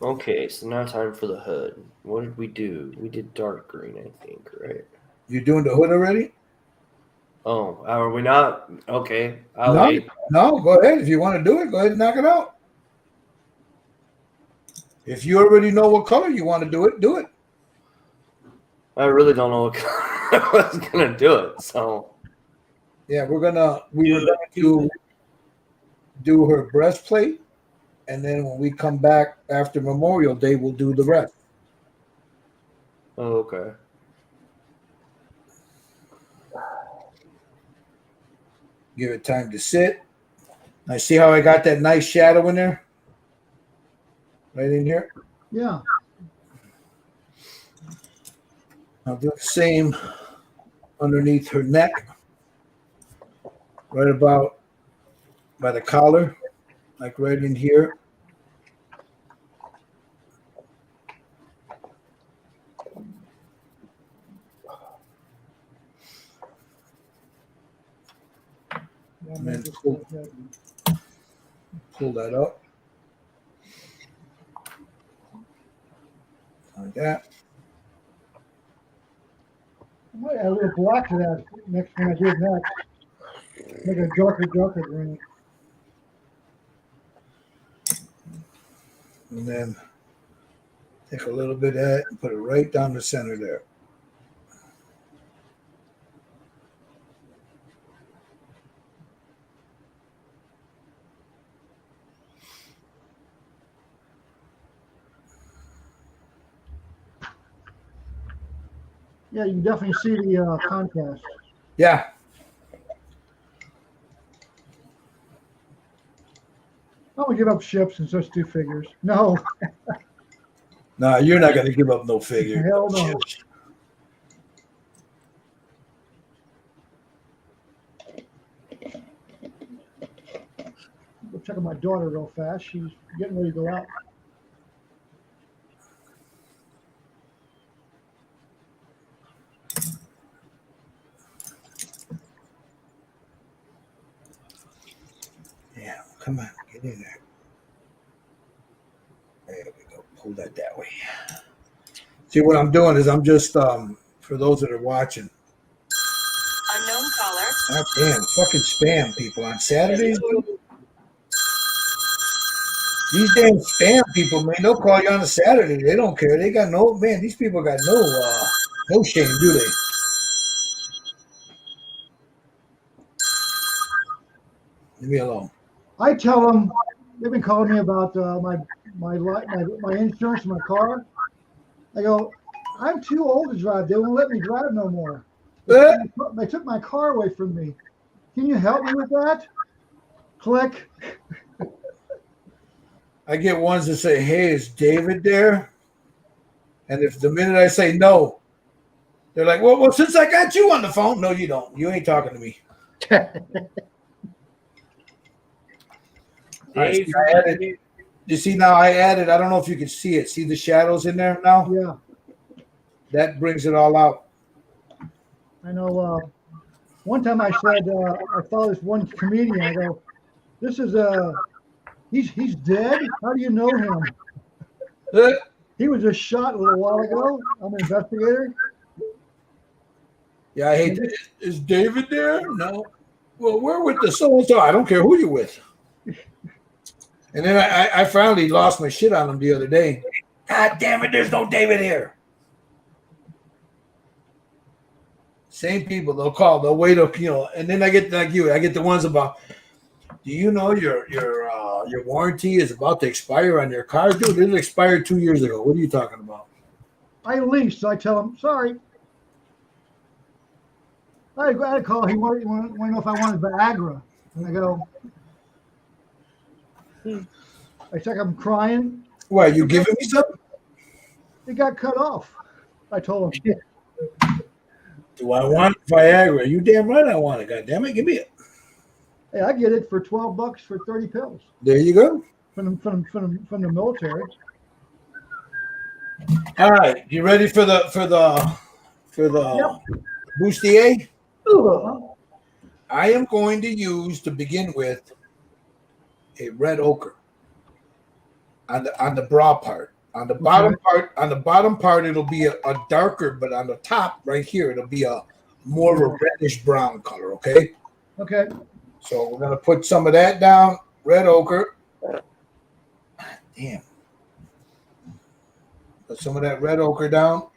Okay, so now time for the hood. What did we do? We did dark green, I think, right? You're doing the hood already? Oh, are we not? Okay, I'll No. wait. No, go ahead. If you want to do it, go ahead and knock it out. If you already know what color you want to do it, do it. I really don't know what I was gonna do it. So Yeah, we were going to do her breastplate, and then when we come back after Memorial Day, we'll do the rest. oh, okay. Give it time to sit. I see how I got that nice shadow in there? Right in here. Yeah. I'll do the same underneath her neck. Right about by the collar, like right in here. And then pull that up. Like that. I might add a little black to that next when I do it next. Make a darker green. And then take a little bit of that and put it right down the center there. Yeah, you can definitely see the contrast. Yeah. I would give up ships and just do figures. No, No, you're not going to give up no figure. hell no. Go check on my daughter real fast. She's getting ready to go out. Come on, get in there. There we go. Pull that way. See, what I'm doing is I'm just for those that are watching. Unknown caller. God damn, fucking spam people on Saturdays. These damn spam people, man, they'll call you on a Saturday. They don't care. They got no, man, these people got no shame, do they? Leave me alone. I tell them, they've been calling me about my insurance, my car. I go, I'm too old to drive. They won't let me drive no more. They took my car away from me. Can you help me with that? Click. I get ones that say, "Hey, is David there?" And if the minute I say no, they're like, "Well, since I got you on the phone, no, you don't. You ain't talking to me." Dave, I added, you see now I added. I don't know if you can see it. See the shadows in there now? Yeah, That brings it all out. I know. One time I said, I follow this one comedian. I go, this is he's dead. How do you know him? He was just shot a little while ago. I'm an investigator. Yeah, I hate that. Is David there? No. Well, we're with the so-and-so. I don't care who you're with. And then I finally lost my shit on him the other day. God damn it, there's no David here. Same people, they'll call, they'll wait up, and then I get like you, I get the ones about, do you know your warranty is about to expire on your car? Dude, it expired 2 years ago. What are you talking about? I leased. So I tell him, sorry. I had a call. He wanted to know if I wanted Viagra. And I go, I check. I'm crying. Why, you giving me something? It got cut off. I told him. Do I want Viagra? You damn right I want it. God damn it, give me it. Hey, I get it for $12 for 30 pills There you go. from the military. All right, you ready for the bustier? I am going to use, to begin with, a red ochre on the bra part. On the bottom part, it'll be a darker, but on the top right here, it'll be a more of a reddish brown color. Okay. Okay. So we're gonna put some of that down, red ochre. Damn. Put some of that red ochre down.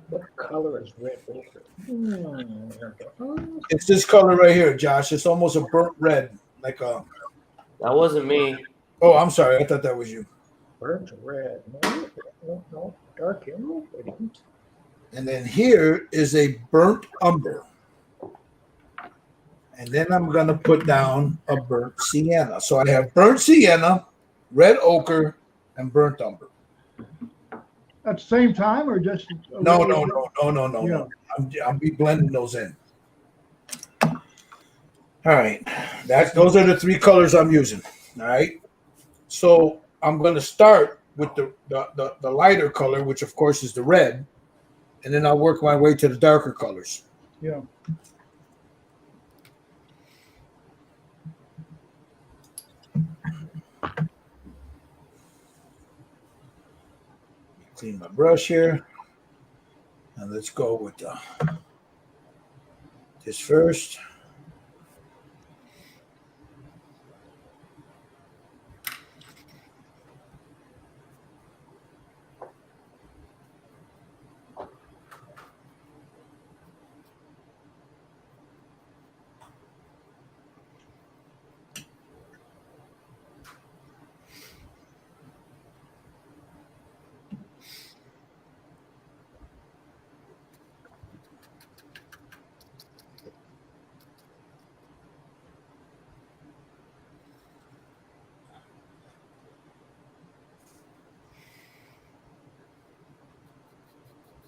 What color is red ochre? It's this color right here, Josh. It's almost a burnt red, like a. That wasn't me. Oh, I'm sorry. I thought that was you. Burnt red. No, dark emerald. And then here is a burnt umber. And then I'm going to put down a burnt sienna. So I have burnt sienna, red ochre, and burnt umber. At the same time, or just No. Yeah. I'll be blending those in. All right. Those are the three colors I'm using. All right. So I'm going to start with the lighter color, which of course is the red. And then I'll work my way to the darker colors. Yeah. Clean my brush here. And let's go with this first.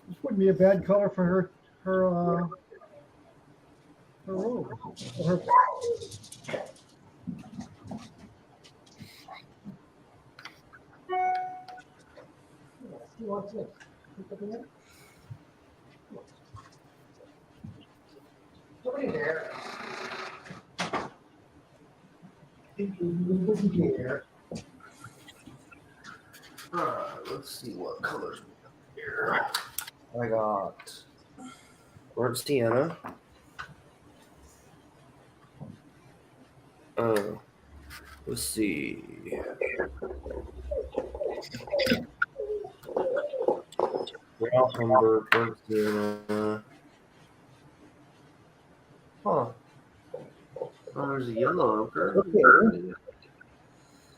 This wouldn't be a bad color for her robe. Her, Let's see what colors we got here. I got burnt sienna. Let's see. Brown umber, burnt sienna. Huh. Oh, there's a yellow ochre. Okay.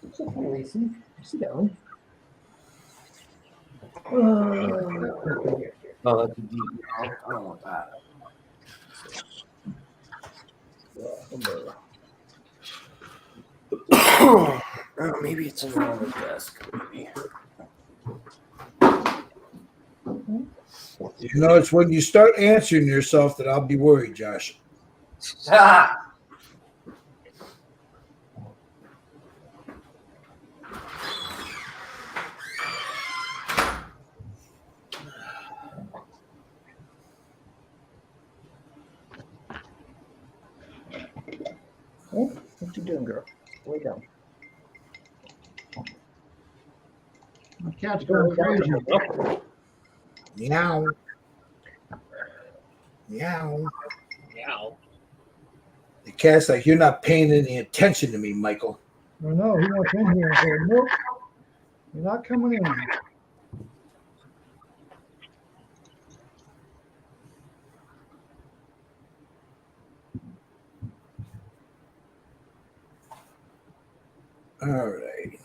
It's okay, Lacey. Sit down. Oh, that's a deep yellow. I don't want that. Oh, maybe it's on the desk. Maybe. You know, it's when you start answering yourself that I'll be worried, Josh. Ah! Oh, what you doing, girl? Lay down. My cat's going crazy. Meow. Meow. Meow. The cat's like, you're not paying any attention to me, Michael. I know, he wants in here. I said, nope, you're not coming in. All right.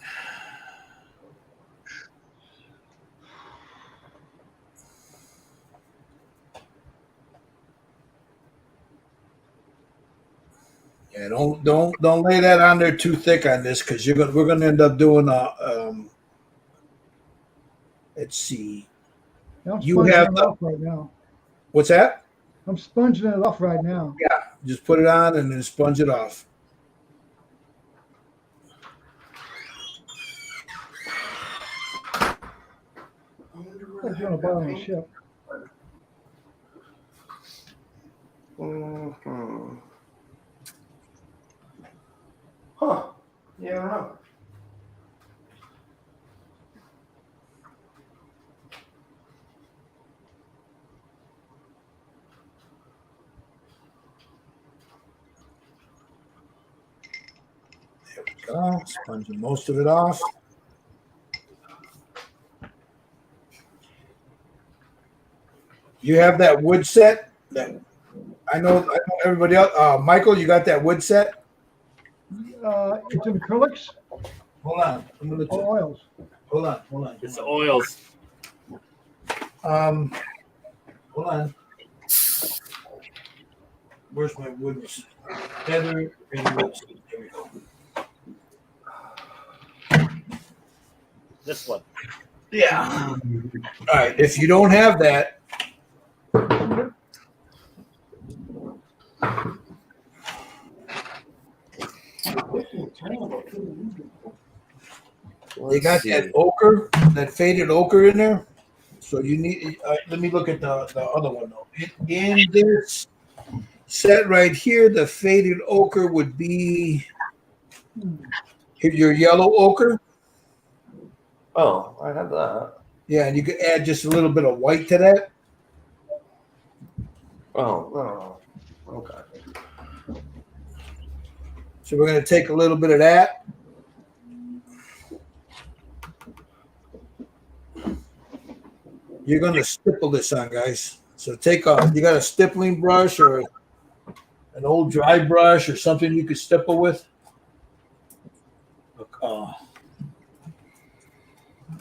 Yeah, don't lay that on there too thick on this because we're gonna end up doing let's see. I'm You sponging have it the- off right now. What's that? I'm sponging it off right now. Just put it on and then sponge it off. Like you're on the bottom of the ship. Mm-hmm. Huh. Yeah, I don't know. There we go. Sponging most of it off. You have that wood set that I know everybody else. Michael, you got that wood set? It's in acrylics Hold on. I'm gonna or oils. hold on. It's the oils. Hold on. Where's my wood? Feather and wood. There we go. This one. Yeah. All right. If you don't have that, they got that ochre, that faded ochre in there. So you need. Let me look at the other one though. In this set right here, the faded ochre would be your yellow ochre. Oh, I have that. Yeah, and you could add just a little bit of white to that. Oh, no. Okay. So we're going to take a little bit of that. You're going to stipple this on, guys. So you got a stippling brush or an old dry brush or something you could stipple with.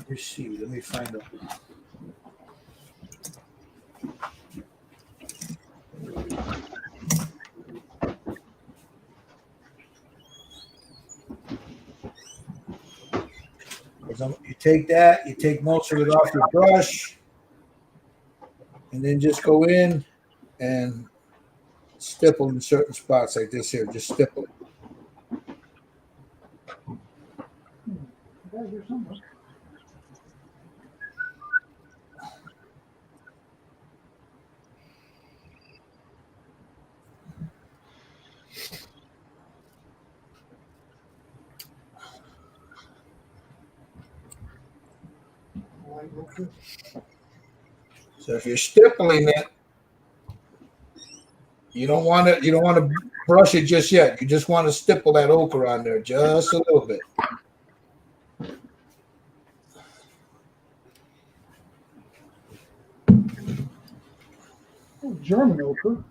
Let me see. Let me find out. You take that, you take most of it off your brush, and then just go in and stipple in certain spots like this here. Just stipple it. Okay. So if you're stippling it, you don't want to brush it just yet. You just want to stipple that ochre on there just a little bit. Oh, German ochre.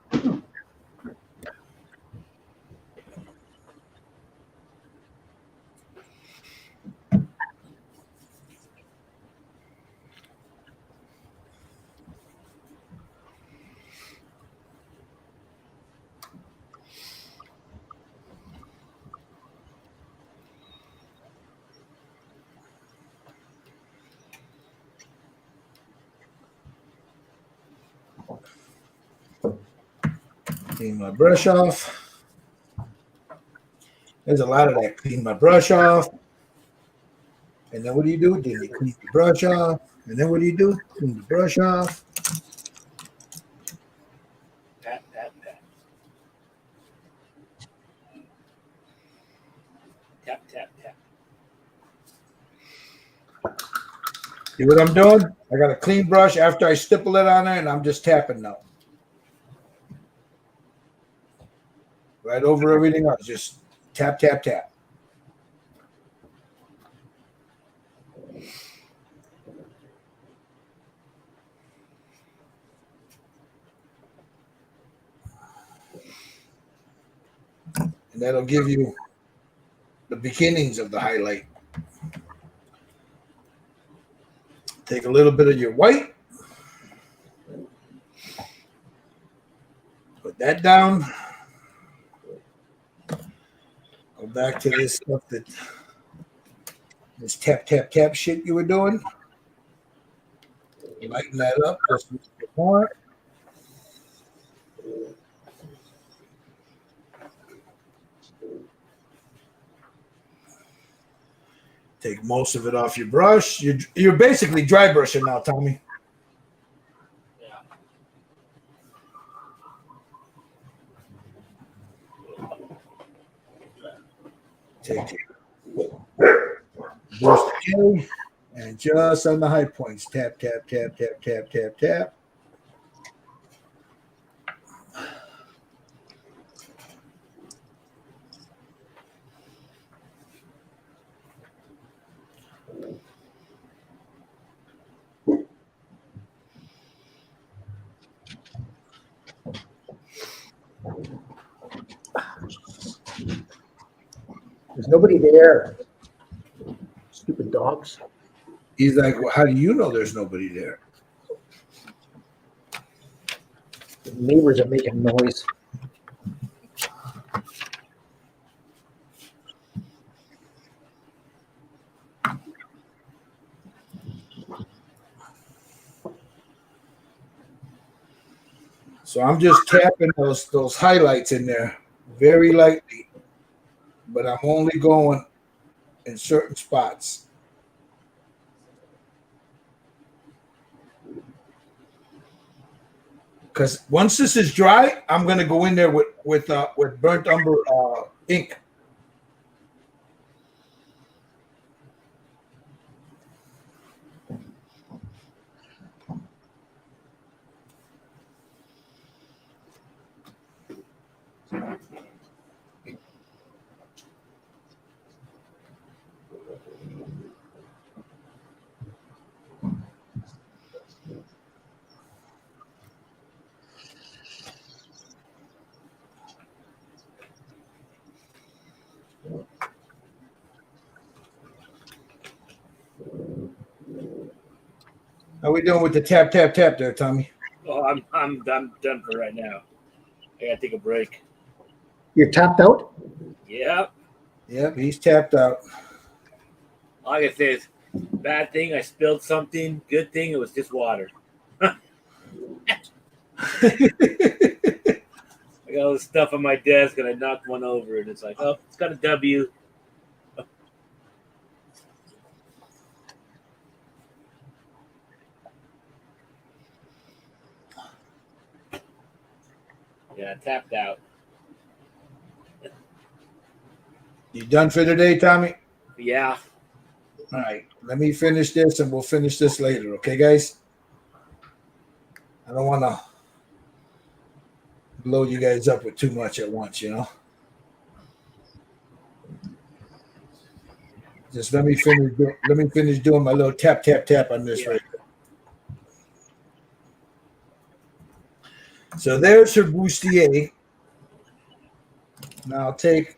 Clean my brush off. There's a lot of that. Clean my brush off. And then what do you do? Then you clean the brush off. And then what do you do? Clean the brush off. Pat, pat, pat. Tap, tap, tap. See what I'm doing? I got a clean brush after I stipple it on there, and I'm just tapping now. Right over everything else. Just tap, tap, tap. And that'll give you the beginnings of the highlight. Take a little bit of your white. Put that down. Go back to this stuff this tap, tap, tap shit you were doing. Lighten that up just a little bit more. Take most of it off your brush. You're basically dry brushing now, Tommy. Yeah. Take brush the K and just on the high points. Tap, tap, tap, tap, tap, tap, tap. There's nobody there. Stupid dogs. He's like, well, how do you know there's nobody there? The neighbors are making noise. So I'm just tapping those highlights in there very lightly, but I'm only going in certain spots. Because once this is dry, I'm gonna go in there with burnt umber ink. How we doing with the tap, tap, tap there, Tommy? Oh, I'm done for right now. I gotta take a break. You're tapped out? Yep. Yep, he's tapped out. Like I said, bad thing, I spilled something. Good thing, it was just water. I got all this stuff on my desk and I knocked one over and it's like, oh, it's got a W. Yeah, tapped out. You done for today, Tommy? Yeah. All right, let me finish this and we'll finish this later. Okay, guys? I don't want to blow you guys up with too much at once, you know? Just let me finish doing my little tap, tap, tap on this right here. So there's her bustier. Now I'll take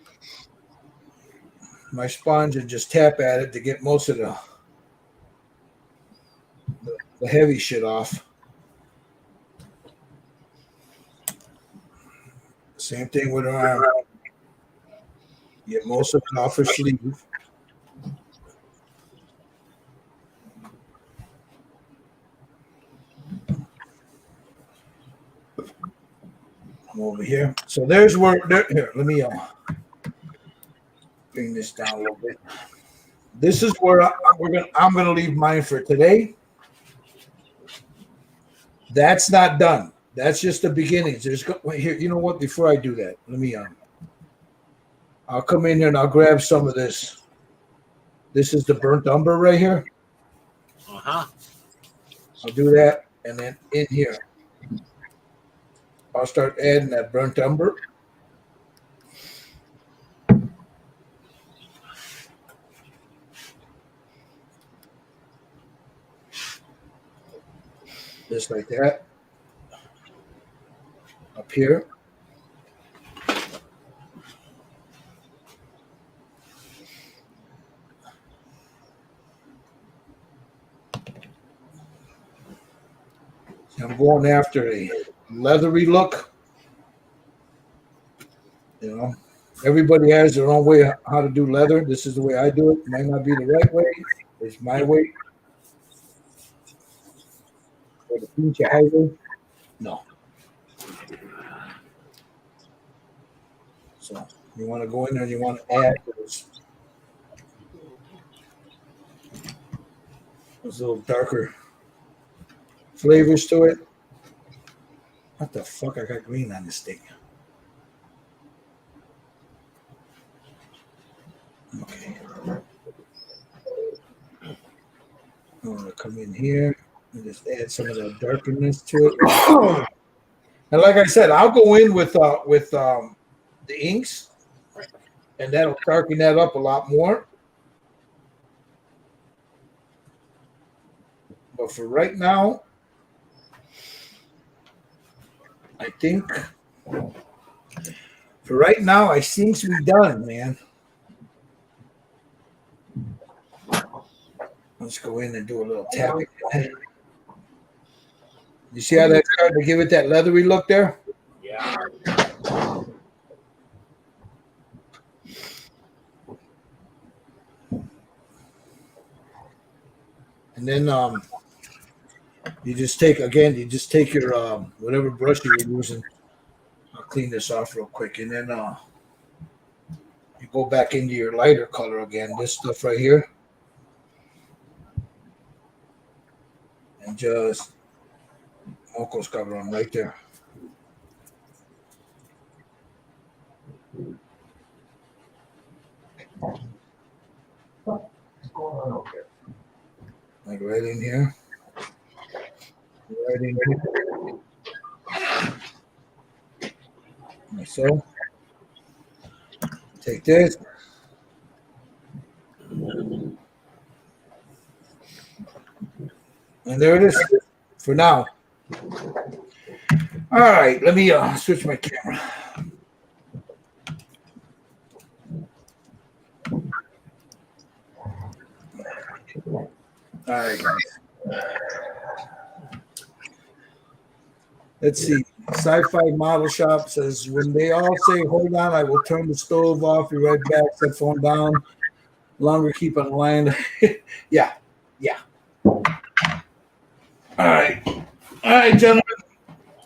my sponge and just tap at it to get most of the heavy shit off. Same thing with her arm. Get most of it off her sleeve. I'm over here. So there's where here. Let me bring this down a little bit. This is where I'm gonna leave mine for today. That's not done. That's just the beginning. Wait here. You know what? Before I do that, let me I'll come in here and I'll grab some of this. This is the burnt umber right here. Uh-huh. I'll do that, and then in here, I'll start adding that burnt umber. Just like that. Up here. I'm going after a leathery look. You know, everybody has their own way how to do leather. This is the way I do it. Might not be the right way. It's my way. Or the pinche highway. No. So you want to go in there and you want to add those little darker flavors to it. What the fuck? I got green on this thing. Okay. I'm gonna come in here and just add some of the darkness to it. And like I said, I'll go in with the inks, and that'll darken that up a lot more. But for right now, I think I seem to be done, man. Let's go in and do a little tapping. You see how that's starting to give it that leathery look there? Yeah. And then you just take your whatever brush you're using. I'll clean this off real quick, and then you go back into your lighter color again. This stuff right here, and just mocos cover on right there. Like right in here. Right in here. Like so. Take this. And there it is for now. All right, let me switch my camera. All right, guys. Let's see. Sci-Fi Model Shop says, when they all say, hold on, I will turn the stove off. Be right back. Set phone down. Longer keep on the line. Yeah. All right, gentlemen.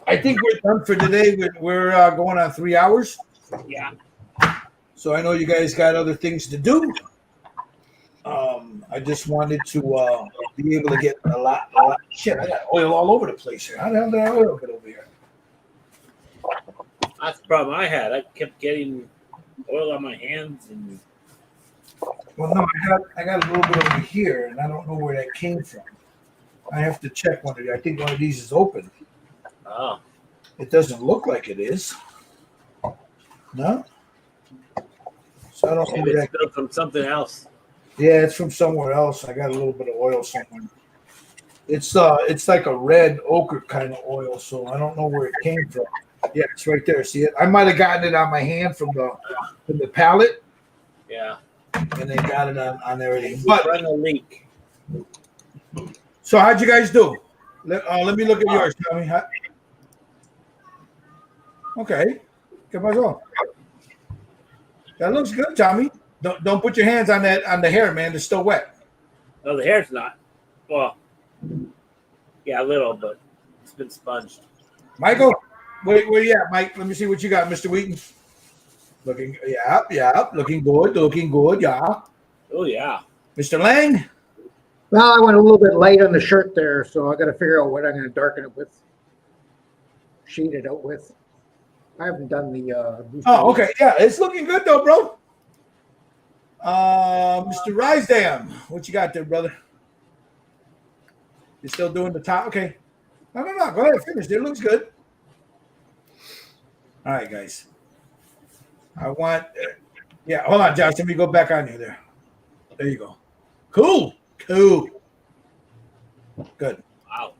I think we're done for today. We're going on 3 hours. Yeah. So I know you guys got other things to do. I just wanted to be able to get a lot. Shit, I got oil all over the place here. How the hell did I oil get over here? That's the problem I had. I kept getting oil on my hands and Well, no, I got a little bit over here, and I don't know where that came from. I have to check one of these. I think one of these is open. Oh, It doesn't look like it is. No. So I don't know maybe where it's that. built from something else. Yeah, it's from somewhere else. I got a little bit of oil somewhere. It's like a red ochre kind of oil, so I don't know where it came from. Yeah, it's right there. See it? I might have gotten it on my hand from the pallet, Yeah. and then got it on everything. It's But running a leak. so how'd you guys do? Let me look at yours. Tommy. Okay. ¿Qué pasó? That looks good, Tommy. Don't put your hands on the hair, man. It's still wet. No, the hair's not. Well, yeah, a little, but it's been sponged. Michael, where you at, Mike? Let me see what you got, Mr. Wheaton. Looking, yeah, looking good, yeah. Oh yeah. Mr. Lang, Well, I went a little bit light on the shirt there, so I got to figure out what I'm going to darken it with, shade it out with. I haven't done the. oh, okay, yeah, it's looking good though, bro. Mr. Risedam, what you got there, brother? You still doing the top? Okay. No, go ahead, finish. It looks good. All right, guys. I want, yeah, hold on, Josh. Let me go back on you there. There you go. Cool. Good. Wow.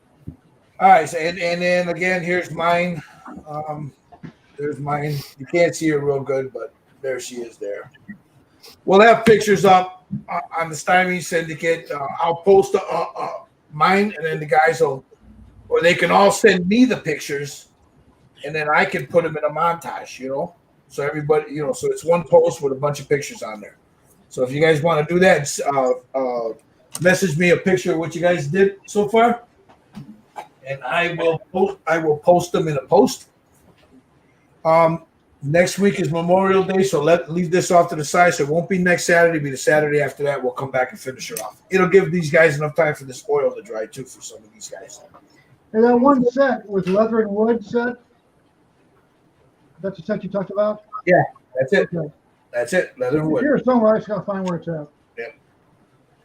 All right, so and then again, here's mine. There's mine. You can't see her real good, but there she is there. We'll have pictures up on the Stymie Syndicate. I'll post mine, and then the guys will, or they can all send me the pictures, and then I can put them in a montage, So everybody, so it's one post with a bunch of pictures on there. So if you guys want to do that, message me a picture of what you guys did so far, and I will post them in a post. Next week is Memorial Day, so leave this off to the side. So it won't be next Saturday, it'll be the Saturday after that. We'll come back and finish it off. It'll give these guys enough time for this oil to dry too for some of these guys. And that one set with leather and wood set, that's the set you talked about? That's it. Okay. That's it. Leather and wood. Here somewhere, I just gotta find where it's at.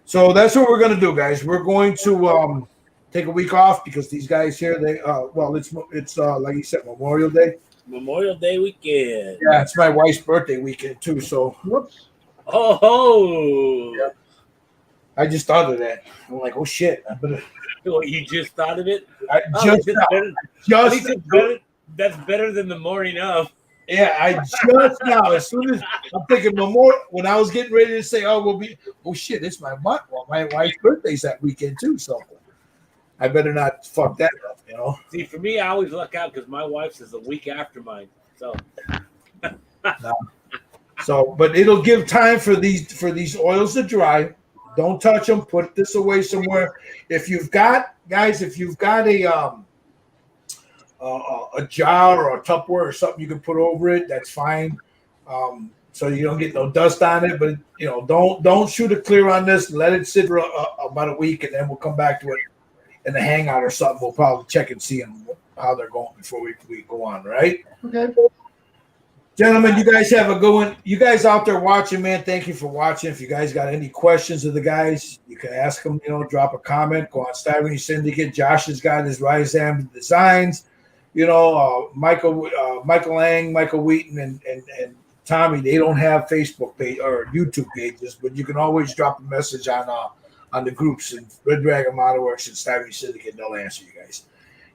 So that's what we're gonna do, guys. We're going to take a week off because these guys here, it's like you said, Memorial Day. Memorial Day weekend. Yeah, it's my wife's birthday weekend too. So Whoops. Oh. Yeah. I just thought of that. I'm like, oh shit! I better. Well, you just thought of it? I Oh, just it's better. At just least it's better. That's better than the morning of. yeah. I just now. As soon as I'm thinking Memorial, when I was getting ready to say, oh shit! It's my month. Well, my wife's birthday's that weekend too. So I better not fuck that up. See, for me, I always luck out because my wife's is a week after mine. So. No. So, but it'll give time for these oils to dry. Don't touch them. Put this away somewhere. If you've got a jar or a Tupperware or something you can put over it, that's fine. So you don't get no dust on it. But don't shoot it clear on this. Let it sit for about a week, and then we'll come back to it in the hangout or something. We'll probably check and see how they're going before we go on. Right? Okay. Gentlemen, you guys have a good one. You guys out there watching, man, thank you for watching. If you guys got any questions of the guys, you can ask them, drop a comment. Go on Stymie Syndicate. Josh has got his Rizam Designs. Michael Lang, Michael Wheaton, and Tommy, they don't have Facebook page or YouTube pages, but you can always drop a message on the groups and Red Dragon Model Works and Stymie Syndicate, and they'll answer you guys.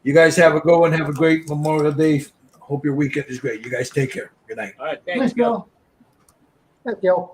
You guys have a good one. Have a great Memorial Day. Hope your weekend is great. You guys take care. Good night. All right. Thanks, Thanks, Bill. Bill. Thank you.